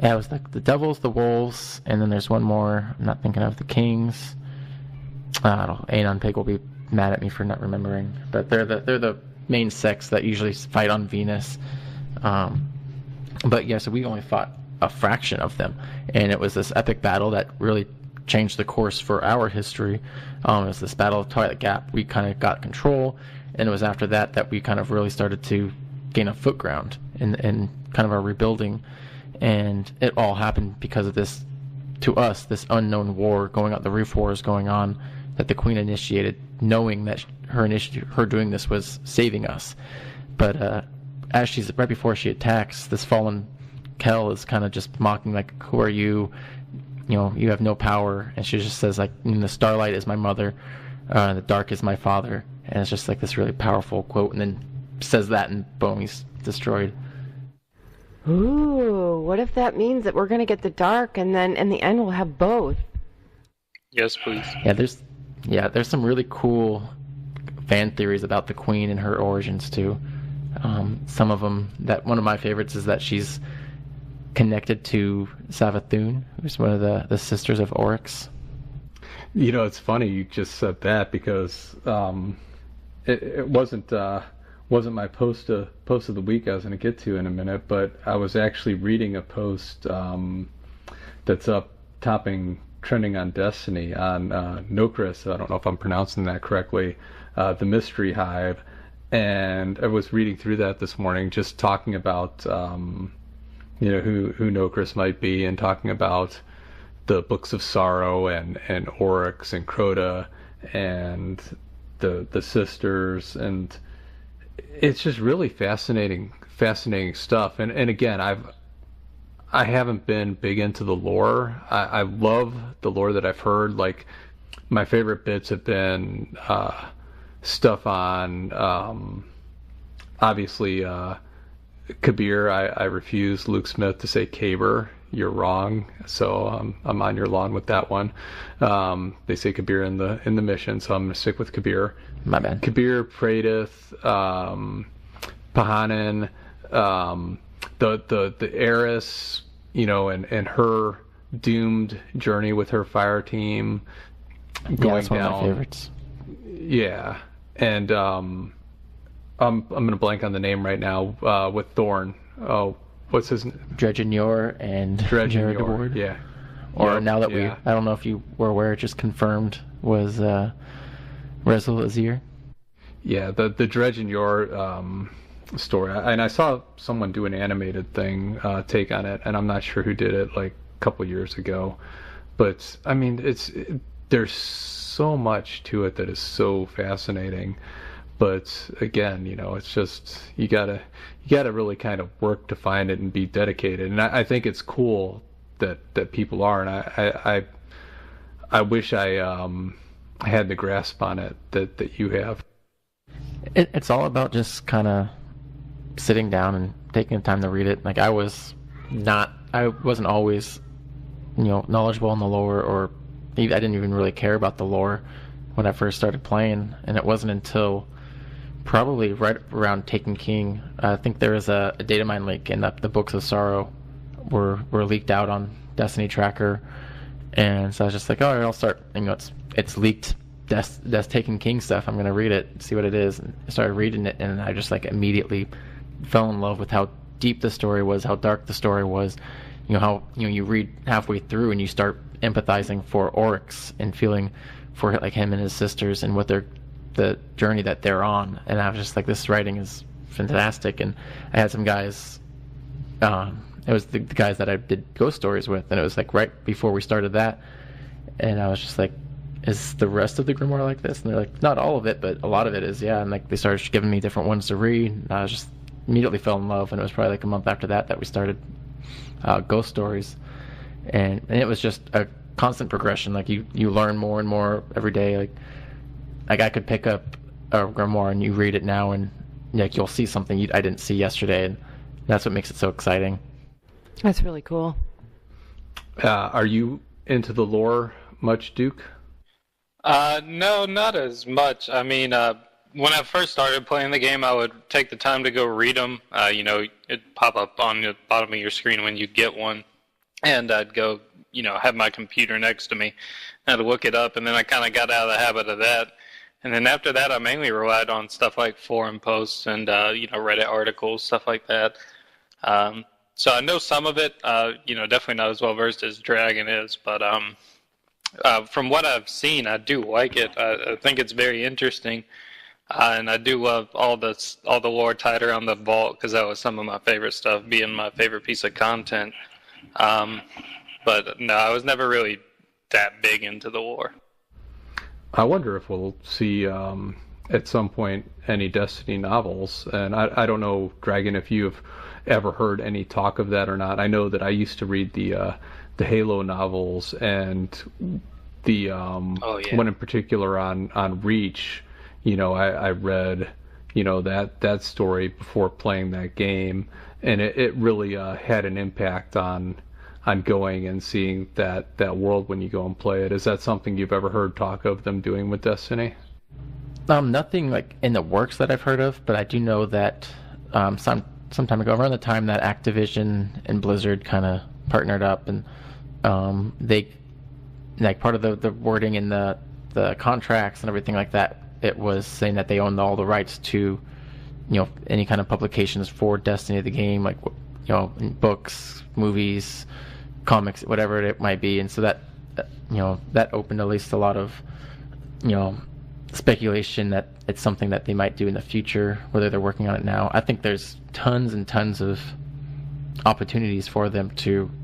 Yeah, it was the devils, the wolves, and then there's one more. I'm not thinking of the kings. I don't know. Anon Pig will be mad at me for not remembering, but they're the main sects that usually fight on Venus. But yeah, so we only fought a fraction of them, and it was this epic battle that really changed the course for our history. It was this Battle of Twilight Gap. We kind of got control, and it was after that we kind of really started to gain a foot ground in kind of our rebuilding. And it all happened because of this, to us, this unknown war going on, the Reef Wars going on, that the Queen initiated, knowing that her doing this was saving us. But as right before she attacks, this fallen Kell is kind of just mocking, like, "Who are you? You know, you have no power." And she just says, like, "The starlight is my mother, the dark is my father." And it's just like this really powerful quote, and then says that, and boom, he's destroyed. Ooh, what if that means that we're going to get the dark, and then in the end we'll have both? Yes, please. Yeah, there's some really cool fan theories about the Queen and her origins too. Some of them, that one of my favorites is that she's connected to Savathun, who's one of the sisters of Oryx. You know, it's funny you just said that, because it wasn't my post of the week I was going to get to in a minute, but I was actually reading a post that's up trending on Destiny on Nokris. I don't know if I'm pronouncing that correctly. The Mystery Hive, and I was reading through that this morning, just talking about who Nokris might be, and talking about the Books of Sorrow and Oryx and Crota and the sisters, and it's just really fascinating stuff. And again, I haven't been big into the lore. I love the lore that I've heard. Like, my favorite bits have been stuff on obviously Kabir. I refuse, Luke Smith, to say Kabir. You're wrong, so I'm on your lawn with that one. They say Kabir in the mission, so I'm gonna stick with Kabir. My bad. Kabir, Praedyth, Pahanin, the heiress, and her doomed journey with her fire team going that's one down. of my favorites. Yeah, and I'm gonna blank on the name right now with Thorn. Oh, what's his name? Dredgenyor and Jared DeWard. Yeah. Or Yep, now that yeah. I don't know if you were aware, it just confirmed was Rezel Azir. Yeah, the Dredgenyor story, and I saw someone do an animated thing take on it, and I'm not sure who did it, like a couple years ago, but I mean, there's so much to it that is so fascinating. But again, it's just you gotta really kind of work to find it and be dedicated. And I think it's cool that people are, and I wish I had the grasp on it that you have. It's all about just kind of sitting down and taking the time to read it. Like, I wasn't always knowledgeable in the lore, or I didn't even really care about the lore when I first started playing, and it wasn't until probably right around Taken King, I think there is a data mine leak, and the Books of Sorrow were leaked out on Destiny Tracker, and so I was just like, all right, I'll start. It's leaked Taken King stuff. I'm gonna read it, see what it is. And I started reading it, and I just immediately fell in love with how deep the story was, how dark the story was. How you read halfway through and you start empathizing for Oryx and feeling for him and his sisters and the journey that they're on. And I was just like, this writing is fantastic. And I had some guys, it was the guys that I did ghost stories with, and it was right before we started that, and I was just like, is the rest of the grimoire like this? And they're like, not all of it, but a lot of it is, yeah. And they started giving me different ones to read, and I was just immediately fell in love. And it was probably a month after that we started ghost stories, and it was just a constant progression. You learn more and more every day. Like I could pick up a grimoire and you read it now, and you'll see something I didn't see yesterday, and that's what makes it so exciting. That's really cool. Are you into the lore much, Duke? No, not as much. I mean, when I first started playing the game, I would take the time to go read them. It'd pop up on the bottom of your screen when you get one, and I'd go, have my computer next to me, and I'd look it up, and then I kind of got out of the habit of that. And then after that, I mainly relied on stuff like forum posts and, Reddit articles, stuff like that. So I know some of it, definitely not as well versed as Dragon is, but from what I've seen, I do like it. I think it's very interesting, and I do love all the lore tied around the vault, because that was some of my favorite stuff, being my favorite piece of content. But no, I was never really that big into the lore. I wonder if we'll see at some point any Destiny novels, and I don't know, Dragon, if you've ever heard any talk of that or not. I know that I used to read the Halo novels, and the one in particular on Reach. I read that story before playing that game, and it really had an impact on going and seeing that world when you go and play it. Is that something you've ever heard talk of them doing with Destiny? Nothing in the works that I've heard of, but I do know that some time ago, around the time that Activision and Blizzard kind of partnered up, and they part of the wording in the contracts and everything like that it was saying that they owned all the rights to, any kind of publications for Destiny the game, like, books, movies, comics, whatever it might be. And so that, that opened at least a lot of, speculation that it's something that they might do in the future, whether they're working on it now. I think there's tons and tons of opportunities for them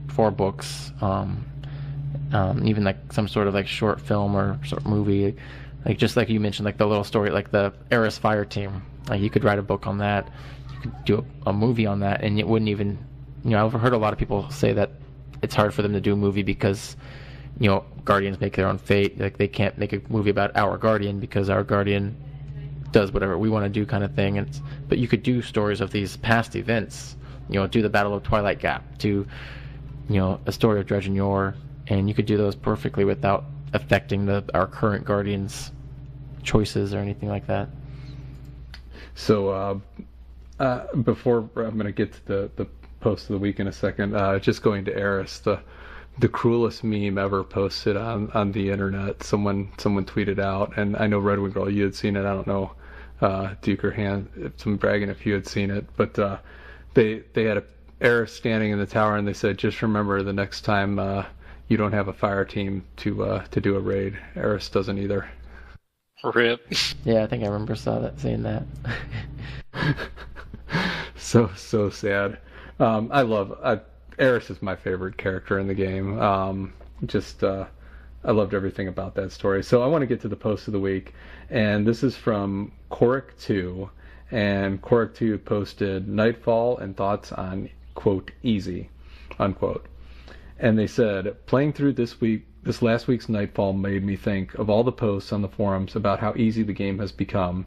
for books, even like some sort of like short film or sort of movie, like just like you mentioned, like the little story, like the Eris Fire Team. Like you could write a book on that, you could do a movie on that, and it wouldn't even, I've heard a lot of people say that it's hard for them to do a movie because, Guardians make their own fate. Like they can't make a movie about our Guardian because our Guardian does whatever we want to do, kind of thing. But you could do stories of these past events. Do the Battle of Twilight Gap, do, a story of Dredge and Yor, and you could do those perfectly without affecting our current Guardians' choices or anything like that. So before I'm going to get to the post of the week in a second, just going to Eris, the cruelest meme ever posted on the internet. Someone tweeted out, and I know RedWingGirl, you had seen it. I don't know, Duke or Hands0meDrag0n if you had seen it, but they had a Eris standing in the tower, and they said, just remember the next time you don't have a fire team to do a raid. Eris doesn't either. Rip. Yeah, I think I remember seeing that. So sad. Eris is my favorite character in the game. I loved everything about that story. So I want to get to the post of the week, and this is from Korik2, and Korik2 posted Nightfall and thoughts on, quote, easy, unquote. And they said, playing through this last week's Nightfall made me think of all the posts on the forums about how easy the game has become,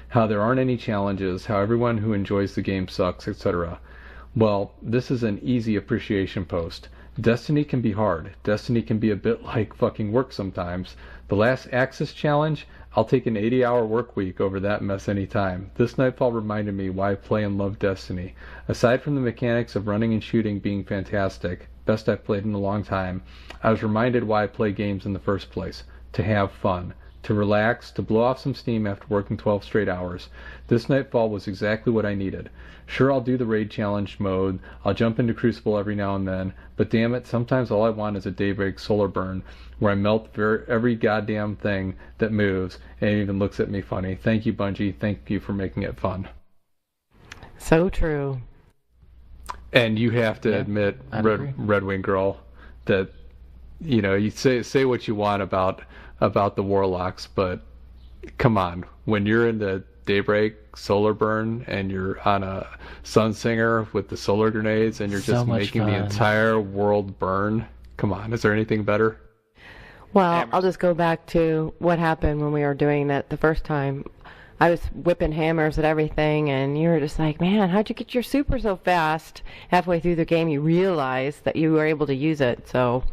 how there aren't any challenges, how everyone who enjoys the game sucks, etc. Well, this is an easy appreciation post. Destiny can be hard. Destiny can be a bit like fucking work sometimes. The last Axis challenge, I'll take an 80-hour work week over that mess anytime. This Nightfall reminded me why I play and love Destiny. Aside from the mechanics of running and shooting being fantastic, best I've played in a long time, I was reminded why I play games in the first place. To have fun. To relax, to blow off some steam after working 12 straight hours. This Nightfall was exactly what I needed. Sure, I'll do the raid challenge mode, I'll jump into Crucible every now and then, but damn it, sometimes all I want is a daybreak solar burn, where I melt every goddamn thing that moves, and it even looks at me funny. Thank you, Bungie. Thank you for making it fun. So true. And you have to admit, RedWingGirl, that, you say what you want about the Warlocks, but come on, when you're in the daybreak solar burn and you're on a Sunsinger with the solar grenades and you're just making the entire world burn, come on, is there anything better? Well, I'll just go back to what happened when we were doing that the first time. I was whipping hammers at everything, and you were just like, man, how'd you get your super so fast? Halfway through the game, you realized that you were able to use it, so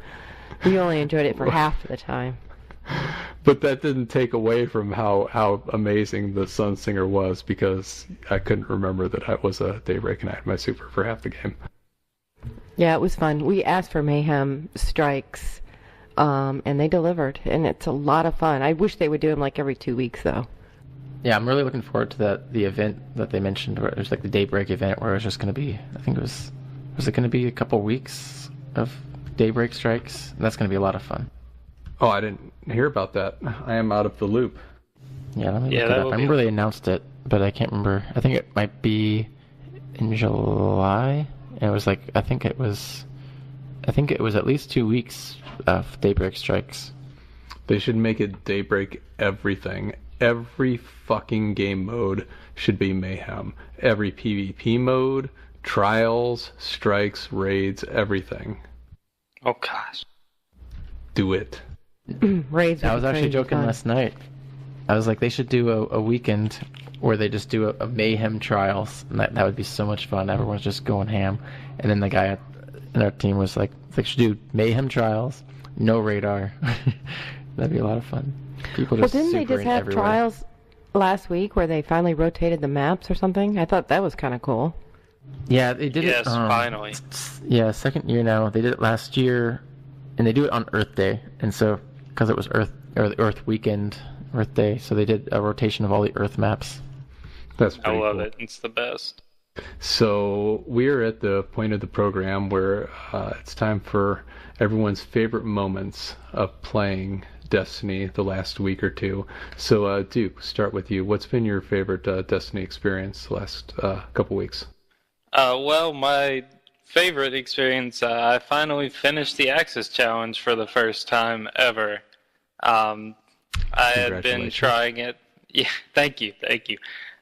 you only enjoyed it for half the time. But that didn't take away from how amazing the Sunsinger was, because I couldn't remember that I was a daybreak and I had my super for half the game. Yeah, it was fun. We asked for Mayhem Strikes, and they delivered, and it's a lot of fun. I wish they would do them like every 2 weeks, though. Yeah, I'm really looking forward to the event that they mentioned, where it was like the daybreak event, where it was just going to be, I think was it going to be a couple weeks of daybreak strikes? And that's going to be a lot of fun. Oh, I didn't hear about that. I am out of the loop. Yeah, let me look it up. I remember they announced it, but I can't remember. I think it might be in July. And it was like, I think it was at least 2 weeks of daybreak strikes. They should make it daybreak everything. Every fucking game mode should be mayhem. Every PvP mode, trials, strikes, raids, everything. Oh gosh. Do it. Raids. I was actually joking last night. I was like, they should do a weekend where they just do a mayhem trials, and that would be so much fun. Everyone's just going ham. And then the guy in our team was like, should do mayhem trials, no radar. That'd be a lot of fun. People just didn't they just have everywhere. Trials last week where they finally rotated the maps or something? I thought that was kind of cool. Yeah, they did it. Yes, finally. Yeah, second year now. They did it last year, and they do it on Earth Day. And so, because it was Earth Weekend, Earth Day, so they did a rotation of all the Earth maps. That's pretty I love cool. it. It's the best. So we're at the point of the program where it's time for everyone's favorite moments of playing Destiny the last week or two. So Duke, start with you. What's been your favorite Destiny experience the last couple weeks? Well, my favorite experience, I finally finished the Axis Challenge for the first time ever. I had been trying it. Yeah, thank you.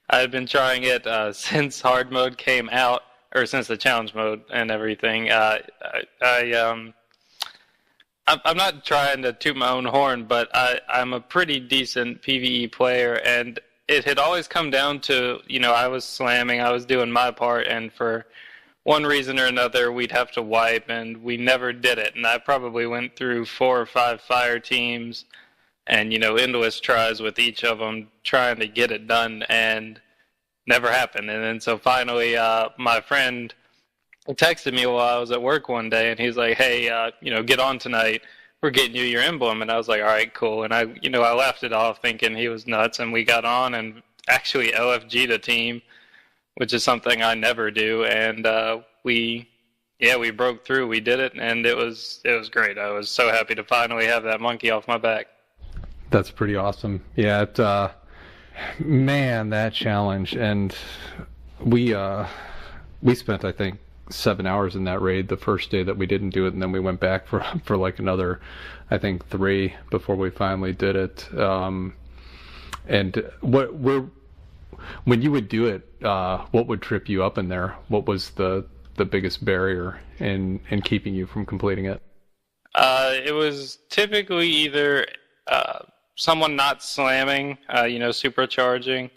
I had been trying it since hard mode came out, or since the challenge mode and everything. I'm not trying to toot my own horn, but I'm a pretty decent PvE player, and it had always come down to, I was slamming, I was doing my part, and for one reason or another, we'd have to wipe, and we never did it. And I probably went through 4 or 5 fire teams, and endless tries with each of them trying to get it done, and never happened. And then so finally my friend texted me while I was at work one day, and he's like, hey, get on tonight, we're getting you your emblem. And I was like, all right, cool. And I laughed it off thinking he was nuts, and we got on and actually LFG'd a team, which is something I never do. And we broke through, we did it, and it was great. I was so happy to finally have that monkey off my back. That's pretty awesome. Yeah, man, that challenge, and we spent, I think, 7 hours in that raid the first day that we didn't do it, and then we went back for like another, I think, 3 before we finally did it. And when you would do it, what would trip you up in there? What was the biggest barrier in keeping you from completing it? It was typically either someone not slamming, supercharging,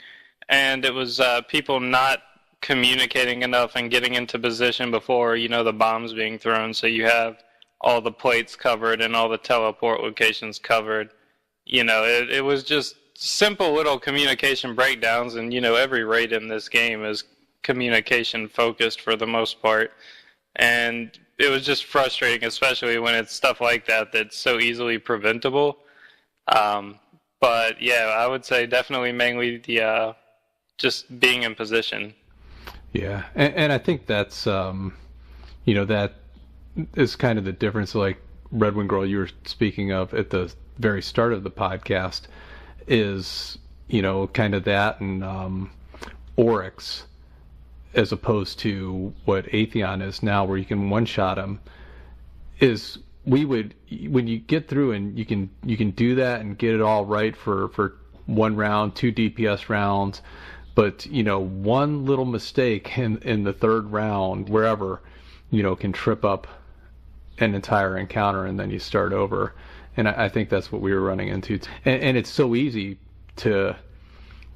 and it was people not communicating enough and getting into position before, the bombs being thrown, so you have all the plates covered and all the teleport locations covered. It was just simple little communication breakdowns, and, every raid in this game is communication focused for the most part, and it was just frustrating, especially when it's stuff like that that's so easily preventable. But yeah, I would say definitely mainly the just being in position. Yeah, and I think that's that is kind of the difference. Like RedWingGirl, you were speaking of at the very start of the podcast, is kind of that and Oryx, as opposed to what Atheon is now, where you can one-shot him. Is when you get through and you can do that and get it all right for 1 round, 2 DPS rounds, but one little mistake in the 3rd round, wherever, can trip up an entire encounter, and then you start over. And I think that's what we were running into. And it's so easy to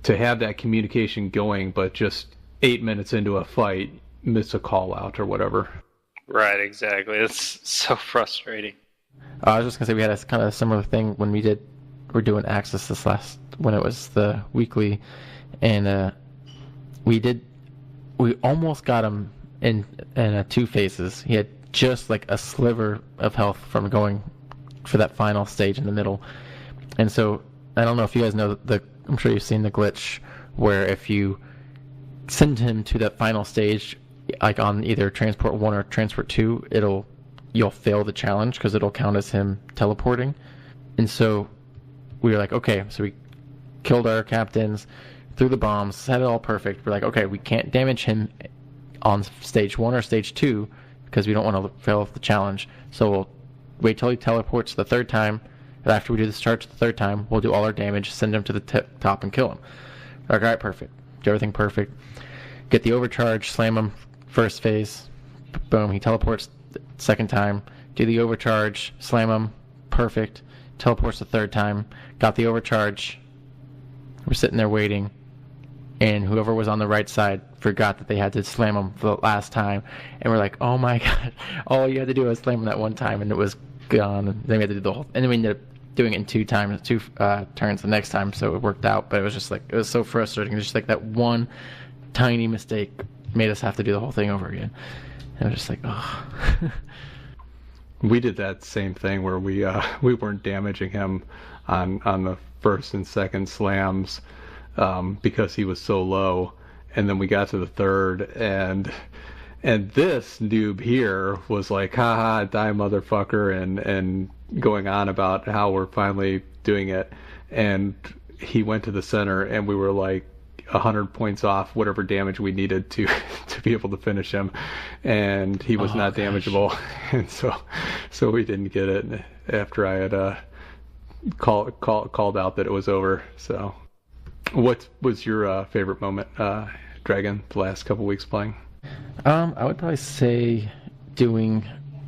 have that communication going, but just 8 minutes into a fight, miss a call out or whatever. Right, exactly. It's so frustrating. I was just gonna say we had a kind of similar thing when we're doing Axis when it was the weekly, and we almost got him in 2 phases. He had just like a sliver of health from going for that final stage in the middle, and so I don't know if you guys know I'm sure you've seen the glitch where if you send him to that final stage, like on either transport 1 or transport 2, you'll fail the challenge because it'll count as him teleporting. And so we were like, okay, so we killed our captains, threw the bombs, had it all perfect. We're like, okay, we can't damage him on stage 1 or stage 2 because we don't want to fail the challenge. So we'll wait till he teleports the 3rd time. And after we do the charge the 3rd time, we'll do all our damage, send him to the top, and kill him. Like, all right, perfect. Do everything perfect. Get the overcharge, slam him 1st phase. Boom, he teleports 2nd time. Do the overcharge, slam him, perfect. Teleports the 3rd time. Got the overcharge. We're sitting there waiting, and whoever was on the right side forgot that they had to slam him for the last time. And we're like, oh my god, all you had to do was slam him that 1 time, and it was gone. And then we had to do the whole, and then we ended up doing it in 2 turns the next time, so it worked out. But it was just like, it was so frustrating. It was just like that one tiny mistake made us have to do the whole thing over again. And it was just like, oh. We did that same thing where we weren't damaging him on the first and second slams because he was so low. And then we got to the third, and this noob here was like, haha, die motherfucker, and going on about how we're finally doing it. And he went to the center, and we were like 100 points off whatever damage we needed to be able to finish him, and he was not damageable. And so we didn't get it after I had called out that it was over. So what was your favorite moment, Dragon, the last couple weeks playing? I would probably say doing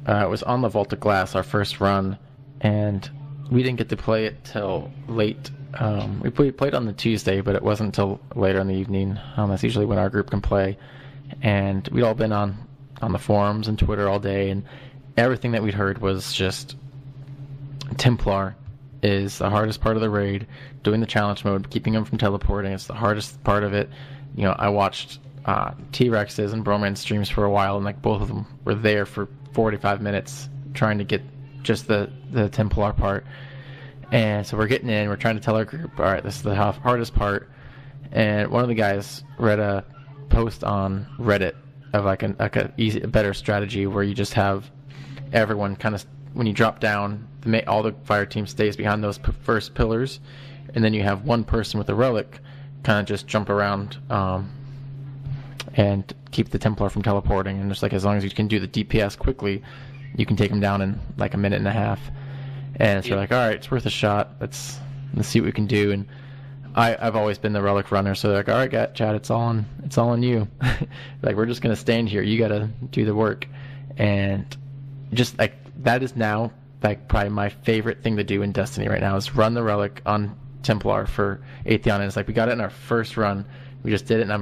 it was on the Vault of Glass, our first run, and we didn't get to play it till late. We played on the Tuesday, but it wasn't until later in the evening. That's usually when our group can play. And we'd all been on the forums and Twitter all day, and everything that we'd heard was just Templar is the hardest part of the raid. Doing the challenge mode, keeping them from teleporting, it's the hardest part of it. I watched T-Rex's and Broman streams for a while, and like both of them were there for 45 minutes trying to get just the Templar part. And so we're getting in, we're trying to tell our group, all right, this is the hardest part. And one of the guys read a post on Reddit of like a better strategy where you just have everyone kind of, when you drop down, all the fire team stays behind those first pillars, and then you have one person with a relic kind of just jump around and keep the Templar from teleporting. And just like as long as you can do the DPS quickly, you can take them down in like a minute and a half. And so we're like, all right, it's worth a shot. Let's see what we can do. And I've always been the relic runner, so they're like, all right, Chad, it's all on you. Like, we're just gonna stand here. You gotta do the work. And just like that is now like probably my favorite thing to do in Destiny right now is run the relic on Templar for Atheon. And it's like we got it in our first run. We just did it, and I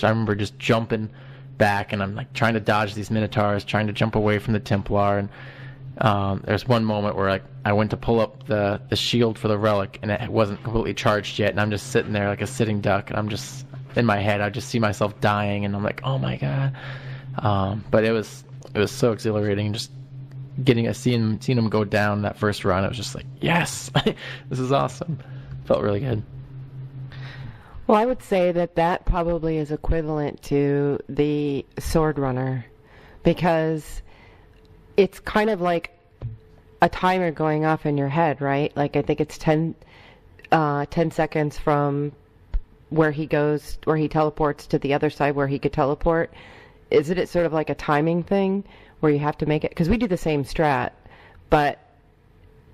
remember just jumping back, and I'm like trying to dodge these Minotaurs, trying to jump away from the Templar. And there's one moment where like I went to pull up the shield for the relic, and it wasn't completely charged yet, and I'm just sitting there like a sitting duck, and I'm just in my head I just see myself dying, and I'm like, oh my god. But it was so exhilarating, just seeing them go down that first run. It was just like, yes, this is awesome. Felt really good. Well, I would say that probably is equivalent to the sword runner, because it's kind of like a timer going off in your head, right? Like I think it's 10 seconds from where he teleports to the other side where he could teleport. Isn't it sort of like a timing thing where you have to make it? Because we do the same strat, but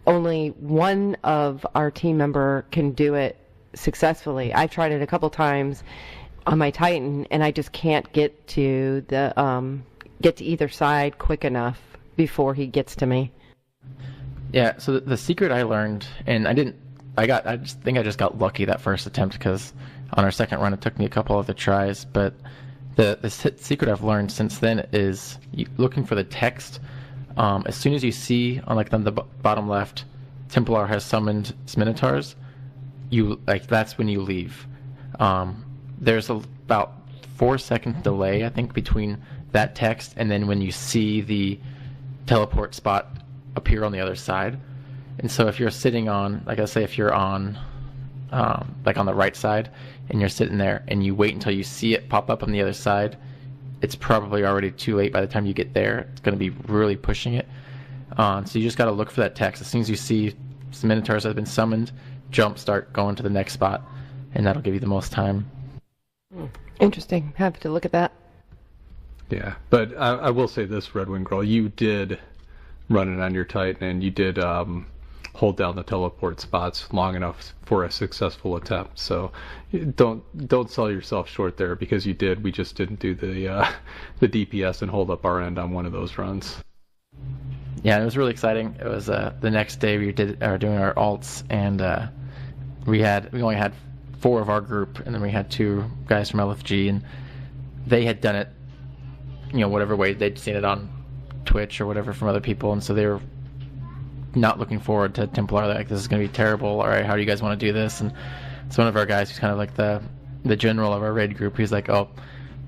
only one of our team member can do it successfully. I've tried it a couple times on my Titan, and I just can't get to either side quick enough before he gets to me. Yeah, so the secret I learned, and I just think I just got lucky that first attempt, because on our second run it took me a couple other tries, but the secret I've learned since then is looking for the text. As soon as you see on like the bottom left, Templar has summoned Minotaurs, that's when you leave. There's about 4-second delay, I think, between that text and then when you see the teleport spot appear on the other side. And so if you're sitting on, like I say, if you're on like on the right side and you're sitting there and you wait until you see it pop up on the other side, it's probably already too late by the time you get there. It's going to be really pushing it. So you just got to look for that text. As soon as you see some Minotaurs that have been summoned, start going to the next spot, and that'll give you the most time. Interesting. Have to look at that. Yeah, but I will say this, RedWingGirl, you did run it on your Titan, and you did hold down the teleport spots long enough for a successful attempt. So don't sell yourself short there, because you did. We just didn't do the DPS and hold up our end on one of those runs. Yeah, it was really exciting. It was the next day we are doing our alts, and we only had 4 of our group, and then we had 2 guys from LFG, and they had done it, whatever way they'd seen it on Twitch or whatever from other people, and so they were not looking forward to Templar. They're like, this is going to be terrible. All right, how do you guys want to do this? And it's one of our guys who's kind of like the general of our raid group. He's like, oh,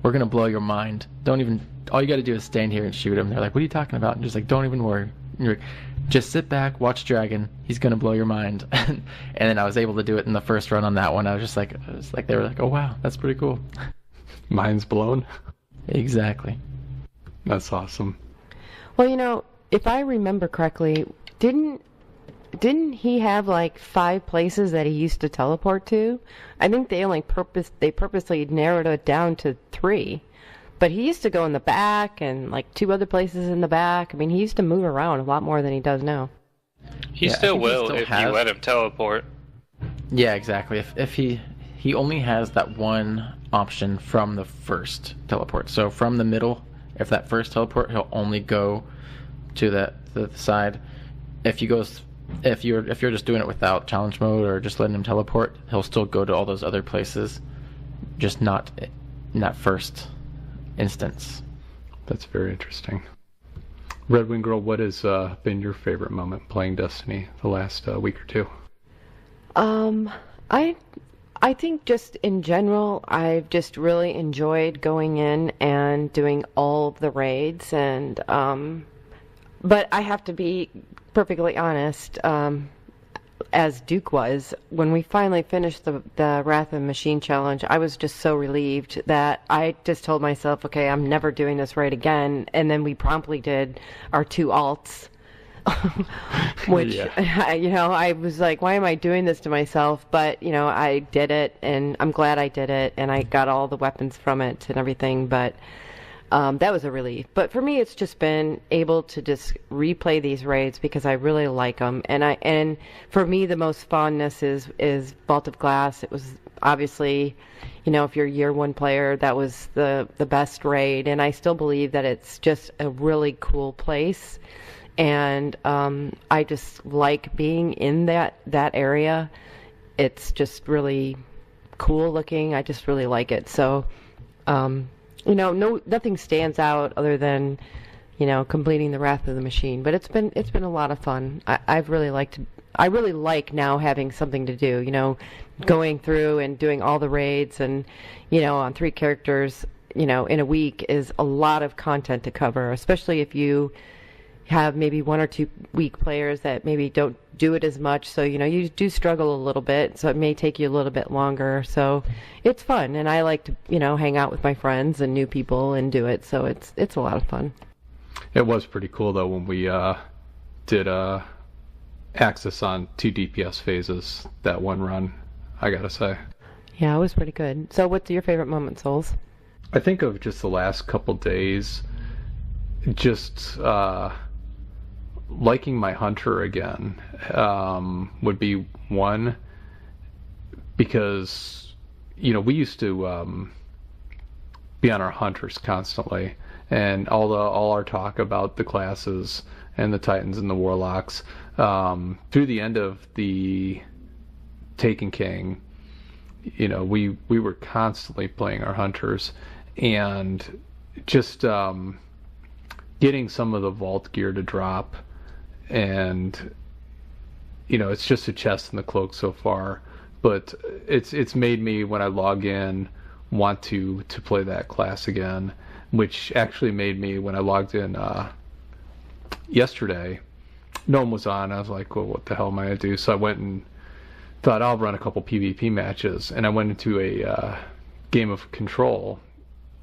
we're going to blow your mind. All you got to do is stand here and shoot him. They're like, what are you talking about? And just like, don't even worry. You're like, just sit back, watch Dragon. He's gonna blow your mind. And then I was able to do it in the first run on that one. I was like, they were like, oh wow, that's pretty cool. Mind's blown. Exactly. That's awesome. Well, if I remember correctly, didn't he have like 5 places that he used to teleport to? I think they purposely narrowed it down to 3. But he used to go in the back and like 2 other places in the back. I mean, he used to move around a lot more than he does now. He still will if you let him teleport. Yeah, exactly. If he only has that one option from the first teleport. So from the middle, if that first teleport, he'll only go to the side. If you're just doing it without challenge mode or just letting him teleport, he'll still go to all those other places, just not in that first instance. That's very interesting. RedWingGirl, what has been your favorite moment playing Destiny the last week or 2? I think just in general, I've just really enjoyed going in and doing all of the raids, and but I have to be perfectly honest, as Duke was, when we finally finished the Wrath of the Machine challenge, I was just so relieved that I just told myself, okay, I'm never doing this raid again, and then we promptly did our 2 alts. Which, I was like, why am I doing this to myself? But, I did it, and I'm glad I did it, and I got all the weapons from it and everything, but that was a relief. But for me, it's just been able to just replay these raids because I really like them, and for me, the most fondness is Vault of Glass. It was obviously, if you're a year 1 player, that was the best raid, and I still believe that it's just a really cool place. And I just like being in that area. It's just really cool looking. I just really like it. So, nothing stands out other than, completing the Wrath of the Machine. But it's been a lot of fun. I really like now having something to do. Going through and doing all the raids and, on 3 characters, in a week is a lot of content to cover, especially if you have maybe 1 or 2 weak players that maybe don't do it as much, so you do struggle a little bit, so it may take you a little bit longer. So it's fun, and I like to hang out with my friends and new people and do it, so it's a lot of fun. It was pretty cool though when we did access on 2 DPS phases that one run, I gotta say. Yeah, it was pretty good. So what's your favorite moment, Souls? I think of just the last couple days, just liking my hunter again would be one, because we used to be on our hunters constantly, and all our talk about the classes and the Titans and the Warlocks through the end of the Taken King, we were constantly playing our hunters, and just getting some of the vault gear to drop, and it's just a chest and the cloak so far, but it's made me, when I log in, want to play that class again, which actually made me, when I logged in yesterday, no one was on. I was like, well, what the hell am I gonna do? So I went and thought I'll run a couple PvP matches, and I went into a game of Control.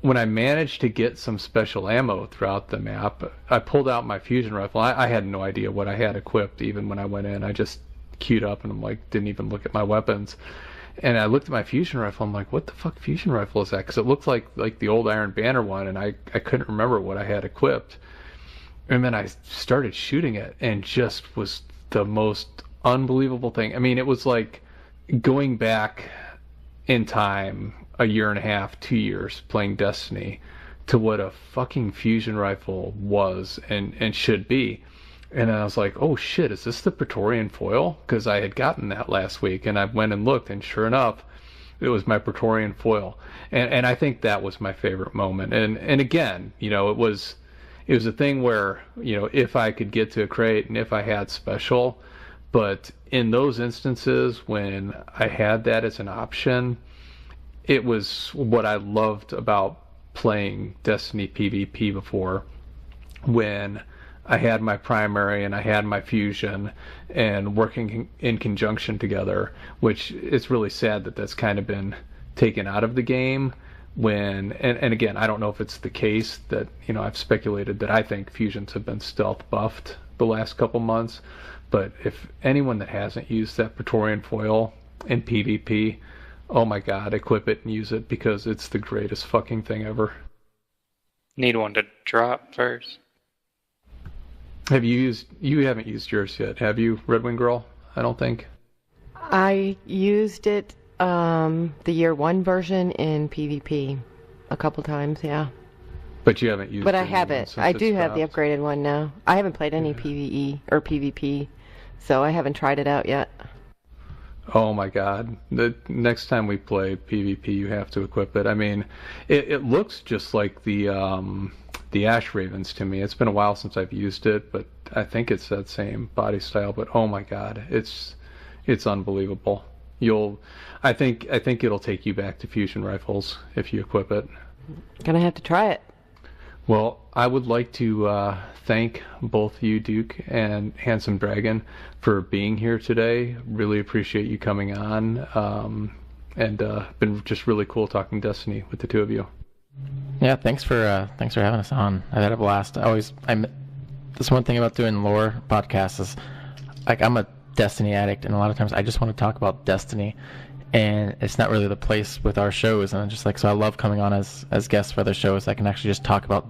When I managed to get some special ammo throughout the map, I pulled out my fusion rifle. I had no idea what I had equipped even when I went in. I just queued up and didn't even look at my weapons. And I looked at my fusion rifle. I'm like, what the fuck fusion rifle is that? Because it looked like the old Iron Banner one, and I couldn't remember what I had equipped. And then I started shooting it, and just was the most unbelievable thing. I mean, it was like going back in time a year and a half, 2 years playing Destiny to what a fucking fusion rifle was and should be. And I was like, oh shit, is this the Praetorian foil? Because I had gotten that last week, and I went and looked, and sure enough, it was my Praetorian foil. And I think that was my favorite moment. And again, it was a thing where, if I could get to a crate and if I had special, but in those instances when I had that as an option, it was what I loved about playing Destiny PvP before, when I had my primary and I had my fusion and working in conjunction together, which it's really sad that that's kind of been taken out of the game. And again, I don't know if it's the case that, I've speculated that I think fusions have been stealth buffed the last couple months, but if anyone that hasn't used that Praetorian foil in PvP, oh my god, equip it and use it, because it's the greatest fucking thing ever. Need one to drop first. You haven't used yours yet, have you, RedWingGirl? I don't think. I used it, the year 1 version in PvP a couple times, yeah. But you haven't used it. But I have it. I do have the upgraded one now. I haven't played any PvE or PvP, so I haven't tried it out yet. Oh my god. The next time we play PvP, you have to equip it. I mean, it looks just like the Ash Ravens to me. It's been a while since I've used it, but I think it's that same body style. But oh my god, it's unbelievable. I think it'll take you back to fusion rifles if you equip it. Gonna have to try it. Well, I would like to thank both you, Duke and Handsome0meDrag0n, for being here today. Really appreciate you coming on, and been just really cool talking Destiny with the two of you. Yeah, thanks for having us on. I've had a blast. This one thing about doing lore podcasts is, like, I'm a Destiny addict, and a lot of times I just want to talk about Destiny, and it's not really the place with our shows. And I'm just like, so I love coming on as guests for other shows. I can actually just talk about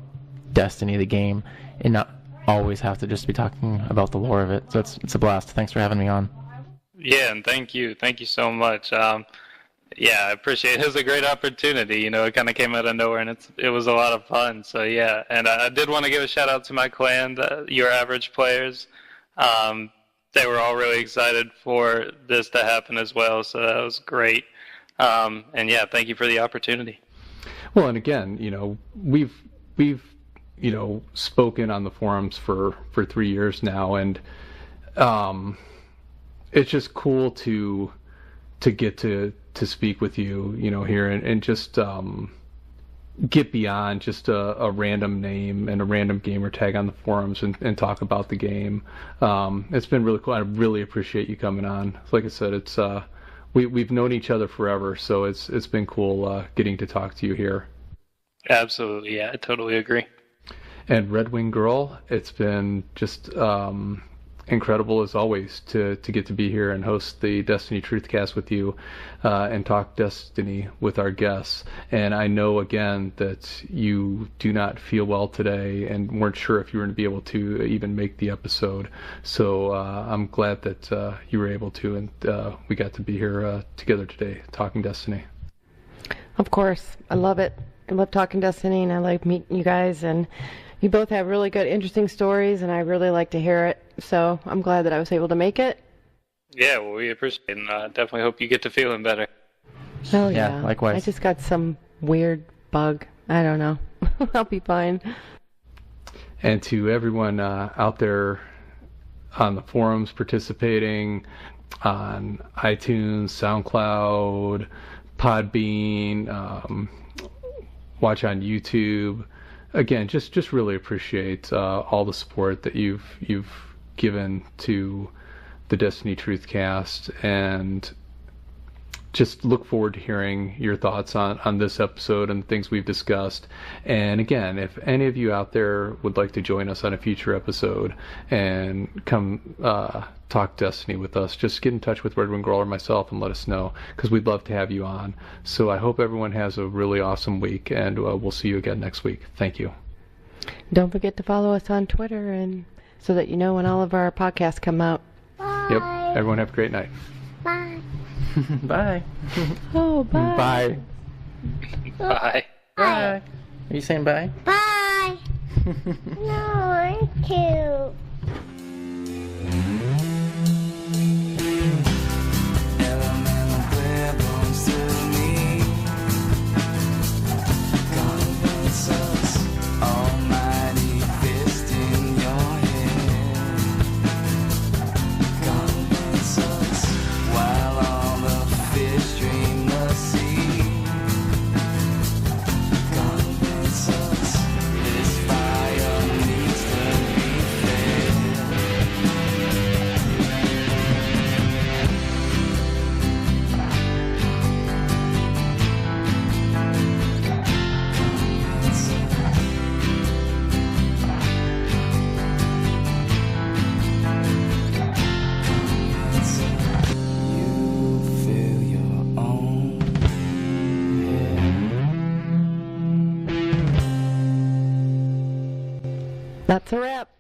Destiny, the game, and not always have to just be talking about the lore of it. So it's a blast. Thanks for having me on. Yeah, and thank you so much. Yeah, I appreciate it. It was a great opportunity. It kind of came out of nowhere, and it was a lot of fun. So yeah, and I did want to give a shout out to my clan, Your Average Players. They were all really excited for this to happen as well, so that was great. And yeah, thank you for the opportunity. Well, and again, we've spoken on the forums for 3 years now, and it's just cool to get to speak with you, here, and just get beyond just a random name and a random gamer tag on the forums and talk about the game. It's been really cool. I really appreciate you coming on. Like I said, it's we've known each other forever, so it's been cool getting to talk to you here. Absolutely, yeah, I totally agree. And RedWingGirl, it's been just incredible as always to get to be here and host the Destiny Truthcast with you and talk Destiny with our guests. And I know again that you do not feel well today and weren't sure if you were going to be able to even make the episode. So I'm glad that you were able to, and we got to be here together today talking Destiny. Of course. I love it. I love talking Destiny, and I like meeting you guys, and you both have really good, interesting stories, and I really like to hear it. So I'm glad that I was able to make it. Yeah, well, we appreciate it, and definitely hope you get to feeling better. Oh, yeah. Likewise. I just got some weird bug. I don't know. I'll be fine. And to everyone out there on the forums participating, on iTunes, SoundCloud, Podbean, watch on YouTube. Again, just really appreciate all the support that you've given to the Destiny Truthcast, and just look forward to hearing your thoughts on this episode and things we've discussed. And again, if any of you out there would like to join us on a future episode and come talk Destiny with us, just get in touch with RedWingGirl or myself and let us know, because we'd love to have you on. So I hope everyone has a really awesome week, and we'll see you again next week. Thank you. Don't forget to follow us on Twitter, and so that you know when all of our podcasts come out. Bye. Yep. Everyone have a great night. Bye. Bye. Oh, bye. Bye. Bye. Bye. Are you saying bye? Bye. No, I too. This fire needs to be fed. That's a wrap.